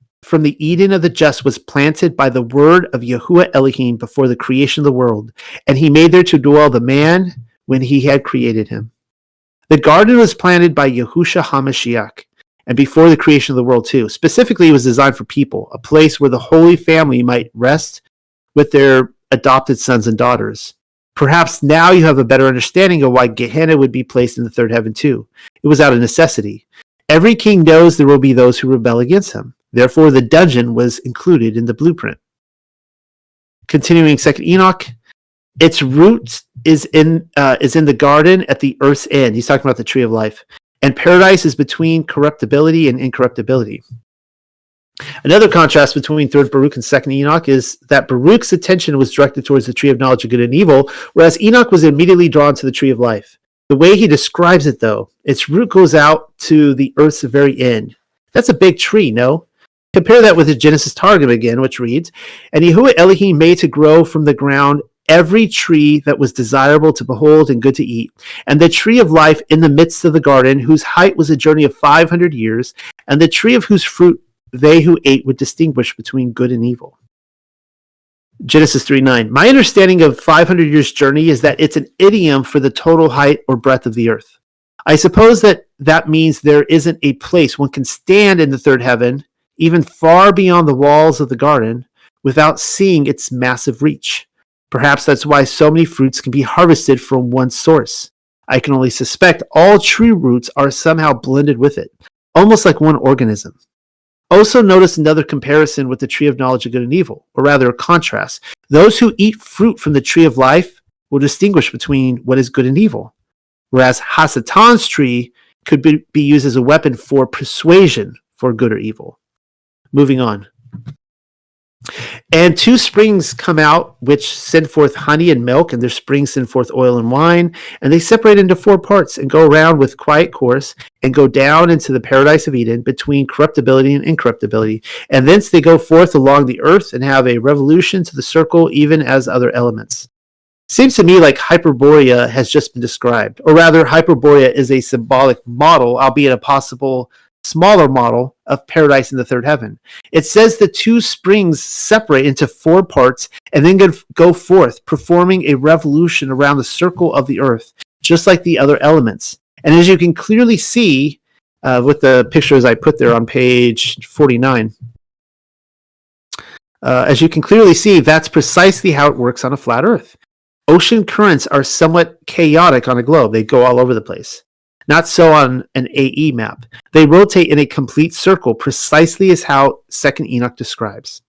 Eden of the just was planted by the word of Yahuwah Elohim before the creation of the world. And he made there to dwell the man when he had created him. The garden was planted by Yahusha HaMashiach. and before the creation of the world too. Specifically, it was designed for people, a place where the Holy Family might rest with their adopted sons and daughters. Perhaps now you have a better understanding of why Gehenna would be placed in the third heaven too. It was out of necessity. Every king knows there will be those who rebel against him. Therefore, the dungeon was included in the blueprint. Continuing 2nd Enoch, its roots is in the garden at the earth's end. He's talking about the tree of life. And paradise is between corruptibility and incorruptibility. Another contrast between 3rd Baruch and 2nd Enoch is that Baruch's attention was directed towards the tree of knowledge of good and evil, whereas Enoch was immediately drawn to the tree of life. The way he describes it, though, its root goes out to the earth's very end. That's a big tree, no? Compare that with the Genesis Targum again, which reads, "And Yahuwah Elohim made to grow from the ground every tree that was desirable to behold and good to eat, and the tree of life in the midst of the garden, whose height was a journey of 500 years, and the tree of whose fruit they who ate would distinguish between good and evil." Genesis 3:9. My understanding of 500 years journey is that it's an idiom for the total height or breadth of the earth. I suppose that means there isn't a place one can stand in the third heaven, even far beyond the walls of the garden, without seeing its massive reach. Perhaps that's why so many fruits can be harvested from one source. I can only suspect all tree roots are somehow blended with it, almost like one organism. Also notice another comparison with the tree of knowledge of good and evil, or rather a contrast. Those who eat fruit from the tree of life will distinguish between what is good and evil, whereas Hasatan's tree could be used as a weapon for persuasion for good or evil. Moving on. And 2 springs come out, which send forth honey and milk, and their springs send forth oil and wine, and they separate into 4 parts and go around with quiet course and go down into the paradise of Eden between corruptibility and incorruptibility. And thence they go forth along the earth and have a revolution to the circle, even as other elements. Seems to me like Hyperborea has just been described, or rather, Hyperborea is a symbolic model, albeit a possible smaller model of paradise in the third heaven. It says the 2 springs separate into 4 parts and then go forth, performing a revolution around the circle of the earth, just like the other elements. And as you can clearly see with the pictures I put there on page 49, as you can clearly see, that's precisely how it works on a flat earth. Ocean currents are somewhat chaotic on a globe. They go all over the place. Not so on an AE map. They rotate in a complete circle, precisely as how 2nd Enoch describes.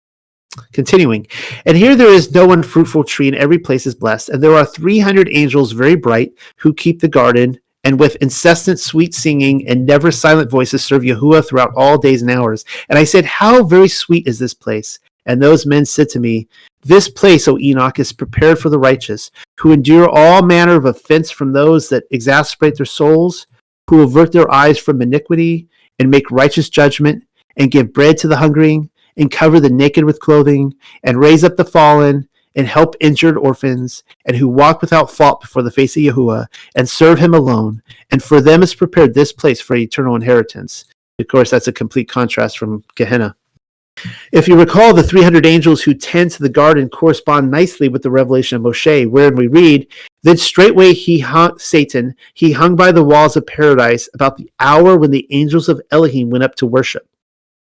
Continuing. And here there is no unfruitful tree, and every place is blessed. And there are 300 angels very bright who keep the garden, and with incessant sweet singing and never silent voices serve Yahuwah throughout all days and hours. And I said, how very sweet is this place? And those men said to me, this place, O Enoch, is prepared for the righteous, who endure all manner of offense from those that exasperate their souls, who avert their eyes from iniquity, and make righteous judgment, and give bread to the hungering, and cover the naked with clothing, and raise up the fallen, and help injured orphans, and who walk without fault before the face of Yahuwah, and serve him alone. And for them is prepared this place for eternal inheritance. Of course, that's a complete contrast from Gehenna. If you recall, the 300 angels who tend to the garden correspond nicely with the revelation of Moshe, wherein we read, then straightway Satan hung by the walls of paradise about the hour when the angels of Elohim went up to worship.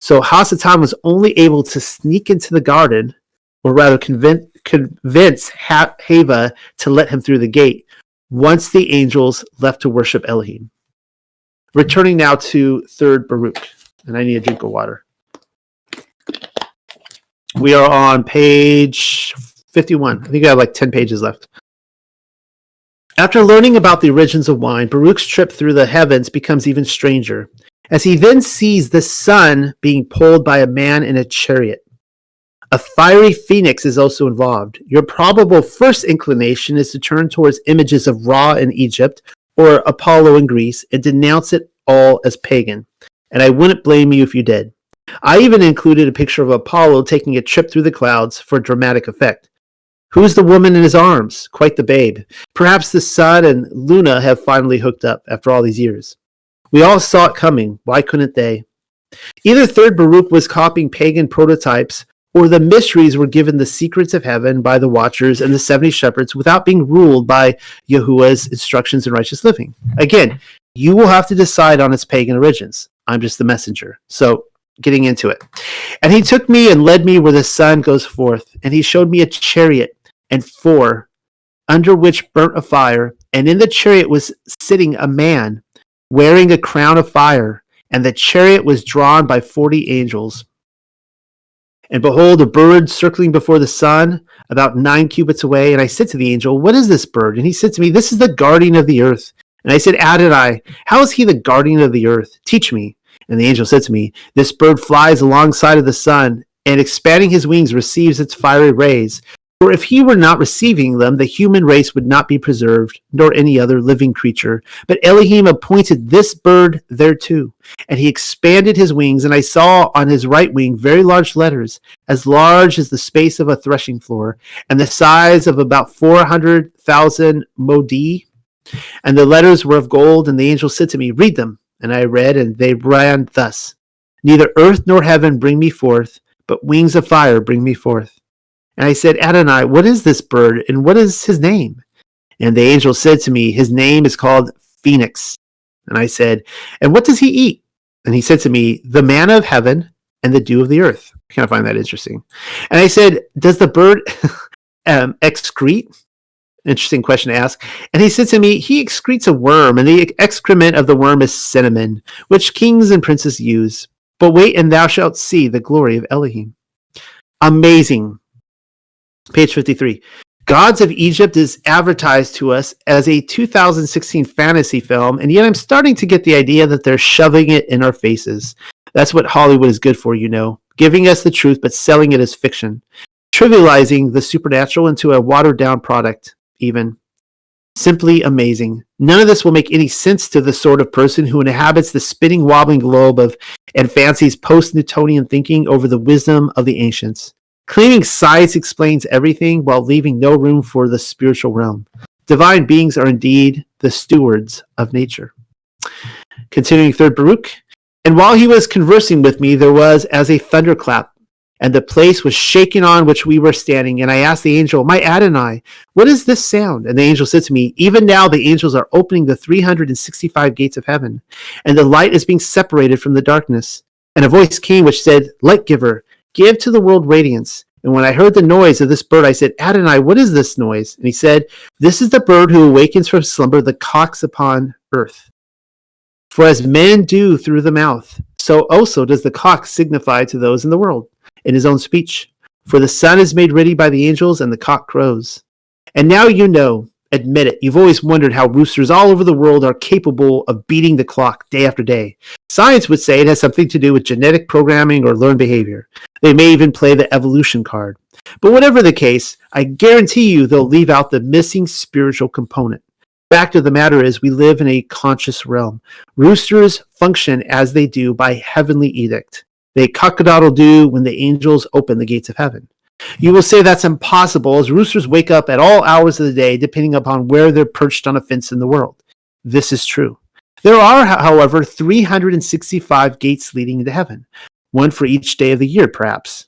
So Hasatan was only able to sneak into the garden, or rather convince Hava to let him through the gate, once the angels left to worship Elohim. Returning now to 3rd Baruch, and I need a drink of water. We are on page 51. I think I have like 10 pages left. After learning about the origins of wine, Baruch's trip through the heavens becomes even stranger, as he then sees the sun being pulled by a man in a chariot. A fiery phoenix is also involved. Your probable first inclination is to turn towards images of Ra in Egypt or Apollo in Greece and denounce it all as pagan. And I wouldn't blame you if you did. I even included a picture of Apollo taking a trip through the clouds for dramatic effect. Who's the woman in his arms? Quite the babe. Perhaps the sun and Luna have finally hooked up after all these years. We all saw it coming. Why couldn't they? Either 3rd Baruch was copying pagan prototypes, or the mysteries were given the secrets of heaven by the Watchers and the 70 shepherds without being ruled by Yahuwah's instructions in righteous living. Again, you will have to decide on its pagan origins. I'm just the messenger. So getting into it. And he took me and led me where the sun goes forth. And he showed me a chariot and four, under which burnt a fire. And in the chariot was sitting a man wearing a crown of fire. And the chariot was drawn by 40 angels. And behold, a bird circling before the sun, about 9 cubits away. And I said to the angel, what is this bird? And he said to me, this is the guardian of the earth. And I said, Adonai, how is he the guardian of the earth? Teach me. And the angel said to me, this bird flies alongside of the sun, and expanding his wings receives its fiery rays. For if he were not receiving them, the human race would not be preserved, nor any other living creature. But Elohim appointed this bird thereto. And he expanded his wings, and I saw on his right wing very large letters, as large as the space of a threshing floor, and the size of about 400,000 modi. And the letters were of gold, and the angel said to me, read them. And I read, and they ran thus, neither earth nor heaven bring me forth, but wings of fire bring me forth. And I said, Adonai, what is this bird, and what is his name? And the angel said to me, his name is called Phoenix. And I said, and what does he eat? And he said to me, the manna of heaven and the dew of the earth. I kind of find that interesting. And I said, does the bird excrete? Interesting question to ask. And he said to me, he excretes a worm, and the excrement of the worm is cinnamon, which kings and princes use. But wait, and thou shalt see the glory of Elohim. Amazing. Page 53. Gods of Egypt is advertised to us as a 2016 fantasy film, and yet I'm starting to get the idea that they're shoving it in our faces. That's what Hollywood is good for, giving us the truth but selling it as fiction, trivializing the supernatural into a watered-down product. Even simply amazing. None of this will make any sense to the sort of person who inhabits the spinning, wobbling globe of and fancies post-Newtonian thinking over the wisdom of the ancients, claiming science explains everything while leaving no room for the spiritual realm. Divine beings are indeed the stewards of nature. Continuing third Baruch. And while he was conversing with me, there was as a thunderclap, and the place was shaken on which we were standing. And I asked the angel, my Adonai, what is this sound? And the angel said to me, even now the angels are opening the 365 gates of heaven, and the light is being separated from the darkness. And a voice came which said, Light giver, give to the world radiance. And when I heard the noise of this bird, I said, Adonai, what is this noise? And he said, this is the bird who awakens from slumber the cocks upon earth. For as men do through the mouth, so also does the cock signify to those in the world, in his own speech. For the sun is made ready by the angels, and the cock crows. And now admit it, you've always wondered how roosters all over the world are capable of beating the clock day after day. Science would say it has something to do with genetic programming or learned behavior. They may even play the evolution card. But whatever the case, I guarantee you they'll leave out the missing spiritual component. Fact of the matter is, we live in a conscious realm. Roosters function as they do by heavenly edict. They cock-a-doodle-doo when the angels open the gates of heaven. You will say that's impossible, as roosters wake up at all hours of the day, depending upon where they're perched on a fence in the world. This is true. There are, however, 365 gates leading into heaven, one for each day of the year, perhaps.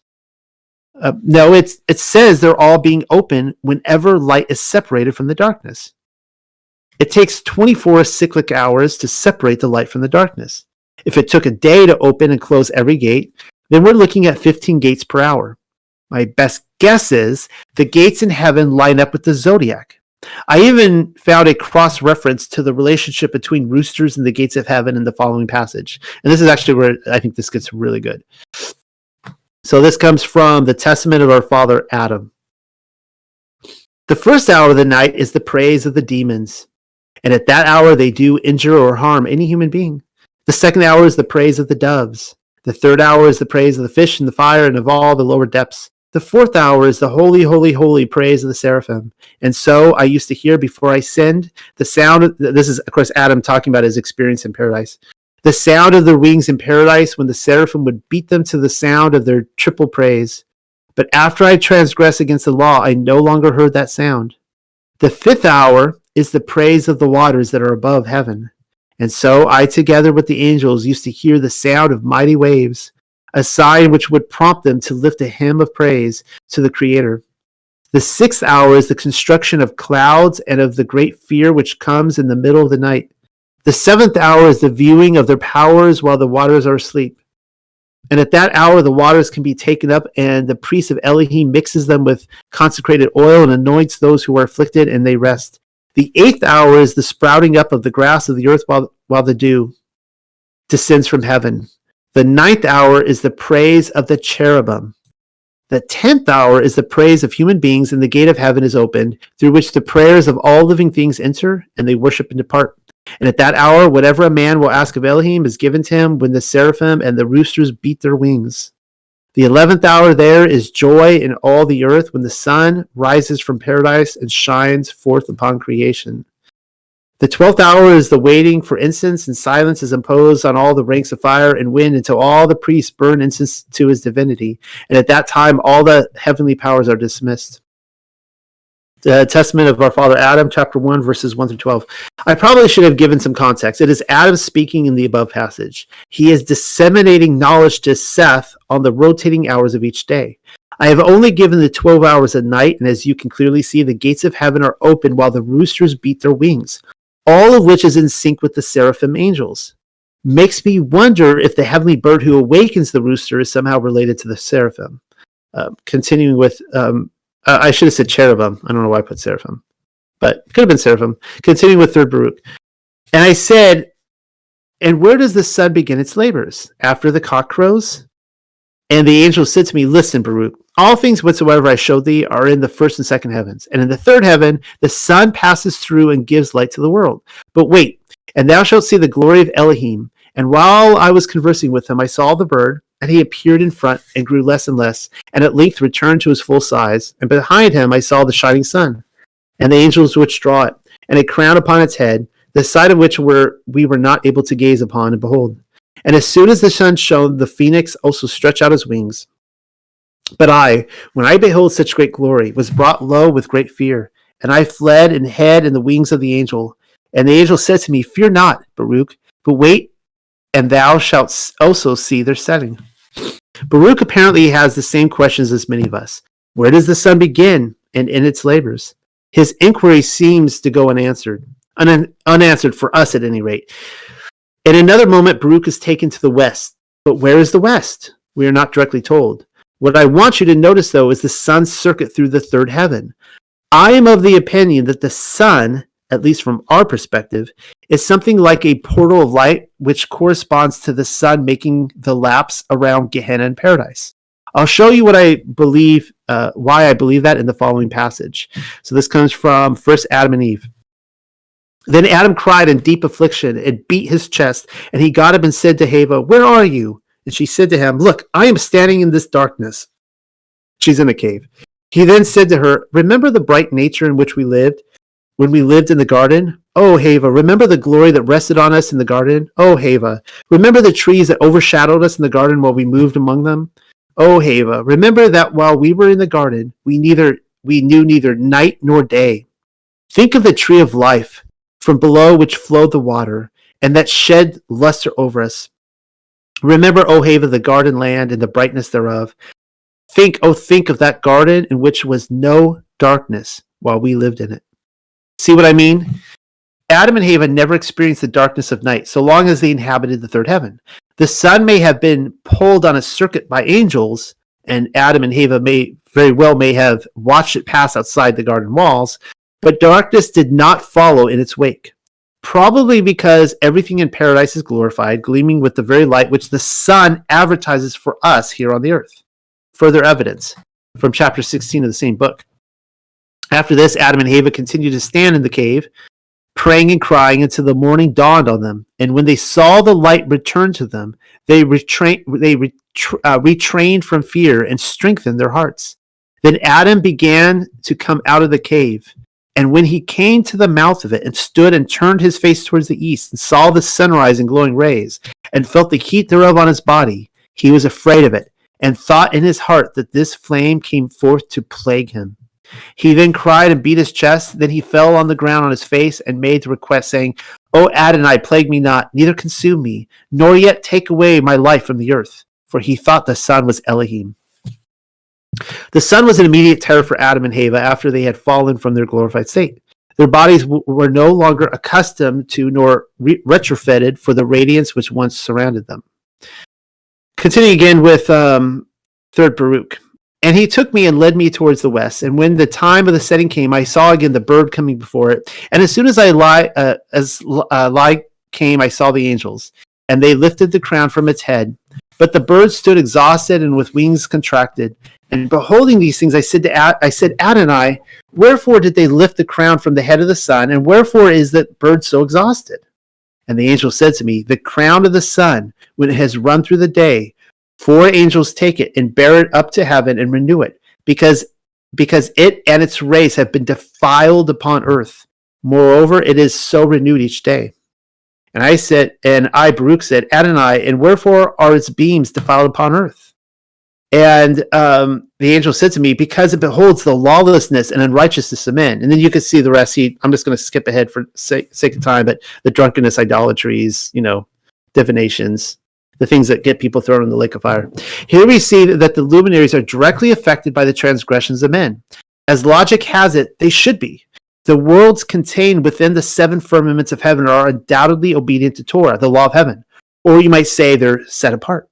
No, it says they're all being open whenever light is separated from the darkness. It takes 24 cyclic hours to separate the light from the darkness. If it took a day to open and close every gate, then we're looking at 15 gates per hour. My best guess is the gates in heaven line up with the zodiac. I even found a cross-reference to the relationship between roosters and the gates of heaven in the following passage. And this is actually where I think this gets really good. So this comes from the Testament of our father Adam. The first hour of the night is the praise of the demons, and at that hour they do injure or harm any human being. The second hour is the praise of the doves. The third hour is the praise of the fish and the fire and of all the lower depths. The fourth hour is the holy, holy, holy praise of the seraphim. And so I used to hear before I sinned the sound. This is, of course, Adam talking about his experience in paradise. The sound of their wings in paradise when the seraphim would beat them to the sound of their triple praise. But after I transgressed against the law, I no longer heard that sound. The fifth hour is the praise of the waters that are above heaven. And so I, together with the angels, used to hear the sound of mighty waves, a sign which would prompt them to lift a hymn of praise to the Creator. The sixth hour is the construction of clouds and of the great fear which comes in the middle of the night. The 7th hour is the viewing of their powers while the waters are asleep. And at that hour, the waters can be taken up, and the priest of Elohim mixes them with consecrated oil and anoints those who are afflicted, and they rest. The 8th hour is the sprouting up of the grass of the earth while the dew descends from heaven. The 9th hour is the praise of the cherubim. The 10th hour is the praise of human beings, and the gate of heaven is opened, through which the prayers of all living things enter, and they worship and depart. And at that hour, whatever a man will ask of Elohim is given to him when the seraphim and the roosters beat their wings. The 11th hour there is joy in all the earth when the sun rises from paradise and shines forth upon creation. The 12th hour is the waiting for incense, and silence is imposed on all the ranks of fire and wind until all the priests burn incense to his divinity. And at that time, all the heavenly powers are dismissed. The Testament of our father Adam, chapter 1, verses 1 through 12. I probably should have given some context. It is Adam speaking in the above passage. He is disseminating knowledge to Seth on the rotating hours of each day. I have only given the 12 hours at night, and as you can clearly see, the gates of heaven are open while the roosters beat their wings, all of which is in sync with the seraphim angels. Makes me wonder if the heavenly bird who awakens the rooster is somehow related to the seraphim. Continuing with... I should have said cherubim. I don't know why I put seraphim, but it could have been seraphim. Continuing with 3rd Baruch. And I said, and where does the sun begin its labors? After the cock crows? And the angel said to me, listen, Baruch, all things whatsoever I showed thee are in the 1st and 2nd heavens. And in the 3rd heaven, the sun passes through and gives light to the world. But wait, and thou shalt see the glory of Elohim. And while I was conversing with him, I saw the bird, and he appeared in front and grew less and less, and at length returned to his full size. And behind him I saw the shining sun, and the angels which draw it, and a crown upon its head, the side of which we were not able to gaze upon and behold. And as soon as the sun shone, the phoenix also stretched out his wings. But I, when I beheld such great glory, was brought low with great fear, and I fled and hid in the wings of the angel. And the angel said to me, fear not, Baruch, but wait, and thou shalt also see their setting. Baruch apparently has the same questions as many of us. Where does the sun begin and end its labors? His inquiry seems to go unanswered for us at any rate. In another moment, Baruch is taken to the west. But where is the west? We are not directly told. What I want you to notice, though, is the sun's circuit through the 3rd heaven. I am of the opinion that the sun, at least from our perspective, is something like a portal of light which corresponds to the sun making the laps around Gehenna and paradise. I'll show you what I believe, why I believe that in the following passage. So this comes from 1 Adam and Eve. Then Adam cried in deep affliction and beat his chest, and he got up and said to Hava, where are you? And she said to him, look, I am standing in this darkness. She's in a cave. He then said to her, remember the bright nature in which we lived when we lived in the garden? Oh, Hava, remember the glory that rested on us in the garden? Oh, Hava, remember the trees that overshadowed us in the garden while we moved among them? Oh, Hava, remember that while we were in the garden, we knew neither night nor day. Think of the tree of life, from below which flowed the water, and that shed luster over us. Remember, O Hava, the garden land and the brightness thereof. Think of that garden in which was no darkness while we lived in it. See what I mean? Adam and Hava never experienced the darkness of night so long as they inhabited the 3rd heaven. The sun may have been pulled on a circuit by angels, and Adam and Hava may have watched it pass outside the garden walls, but darkness did not follow in its wake. Probably because everything in paradise is glorified, gleaming with the very light which the sun advertises for us here on the earth. Further evidence from chapter 16 of the same book. After this, Adam and Hava continued to stand in the cave, praying and crying until the morning dawned on them. And when they saw the light return to them, they retrained from fear and strengthened their hearts. Then Adam began to come out of the cave. And when he came to the mouth of it and stood and turned his face towards the east and saw the sunrise in glowing rays and felt the heat thereof on his body, he was afraid of it and thought in his heart that this flame came forth to plague him. He then cried and beat his chest. Then he fell on the ground on his face and made the request, saying, O Adonai, plague me not, neither consume me, nor yet take away my life from the earth. For he thought the sun was Elohim. The sun was an immediate terror for Adam and Hava after they had fallen from their glorified state. Their bodies were no longer accustomed to nor retrofitted for the radiance which once surrounded them. Continuing again with third Baruch. And he took me and led me towards the west. And when the time of the setting came, I saw again the bird coming before it. And as soon as light came, I saw the angels. And they lifted the crown from its head. But the bird stood exhausted and with wings contracted. And beholding these things, I said, Adonai, wherefore did they lift the crown from the head of the sun? And wherefore is that bird so exhausted? And the angel said to me, the crown of the sun, when it has run through the day, 4 angels take it and bear it up to heaven and renew it, because it and its rays have been defiled upon earth. Moreover, it is so renewed each day. And I, Baruch, said, Adonai, and wherefore are its beams defiled upon earth? And the angel said to me, because it beholds the lawlessness and unrighteousness of men. And then you can see the rest. I'm just going to skip ahead for sake of time, but the drunkenness, idolatries, divinations, the things that get people thrown in the lake of fire. Here we see that the luminaries are directly affected by the transgressions of men. As logic has it, they should be. The worlds contained within the 7 firmaments of heaven are undoubtedly obedient to Torah, the law of heaven. Or you might say they're set apart.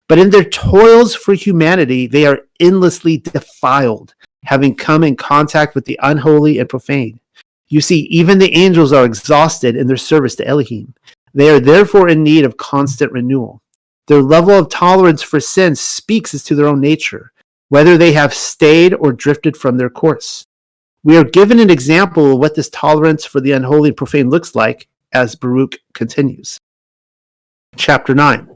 But in their toils for humanity, they are endlessly defiled, having come in contact with the unholy and profane. You see, even the angels are exhausted in their service to Elohim. They are therefore in need of constant renewal. Their level of tolerance for sin speaks as to their own nature, whether they have stayed or drifted from their course. We are given an example of what this tolerance for the unholy and profane looks like as Baruch continues. Chapter 9.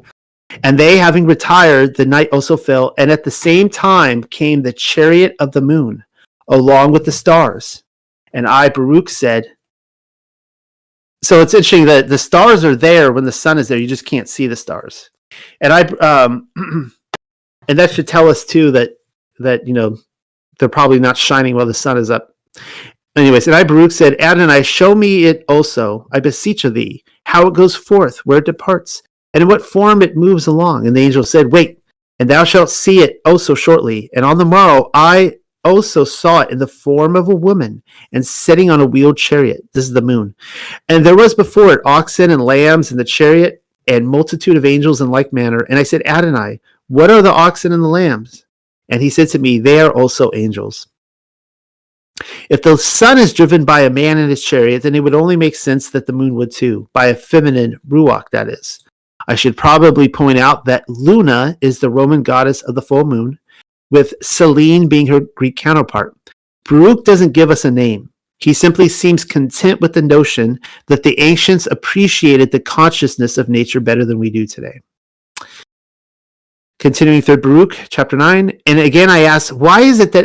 And they, having retired, the night also fell, and at the same time came the chariot of the moon, along with the stars. And I, Baruch, said, so it's interesting that the stars are there when the sun is there. You just can't see the stars. And and that should tell us too that they're probably not shining while the sun is up. Anyways, and I, Baruch, said, Adonai, show me it also, I beseech of thee, how it goes forth, where it departs, and in what form it moves along. And the angel said, wait, and thou shalt see it also shortly. And on the morrow I also saw it in the form of a woman, and sitting on a wheeled chariot. This is the moon. And there was before it oxen and lambs in the chariot, and multitude of angels in like manner. And I said, Adonai, what are the oxen and the lambs? And he said to me, they are also angels. If the sun is driven by a man in his chariot, then it would only make sense that the moon would too, by a feminine ruach, that is. I should probably point out that Luna is the Roman goddess of the full moon, with Selene being her Greek counterpart. Baruch doesn't give us a name. He simply seems content with the notion that the ancients appreciated the consciousness of nature better than we do today. Continuing third Baruch, chapter 9. And again I ask, why is it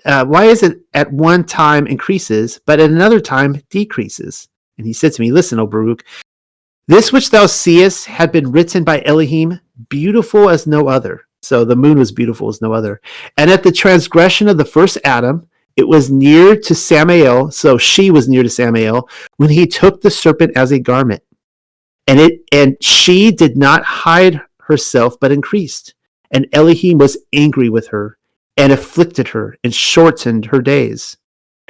at one time increases, but at another time decreases? And he said to me, listen, O Baruch, this which thou seest had been written by Elohim, beautiful as no other. So the moon was beautiful as no other. And at the transgression of the first Adam, it was near to Samael, so she was near to Samael, when he took the serpent as a garment. And she did not hide herself, but increased. And Elohim was angry with her, and afflicted her, and shortened her days.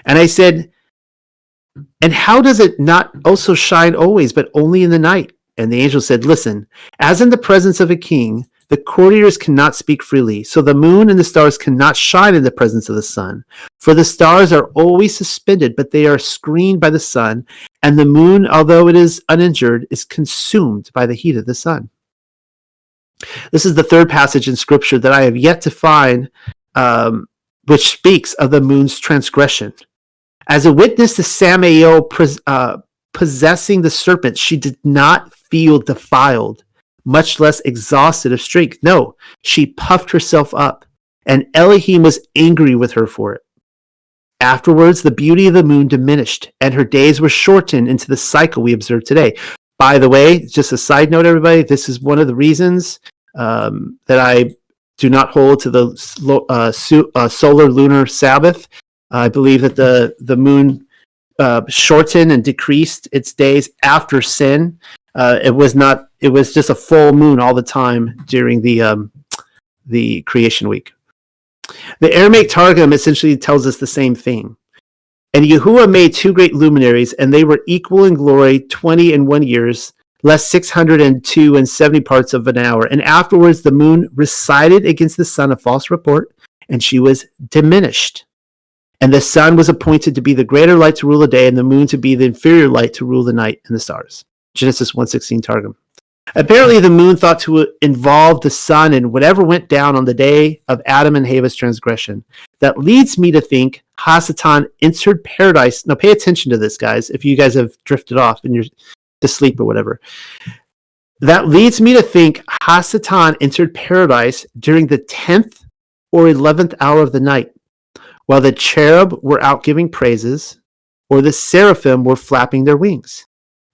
And I said, and how does it not also shine always, but only in the night? And the angel said, listen, as in the presence of a king, the courtiers cannot speak freely, so the moon and the stars cannot shine in the presence of the sun. For the stars are always suspended, but they are screened by the sun, and the moon, although it is uninjured, is consumed by the heat of the sun. This is the third passage in Scripture that I have yet to find, which speaks of the moon's transgression. As a witness to Samael possessing the serpent, she did not feel defiled, much less exhausted of strength. No, she puffed herself up, and Elohim was angry with her for it. Afterwards, the beauty of the moon diminished, and her days were shortened into the cycle we observe today. By the way, just a side note, everybody, this is one of the reasons that I do not hold to the solar lunar Sabbath. I believe that the moon shortened and decreased its days after sin. It was just a full moon all the time during the creation week. The Aramaic Targum essentially tells us the same thing. And Yahuwah made 2 great luminaries, and they were equal in glory, 20 and 1 years, less 602 and 70 parts of an hour. And afterwards the moon recited against the sun a false report, and she was diminished. And the sun was appointed to be the greater light to rule the day, and the moon to be the inferior light to rule the night and the stars. Genesis 1:16 Targum. Apparently the moon thought to involve the sun in whatever went down on the day of Adam and Hava's transgression. That leads me to think Hasatan entered paradise. Now pay attention to this, guys, if you guys have drifted off and you're to sleep or whatever. That leads me to think Hasatan entered paradise during the 10th or 11th hour of the night, while the cherub were out giving praises, or the seraphim were flapping their wings.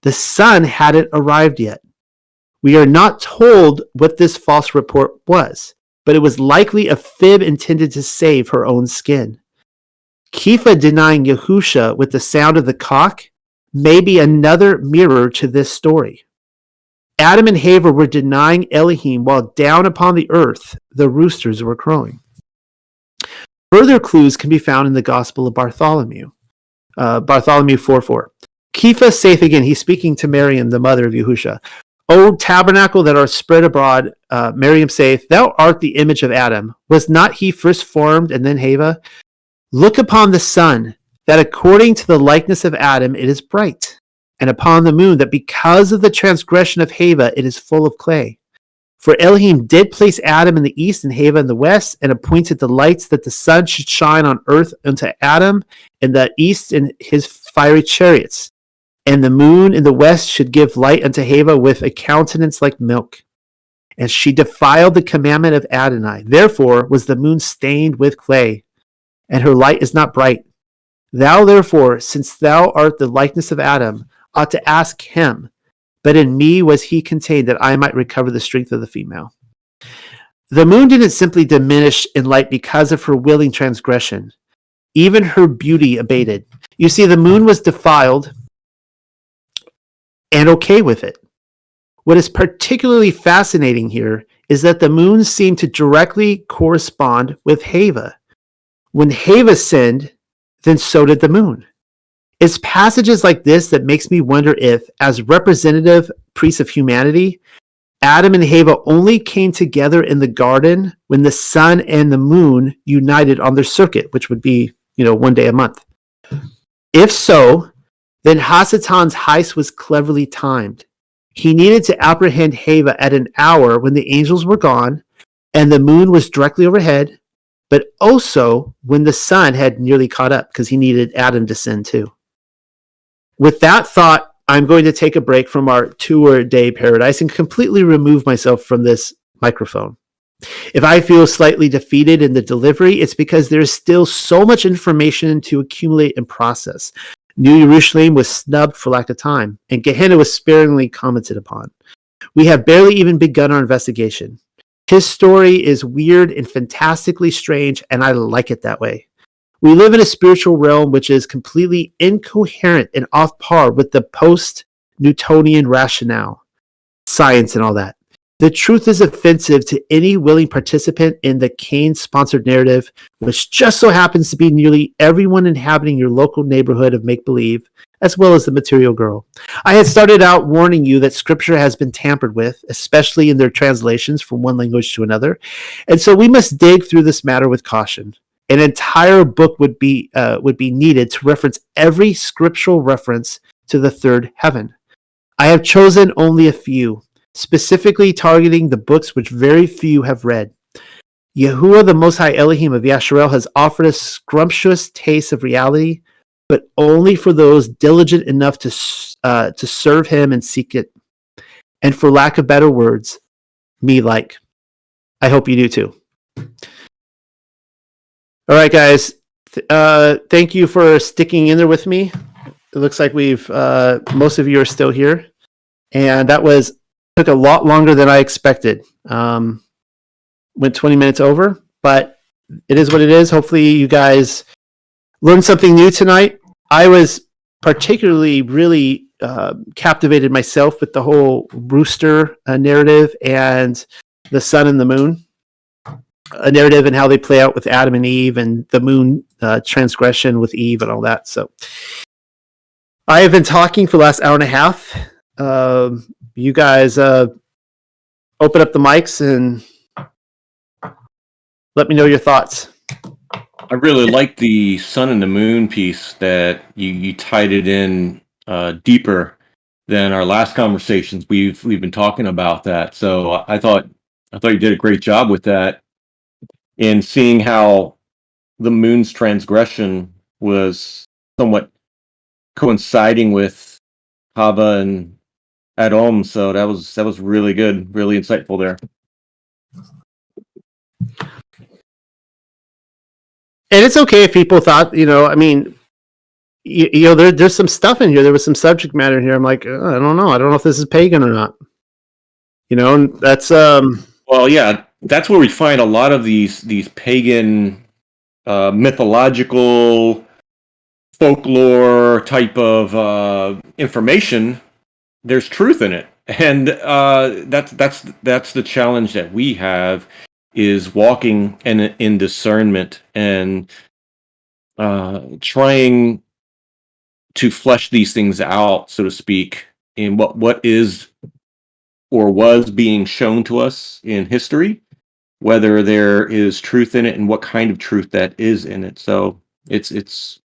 The sun hadn't arrived yet. We are not told what this false report was, but it was likely a fib intended to save her own skin. Kepha denying Yahusha with the sound of the cock may be another mirror to this story. Adam and Hava were denying Elohim while down upon the earth the roosters were crowing. Further clues can be found in the Gospel of Bartholomew. Bartholomew 4:4. Kepha saith again, he's speaking to Miriam, the mother of Yahusha. O tabernacle that art spread abroad, Miriam saith, thou art the image of Adam. Was not he first formed and then Hava? Look upon the sun, that according to the likeness of Adam it is bright, and upon the moon, that because of the transgression of Hava it is full of clay. For Elohim did place Adam in the east and Hava in the west, and appointed the lights that the sun should shine on earth unto Adam in the east in his fiery chariots, and the moon in the west should give light unto Hava with a countenance like milk. And she defiled the commandment of Adonai. Therefore was the moon stained with clay, and her light is not bright. Thou therefore, since thou art the likeness of Adam, ought to ask him, but in me was he contained, that I might recover the strength of the female. The moon didn't simply diminish in light because of her willing transgression. Even her beauty abated. You see, the moon was defiled and okay with it. What is particularly fascinating here is that the moon seemed to directly correspond with Hava. When Hava sinned, then so did the moon. It's passages like this that makes me wonder if, as representative priests of humanity, Adam and Hava only came together in the garden when the sun and the moon united on their circuit, which would be, one day a month. If so, then Hasatan's heist was cleverly timed. He needed to apprehend Hava at an hour when the angels were gone and the moon was directly overhead, but also when the sun had nearly caught up, because he needed Adam to sin too. With that thought, I'm going to take a break from our 2-day paradise and completely remove myself from this microphone. If I feel slightly defeated in the delivery, it's because there's still so much information to accumulate and process. New Jerusalem was snubbed for lack of time, and Gehenna was sparingly commented upon. We have barely even begun our investigation. His story is weird and fantastically strange, and I like it that way. We live in a spiritual realm which is completely incoherent and off par with the post-Newtonian rationale, science and all that. The truth is offensive to any willing participant in the Cain-sponsored narrative, which just so happens to be nearly everyone inhabiting your local neighborhood of make-believe, as well as the material girl. I had started out warning you that scripture has been tampered with, especially in their translations from one language to another, and so we must dig through this matter with caution. An entire book would be needed to reference every scriptural reference to the third heaven. I have chosen only a few, specifically targeting the books which very few have read. Yahuwah, the Most High Elohim of Yasharel, has offered a scrumptious taste of reality, but only for those diligent enough to serve him and seek it. And for lack of better words, me like. I hope you do too. All right, guys. Thank you for sticking in there with me. It looks like most of you are still here. And that took a lot longer than I expected. Went 20 minutes over, but it is what it is. Hopefully you guys learned something new tonight. I was particularly really captivated myself with the whole rooster narrative and the sun and the moon. a narrative and how they play out with Adam and Eve and the moon transgression with Eve and all that. So I have been talking for the last hour and a half. You guys open up the mics and let me know your thoughts. I really like the sun and the moon piece that you tied it in deeper than our last conversations. We've been talking about that, so I thought you did a great job with that, in seeing how the moon's transgression was somewhat coinciding with Hava and Adam. So that was really good, really insightful there. And it's okay if people thought, I mean, there's some stuff in here. There was some subject matter in here. I'm like, I don't know. I don't know if this is pagan or not. And that's well, yeah, that's where we find a lot of these pagan mythological folklore type of information. There's truth in it, and that's the challenge that we have, is walking in discernment and trying to flesh these things out, so to speak, in what is or was being shown to us in history, whether there is truth in it and what kind of truth that is in it. So it's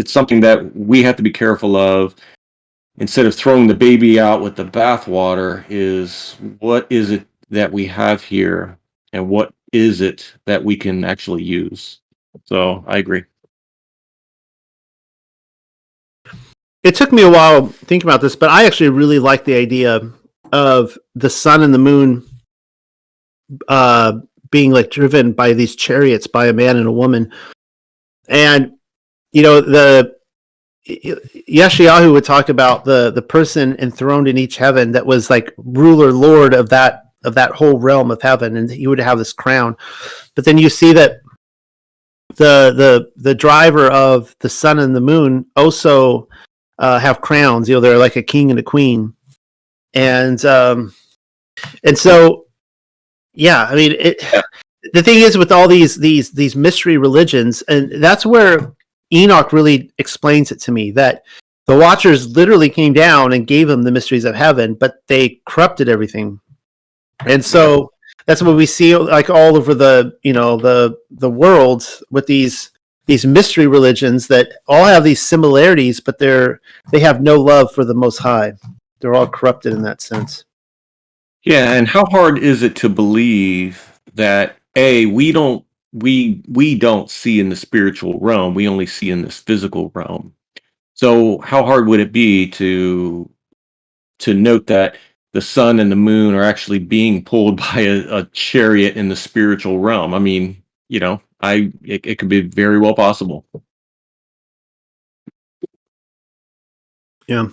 something that we have to be careful of. Instead of throwing the baby out with the bathwater, is what is it that we have here, and what is it that we can actually use? So I agree. It took me a while thinking about this, but I actually really like the idea of the sun and the moon being like driven by these chariots by a man and a woman. And, the Yeshayahu would talk about the person enthroned in each heaven that was like ruler, lord of that whole realm of heaven, and he would have this crown. But then you see that the driver of the sun and the moon also have crowns. They're like a king and a queen, and so yeah. I mean, the thing is with all these mystery religions, and that's where Enoch really explains it to me, that the Watchers literally came down and gave them the mysteries of heaven, but they corrupted everything, and so that's what we see like all over the world with these mystery religions that all have these similarities, but they have no love for the Most High. They're all corrupted in that sense. Yeah, and how hard is it to believe that we don't see in the spiritual realm, we only see in this physical realm. So how hard would it be to note that the sun and the moon are actually being pulled by a chariot in the spiritual realm? I mean, it could be very well possible. Yeah.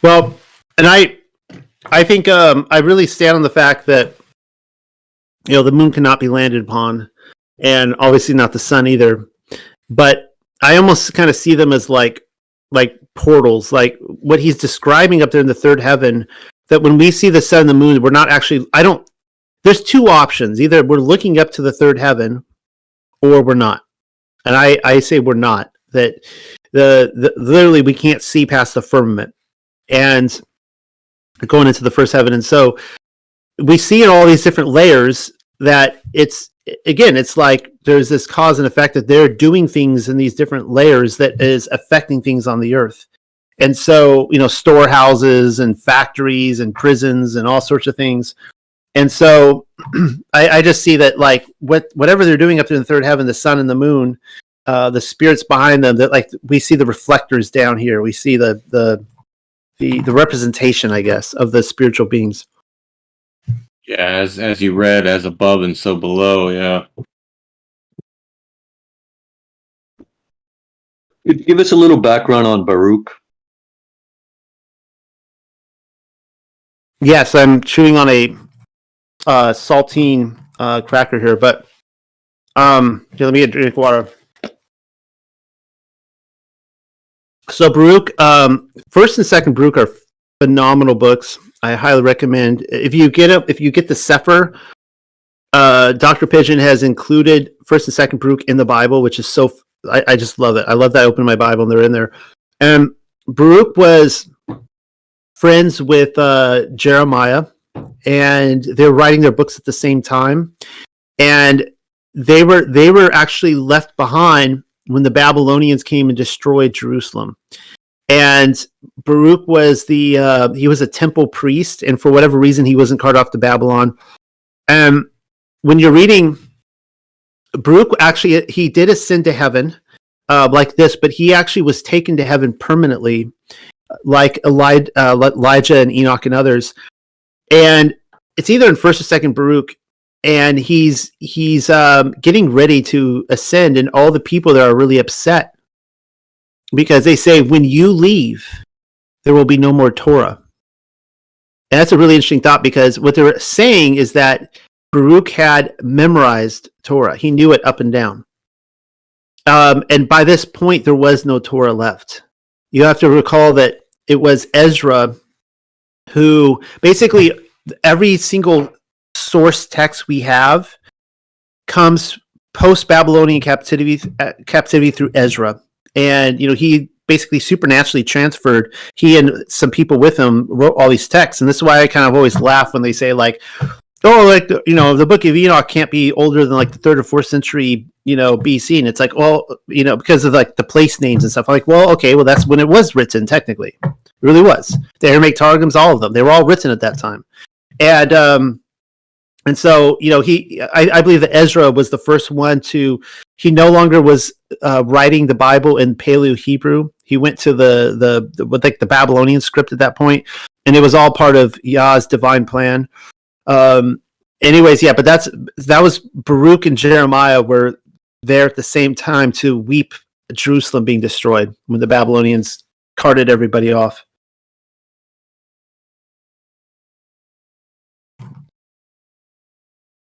Well, and I think I really stand on the fact that the moon cannot be landed upon, and obviously not the sun either. But I almost kind of see them as like portals, like what he's describing up there in the third heaven. That when we see the sun and the moon, we're not actually. There's two options: either we're looking up to the third heaven, or we're not. And I say we're not. That the literally we can't see past the firmament, and going into the first heaven. And so we see in all these different layers that it's like there's this cause and effect, that they're doing things in these different layers that is affecting things on the earth. And so, storehouses and factories and prisons and all sorts of things. And so I just see that like whatever they're doing up there in the third heaven, the sun and the moon, the spirits behind them, that like we see the reflectors down here. We see the representation, I guess, of the spiritual beings. Yeah, as you read, as above and so below. Yeah. Give us a little background on Baruch. Yes, I'm chewing on a saltine cracker here, but let me get a drink of water. So Baruch, first and second Baruch are phenomenal books. I highly recommend if you get the Sefer. Dr. Pigeon has included First and Second Baruch in the Bible, which is so. I just love it. I love that I open my Bible and they're in there. And Baruch was friends with Jeremiah, and they were writing their books at the same time. And they were actually left behind when the Babylonians came and destroyed Jerusalem. And Baruch was he was a temple priest, and for whatever reason he wasn't carted off to Babylon. And when you're reading Baruch, actually he did ascend to heaven like this, but he actually was taken to heaven permanently, like Elijah and Enoch and others. And it's either in First or Second Baruch, and he's getting ready to ascend, and all the people there are really upset because they say, when you leave, there will be no more Torah. And that's a really interesting thought, because what they're saying is that Baruch had memorized Torah. He knew it up and down. And by this point, there was no Torah left. You have to recall that it was Ezra who basically every single source text we have comes post-Babylonian captivity through Ezra. And, he basically supernaturally transferred, he and some people with him wrote all these texts. And this is why I kind of always laugh when they say, like, oh, like, the book of Enoch can't be older than like the 3rd or 4th century, BC. And it's like, well, because of like the place names and stuff. I'm like, well, okay, well, that's when it was written, technically. It really was. The Aramaic Targums, all of them, they were all written at that time. And so, I believe that Ezra was the first one he no longer was writing the Bible in Paleo Hebrew. He went to the Babylonian script at that point, and it was all part of Yah's divine plan. Anyways, yeah, but that was Baruch and Jeremiah were there at the same time to weep Jerusalem being destroyed when the Babylonians carted everybody off.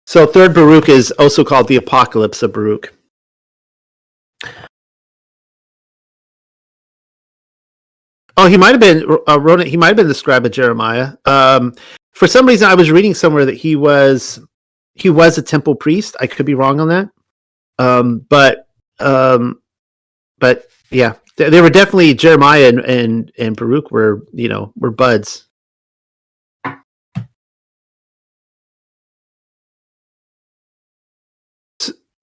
So 3rd Baruch is also called the Apocalypse of Baruch. Oh, he might have been he might have been the scribe of Jeremiah. For some reason, I was reading somewhere that he was a temple priest. I could be wrong on that. But yeah, they were definitely Jeremiah and Baruch were buds.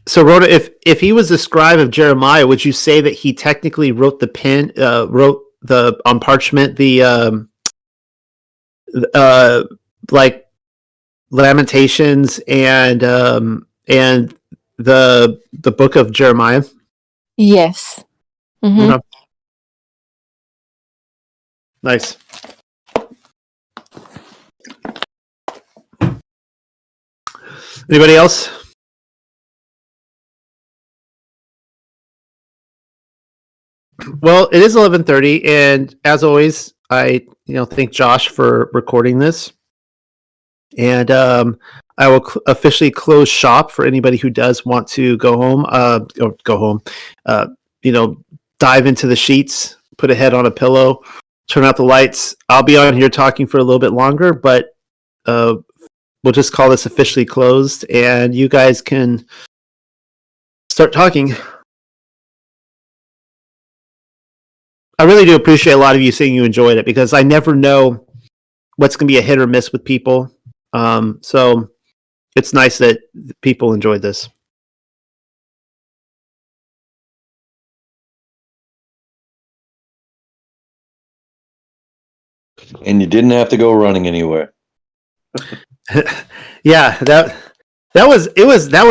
So, Rhoda, if he was the scribe of Jeremiah, would you say that he technically wrote on parchment like Lamentations and the book of Jeremiah? Yes. Mm-hmm. Okay. Nice. Anybody else? Well, it is 11:30, and as always, I thank Josh for recording this, and I will officially close shop for anybody who does want to go home. Dive into the sheets, put a head on a pillow, turn out the lights. I'll be on here talking for a little bit longer, but we'll just call this officially closed, and you guys can start talking. I really do appreciate a lot of you saying you enjoyed it, because I never know what's going to be a hit or miss with people. So it's nice that people enjoyed this. And you didn't have to go running anywhere. Yeah, that was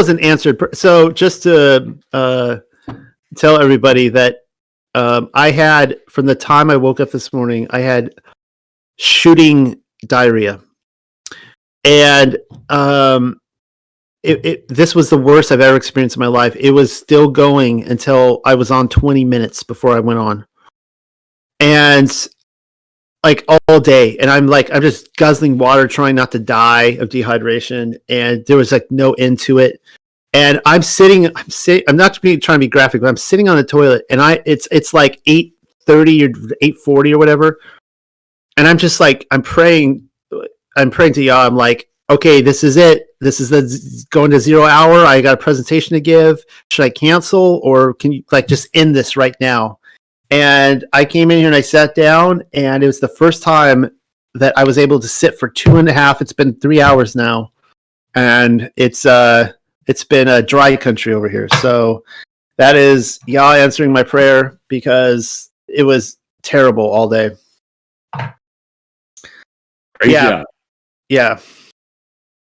an answered. So just to tell everybody that I had, from the time I woke up this morning, I had shooting diarrhea, and this was the worst I've ever experienced in my life. It was still going until I was on 20 minutes before I went on, and like all day, and I'm just guzzling water, trying not to die of dehydration, and there was like no end to it. And I'm sitting. I'm not trying to be graphic, but I'm sitting on the toilet, and it's like 8:30 or 8:40 or whatever, and I'm just like, I'm praying, I'm praying to Yah. I'm like, okay, this is it. This is the going to 0 hour. I got a presentation to give. Should I cancel, or can you like just end this right now? And I came in here and I sat down, and it was the first time that I was able to sit for 2.5. It's been 3 hours now, and it's been a dry country over here. So that is Yah answering my prayer, because it was terrible all day. Yeah. Yeah.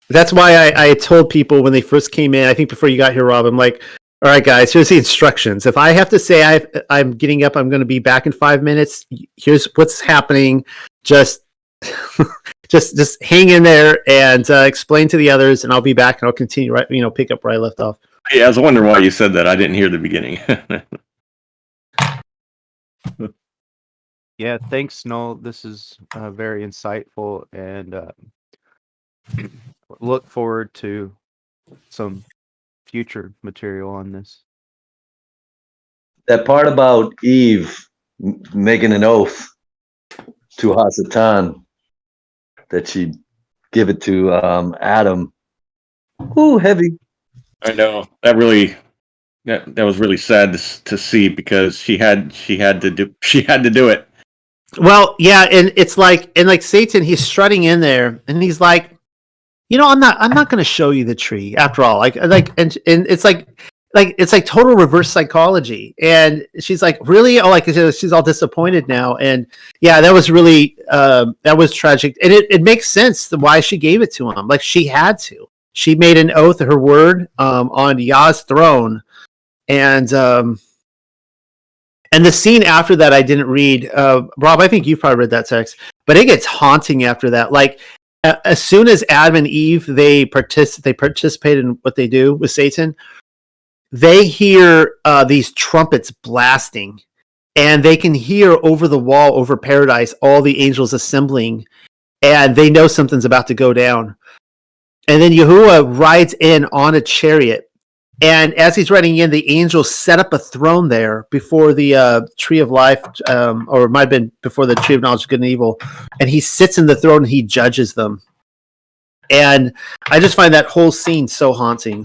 That's why I told people when they first came in, I think before you got here, Rob, I'm like, all right, guys, here's the instructions. If I have to say I'm getting up, I'm going to be back in 5 minutes, here's what's happening. Just just hang in there and explain to the others, and I'll be back and I'll continue, pick up where I left off. Yeah, I was wondering why you said that. I didn't hear the beginning. Yeah, thanks, Noel. This is very insightful, and look forward to some future material on this. That part about Eve making an oath to Hasatan that she'd give it to Adam. Ooh, heavy. I know that was really sad to see, because she had to do it. Well, yeah, and it's like Satan, he's strutting in there, and he's like, I'm not going to show you the tree after all. And it's like total reverse psychology. And she's like, really? Oh, like she's all disappointed now. And yeah, that was really that was tragic. And it makes sense why she gave it to him. Like, she had to. She made an oath, her word, on Yah's throne, and the scene after that I didn't read. Rob, I think you probably read that text, but it gets haunting after that. Like, as soon as Adam and Eve they participate in what they do with Satan, they hear these trumpets blasting, and they can hear over the wall over paradise all the angels assembling, and they know something's about to go down. And then Yahuwah rides in on a chariot, and as he's riding in, the angels set up a throne there before the tree of life, or it might have been before the tree of knowledge of good and evil, and he sits in the throne and he judges them. And I just find that whole scene so haunting.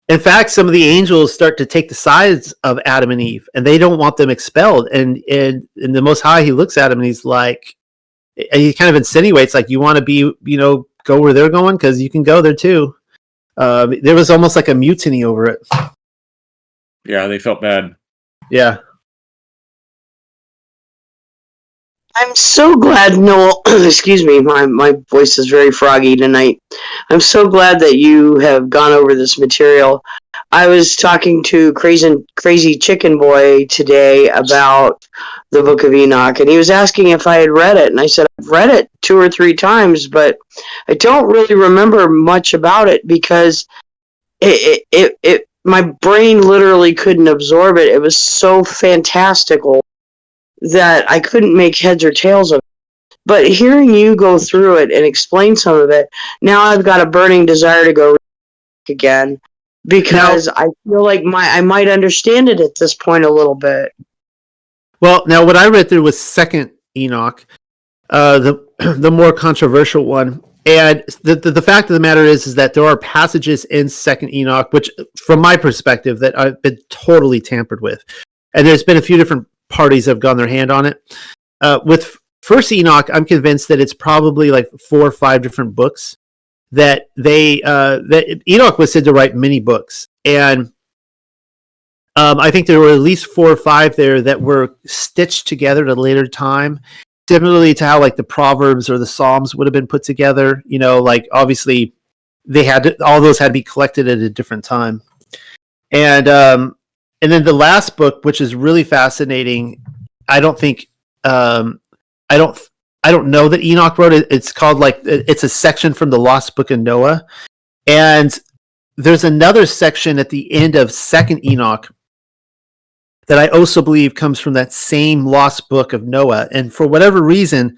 In fact, some of the angels start to take the sides of Adam and Eve, and they don't want them expelled. And the Most High, he looks at him and he's like, he kind of insinuates, like, you want to be, go where they're going, because you can go there too. There was almost like a mutiny over it. Yeah, they felt bad. Yeah. I'm so glad, Noel, excuse me, my voice is very froggy tonight. I'm so glad that you have gone over this material. I was talking to Crazy Chicken Boy today about the Book of Enoch, and he was asking if I had read it, and I said, I've read it 2 or 3 times, but I don't really remember much about it, because my brain literally couldn't absorb it. It was so fantastical that I couldn't make heads or tails of it. But hearing you go through it and explain some of it, now I've got a burning desire to go again, because I feel like I might understand it at this point a little bit. Well, now what I read through was Second Enoch, the more controversial one. And the fact of the matter is that there are passages in Second Enoch, which, from my perspective, that I've been totally tampered with. And there's been a few different parties that have gone their hand on it. With First Enoch, I'm convinced that it's probably like 4 or 5 different books that that Enoch was said to write many books. And I think there were at least 4 or 5 there that were stitched together at a later time, similarly to how like the Proverbs or the Psalms would have been put together. Like, obviously all those had to be collected at a different time. And then the last book, which is really fascinating, I don't know that Enoch wrote it. It's called it's a section from the Lost Book of Noah. And there's another section at the end of Second Enoch that I also believe comes from that same Lost Book of Noah. And for whatever reason,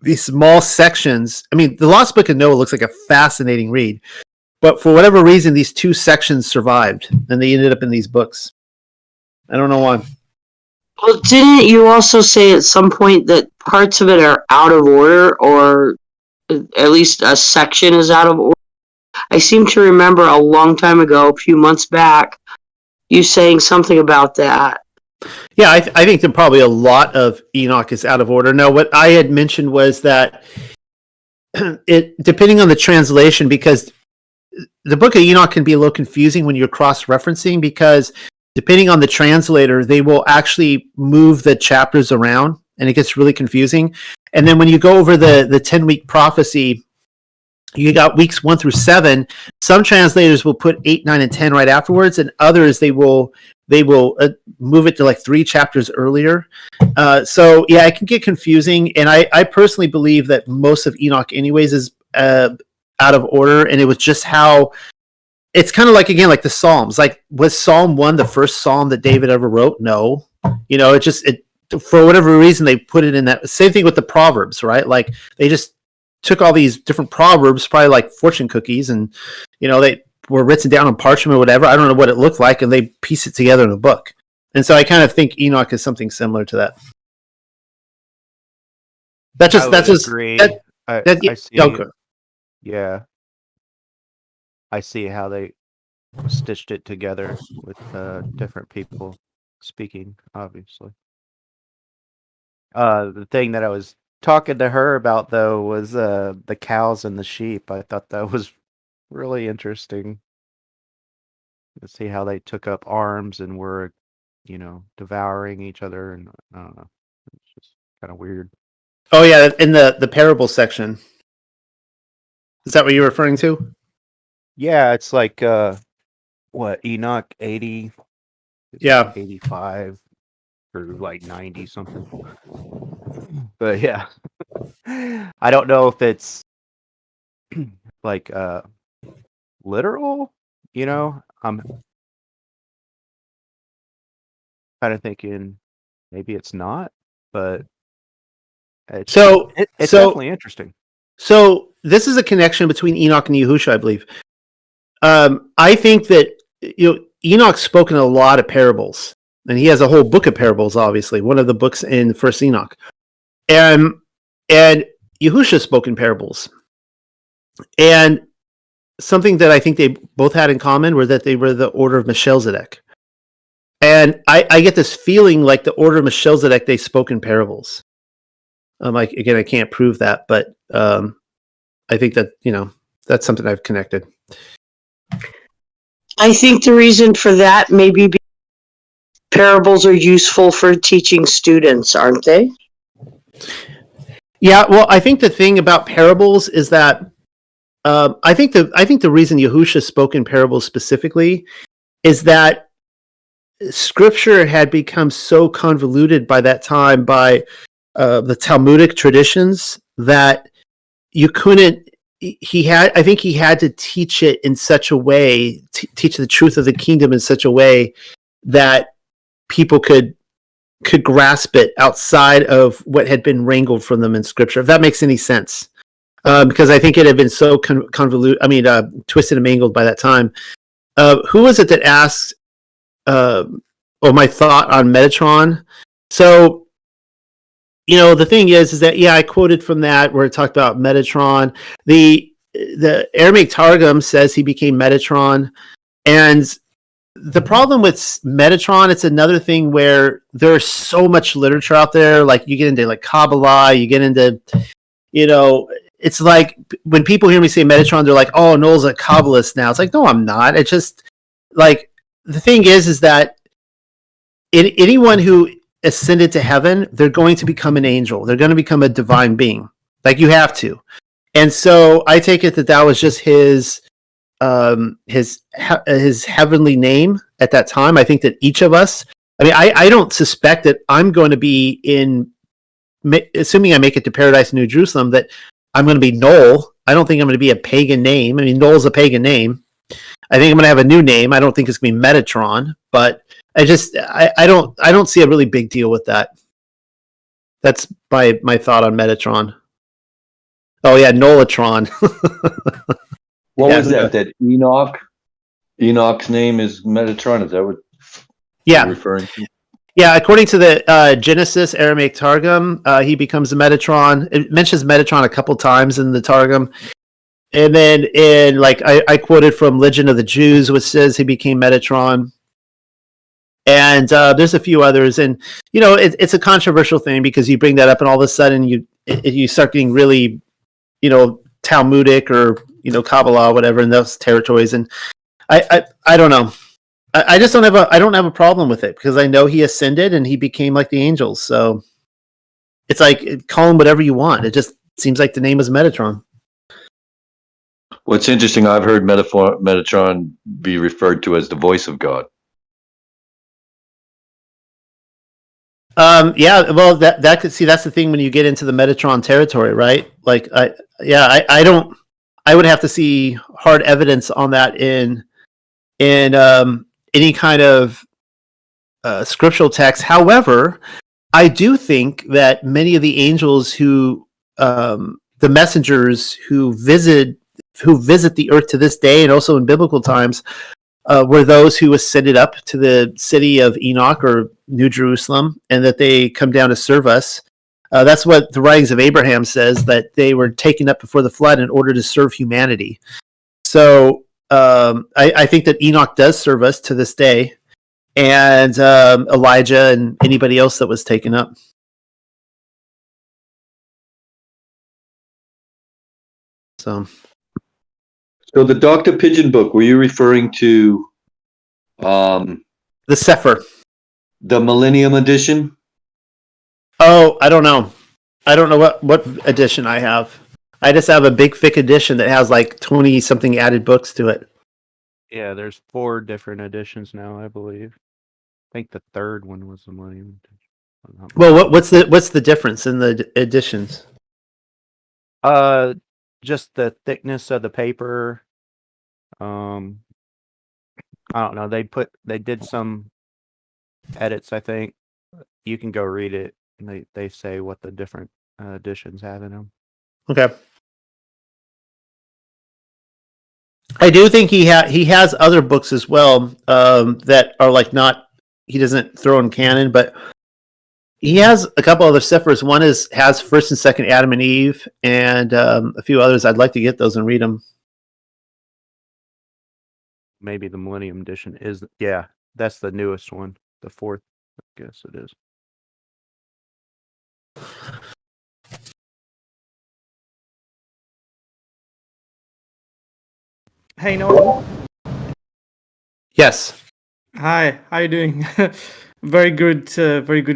these small sections, the Lost Book of Noah looks like a fascinating read, but for whatever reason, these 2 sections survived and they ended up in these books. I don't know why. Well, didn't you also say at some point that parts of it are out of order, or at least a section is out of order. I seem to remember a long time ago, a few months back, you saying something about that. Yeah, I think that probably a lot of Enoch is out of order. Now, what I had mentioned was that it, depending on the translation, because the book of Enoch can be a little confusing when you're cross-referencing, because depending on the translator, they will actually move the chapters around, and it gets really confusing. And then when you go over the 10-week prophecy, you got weeks 1 through 7. Some translators will put 8, 9, and 10 right afterwards, and others they will move it to like 3 chapters earlier. So yeah, it can get confusing, and I personally believe that most of Enoch, anyways, is out of order, and it was just how it's kind of like, again, like the Psalms. Like, was Psalm 1 the first psalm that David ever wrote? No, it for whatever reason they put it in that. Same thing with the Proverbs, right? Like, they just took all these different proverbs, probably like fortune cookies, and they were written down on parchment or whatever. I don't know what it looked like, and they piece it together in a book. And so I kind of think Enoch is something similar to that. That's just agree. I see. Okay. Yeah, I see how they stitched it together with different people speaking. Obviously, the thing that I was talking to her about though was the cows and the sheep. I thought that was really interesting to see how they took up arms and were, devouring each other, and I don't know. It's just kind of weird. Oh yeah, in the parable section. Is that what you're referring to? Yeah, it's like what, Enoch 80, Yeah. 85 or like 90 something. But yeah. I don't know if it's like literal, I'm kind of thinking maybe it's not, but it's So definitely interesting. So this is a connection between Enoch and Yahusha, I believe. I think that Enoch's spoken a lot of parables, and he has a whole book of parables. Obviously, one of the books in First Enoch, and Yahusha spoke in parables. And something that I think they both had in common were that they were the order of Melchizedek. And I get this feeling like the order of Melchizedek, they spoke in parables. Like, again, I can't prove that, but I think that that's something I've connected. I think the reason for that may be parables are useful for teaching students, aren't they? Yeah, well, I think the thing about parables is that I think the reason Yahusha spoke in parables specifically is that Scripture had become so convoluted by that time by the Talmudic traditions that you couldn't. I think he had to teach it in such a way, teach the truth of the kingdom in such a way that people could grasp it outside of what had been wrangled from them in Scripture. If that makes any sense. Because I think it had been so convoluted. I mean, twisted and mangled by that time. Who was it that asked, my thought on Metatron? So, the thing is that I quoted from that where it talked about Metatron. The Aramaic Targum says he became Metatron, and the problem with Metatron, it's another thing where there's so much literature out there. Like, you get into like Kabbalah, you get into, it's like when people hear me say Metatron, they're like, "Oh, Noel's a Kabbalist now." It's like, no, I'm not. It's just like, the thing is that anyone who ascended to heaven, they're going to become an angel. They're going to become a divine being. Like, you have to. And so I take it that was just his heavenly name at that time. I think that each of us, I don't suspect that I'm going to be assuming I make it to Paradise, New Jerusalem, that I'm going to be Noel. I don't think I'm going to be a pagan name. I mean, Noel's a pagan name. I think I'm going to have a new name. I don't think it's going to be Metatron, but I don't see a really big deal with that. That's my thought on Metatron. Oh yeah, Nolatron. What was that? That Enoch? Enoch's name is Metatron. Is that what you're referring to? Yeah, according to the Genesis Aramaic Targum, he becomes a Metatron. It mentions Metatron a couple times in the Targum. And then in, like, I quoted from Legend of the Jews, which says he became Metatron. And there's a few others. And, you know, it's a controversial thing because you bring that up and all of a sudden you start getting really, you know, Talmudic or, you know, Kabbalah, whatever, in those territories. And I don't know. I just don't have a problem with it because I know he ascended and he became like the angels. So it's like, call him whatever you want. It just seems like the name is Metatron. What's interesting, I've heard Metatron be referred to as the voice of God. Yeah, well, that could see, that's the thing when you get into the Metatron territory, right? Like, I would have to see hard evidence on that in any kind of scriptural text. However, I do think that many of the angels who, the messengers who visit the earth to this day, and also in biblical times, were those who ascended up to the city of Enoch or New Jerusalem, and that they come down to serve us. That's what the writings of Abraham says, that they were taken up before the flood in order to serve humanity. So I think that Enoch does serve us to this day, and Elijah and anybody else that was taken up. So the Dr. Pigeon book, were you referring to the Sefer. the Millennium Edition? Oh, I don't know. I don't know what edition I have. I just have a big thick edition that has like 20 something added books to it. Yeah, there's 4 different editions now, I believe. I think the third one was the Millennium Edition. Well, what's the difference in the editions? Just the thickness of the paper. I don't know. They did some edits, I think. You can go read it, and they say what the different editions have in them. Okay. I do think he has other books as well that are like not, he doesn't throw in canon, but he has a couple other Sefers. One has First and Second Adam and Eve, and a few others. I'd like to get those and read them. Maybe the Millennium Edition is, yeah, that's the newest one, the 4th, I guess it is. Hey, Noel. Yes. Hi, how you doing? Very good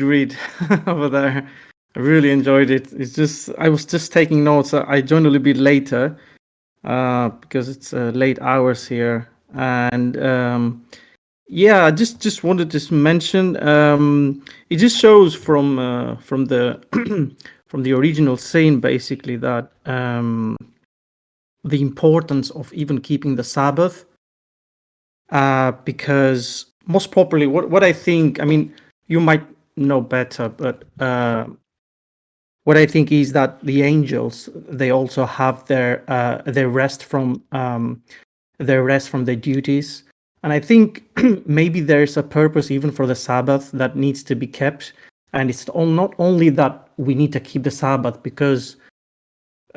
read over there. I really enjoyed it. It's just I was just taking notes. I joined a little bit later because it's late hours here, and yeah, I just wanted to mention. It just shows from the from the original scene basically that the importance of even keeping the Sabbath. Because most properly, what I think, I mean, you might know better, but what I think is that the angels, they also have their rest from their duties, and I think maybe there's a purpose even for the Sabbath that needs to be kept, and it's not only that we need to keep the Sabbath because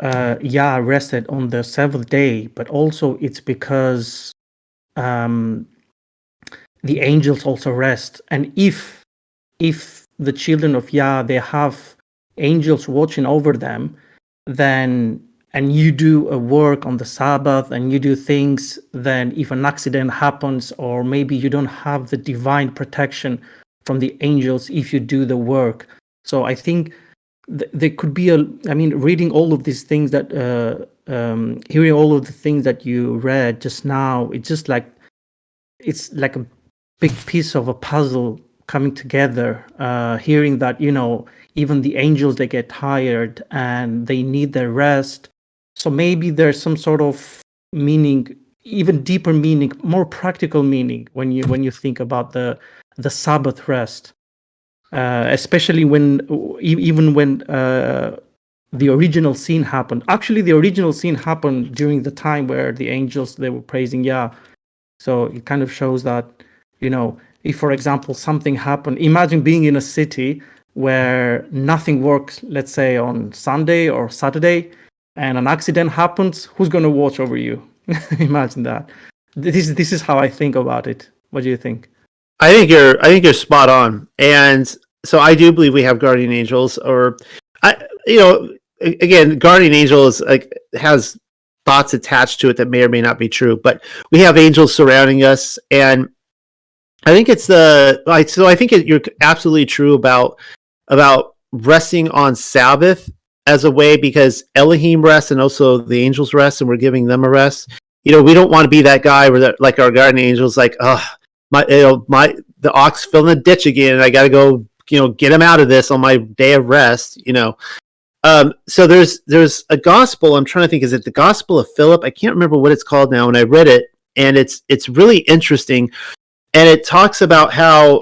Yah rested on the 7th day, but also it's because the angels also rest. And if the children of Yah, they have angels watching over them, then, and you do a work on the Sabbath and you do things, then if an accident happens, or maybe you don't have the divine protection from the angels if you do the work. So I think there could be reading all of these things that hearing all of the things that you read just now, it's like a big piece of a puzzle coming together, hearing that, you know, even the angels, they get tired and they need their rest. So maybe there's some sort of meaning, even deeper meaning, more practical meaning when you think about the Sabbath rest. Especially when the original scene happened. Actually, the original scene happened during the time where the angels, they were praising Yah. So it kind of shows that, you know, if, for example, something happened, imagine being in a city where nothing works, let's say on Sunday or Saturday, and an accident happens, who's going to watch over you? Imagine that. This is how I think about it. What do you think? I think you're spot on, and so I do believe we have guardian angels, or again, guardian angels has thoughts attached to it that may or may not be true, but we have angels surrounding us, and I think it's you're absolutely true about resting on Sabbath as a way, because Elohim rests and also the angels rest, and we're giving them a rest. We don't want to be that guy where like our guardian angels like, the ox fell in the ditch again, and I got to go, get him out of this on my day of rest. So there's a gospel. I'm trying to think, is it the Gospel of Philip? I can't remember what it's called now. When I read it, and it's really interesting, and it talks about how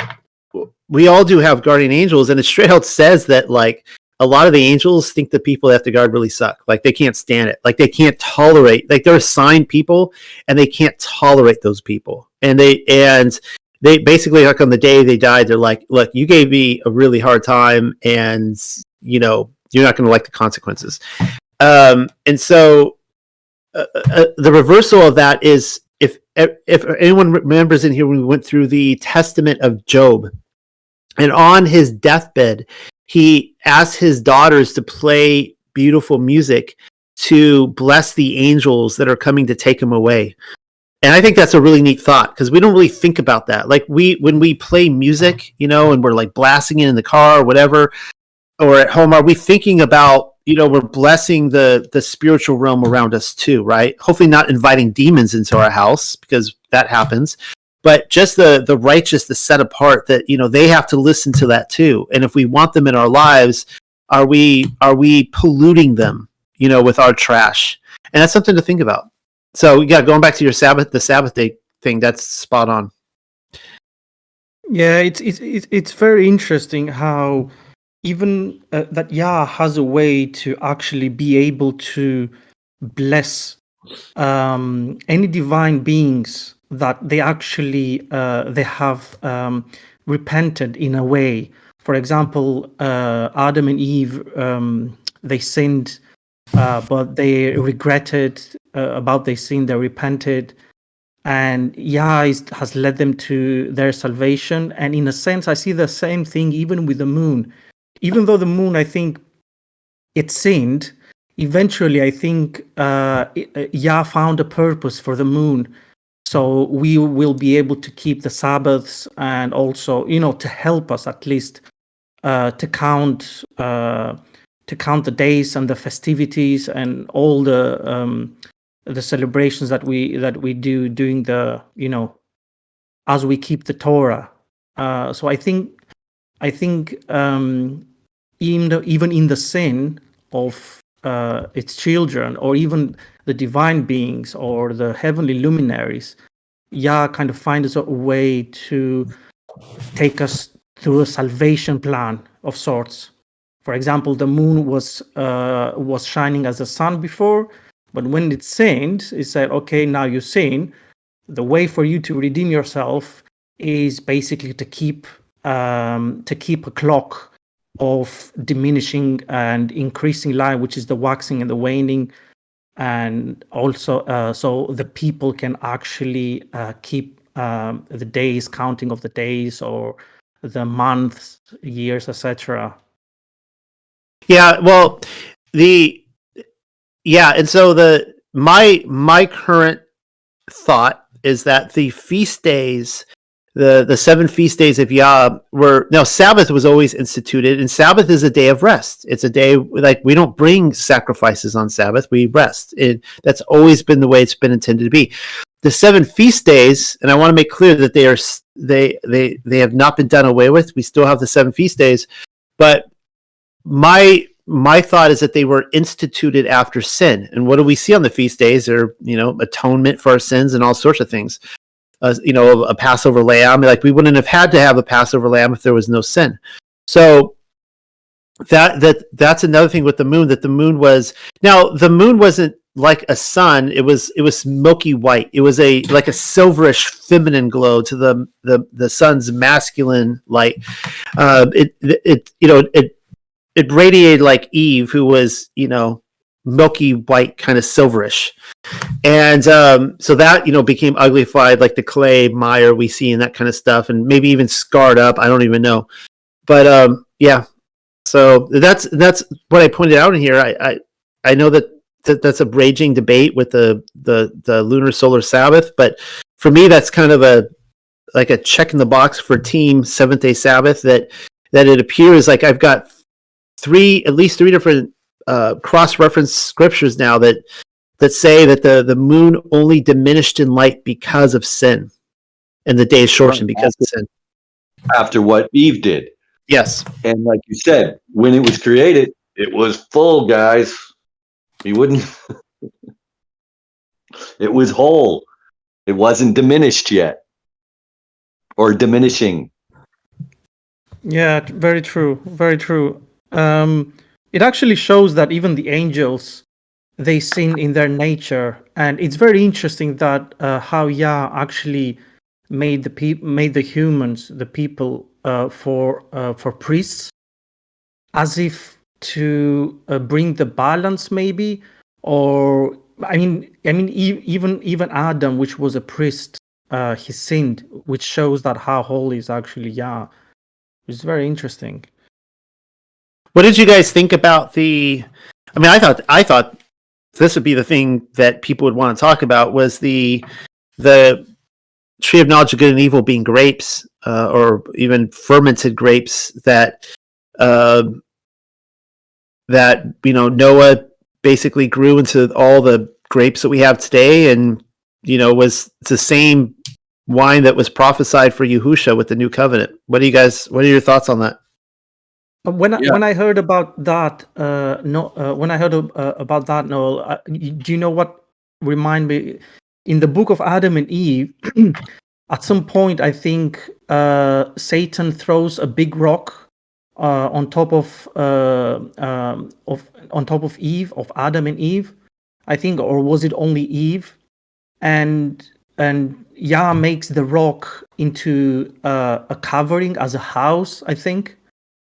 we all do have guardian angels, and it straight out says that like a lot of the angels think the people they have to guard really suck. Like they can't stand it. Like they can't tolerate. Like they're assigned people, and they can't tolerate those people. And they basically, like on the day they died, they're like, "Look, you gave me a really hard time, and you're not going to like the consequences." And so the reversal of that is, if anyone remembers in here, when we went through the testament of Job, and on his deathbed, he asked his daughters to play beautiful music to bless the angels that are coming to take him away. And I think that's a really neat thought, because we don't really think about that. Like when we play music, and we're like blasting it in the car or whatever, or at home, are we thinking about, we're blessing the spiritual realm around us too, right? Hopefully not inviting demons into our house, because that happens. But just the righteous, the set apart, that, they have to listen to that too. And if we want them in our lives, are we polluting them, with our trash? And that's something to think about. So yeah, going back to the Sabbath day thing, that's spot on. Yeah, it's very interesting how even that Yah has a way to actually be able to bless any divine beings that they actually they have repented in a way. For example, Adam and Eve, they sinned, but they regretted about their sin. They repented, and Yah has led them to their salvation. And in a sense, I see the same thing even with the moon. Even though the moon, I think, it sinned, eventually I think Yah found a purpose for the moon. So we will be able to keep the Sabbaths, and also, to help us at least to count the days and the festivities and all the celebrations that we do during the, as we keep the Torah. So I think even in the sin of its children, or even the divine beings or the heavenly luminaries, Yah kind of finds a way to take us through a salvation plan of sorts. For example, the moon was shining as the sun before, but when it sinned, it said, okay, now you sin. The way for you to redeem yourself is basically to keep a clock of diminishing and increasing light, which is the waxing and the waning, and also so the people can actually keep the days, counting of the days, or the months, years, etc. Yeah, well, and so my current thought is that the feast days, the 7 feast days of Yah, Sabbath was always instituted, and Sabbath is a day of rest. It's a day, like, we don't bring sacrifices on Sabbath, we rest. That's always been the way it's been intended to be. The 7 feast days, and I want to make clear that they have not been done away with. We still have the 7 feast days, but my thought is that they were instituted after sin. And what do we see on the feast days? They're, atonement for our sins and all sorts of things. A Passover lamb. Like, we wouldn't have had to have a Passover lamb if there was no sin. So that's another thing with the moon, that the moon wasn't like a sun. It was milky white. It was like a silverish feminine glow to the sun's masculine light. It radiated like Eve, who was milky white, kind of silverish. And so that became uglified, like the clay mire we see and that kind of stuff, and maybe even scarred up. I don't even know. But yeah, so that's what I pointed out in here. I know that's a raging debate with the lunar solar Sabbath, but for me that's kind of a check in the box for Team Seventh Day Sabbath, that it appears like I've got at least three different cross-reference scriptures now that say that the moon only diminished in light because of sin, and the day is shortened because of sin. After what Eve did. Yes. And like you said, when it was created, it was full, guys. You wouldn't. It was whole. It wasn't diminished yet, or diminishing. Yeah, very true. Very true. It actually shows that even the angels, they sin in their nature, and it's very interesting that how Yah actually made the humans, the people, for priests, as if to bring the balance, maybe. Or even Adam, which was a priest, he sinned, which shows that how holy is actually Yah. It's very interesting. What did you guys think about I thought this would be the thing that people would want to talk about, was the tree of knowledge of good and evil being grapes, or even fermented grapes that Noah basically grew into all the grapes that we have today, and was the same wine that was prophesied for Yahusha with the new covenant. What are your thoughts on that? When I heard about that, Noel, do you know what remind me? In the book of Adam and Eve, at some point, I think Satan throws a big rock on top of Eve, of Adam and Eve, I think, or was it only Eve? And Yah makes the rock into a covering as a house, I think.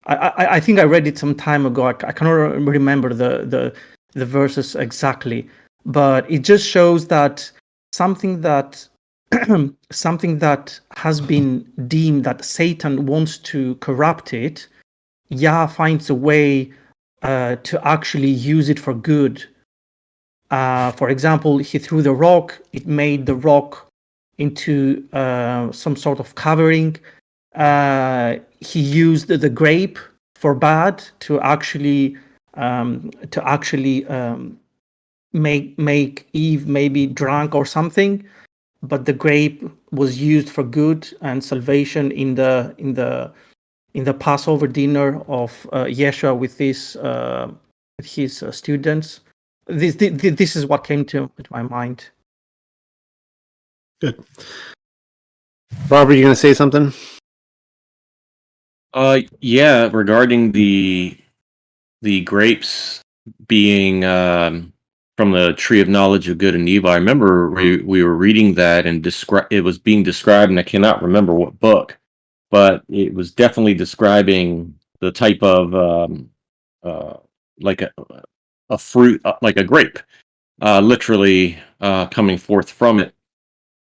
I think I read it some time ago. I cannot remember the verses exactly, but it just shows that something that has been deemed that Satan wants to corrupt it, Yah finds a way to actually use it for good. For example, he threw the rock. It made the rock into some sort of covering. He used the grape for bad to actually make Eve maybe drunk or something, but the grape was used for good and salvation in the Passover dinner of Yeshua with his students. This is what came to my mind. Good. Robert, you going to say something? Yeah, regarding the grapes being from the tree of knowledge of good and evil. I remember we were reading that, and it was being described, and I cannot remember what book, but it was definitely describing the type of like a fruit, like a grape, literally coming forth from it.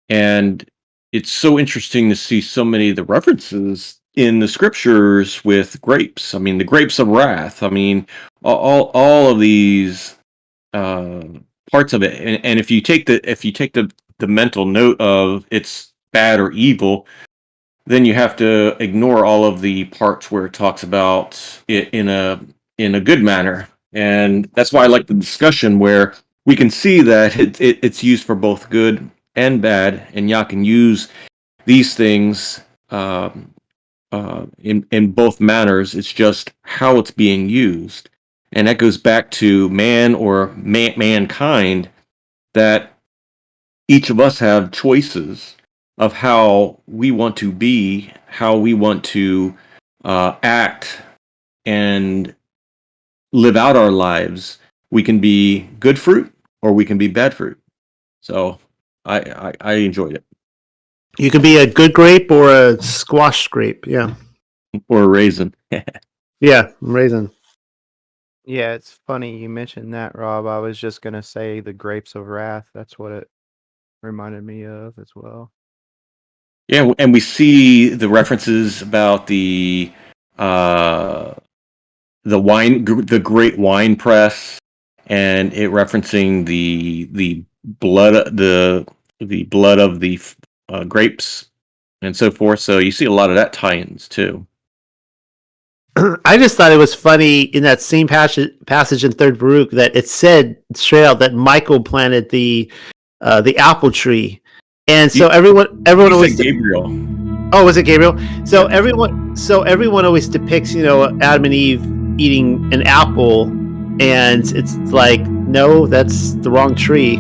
And it's so interesting to see so many of the references in the scriptures with grapes. I mean, the grapes of wrath. I mean, all of these parts of it. And if you take the mental note of it's bad or evil, then you have to ignore all of the parts where it talks about it in a good manner. And that's why I like the discussion where we can see that it's used for both good and bad, and Yah can use these things in both manners. It's just how it's being used, and that goes back to man or mankind, that each of us have choices of how we want to be, how we want to act and live out our lives. We can be good fruit, or we can be bad fruit. So I enjoyed it. You could be a good grape or a squash grape. Yeah. Or a raisin. Yeah. Raisin. Yeah, it's funny you mentioned that, Rob. I was just gonna say the grapes of wrath. That's what it reminded me of as well. Yeah, and we see the references about the great wine press, and it referencing the blood the blood of the grapes and so forth. So you see a lot of that tie-ins too. I just thought it was funny in that same passage in Third Baruch that it said straight out that Michael planted the apple tree, and so everyone You always said Gabriel. oh, was it Gabriel? So everyone always depicts Adam and Eve eating an apple, and it's like, no, that's the wrong tree.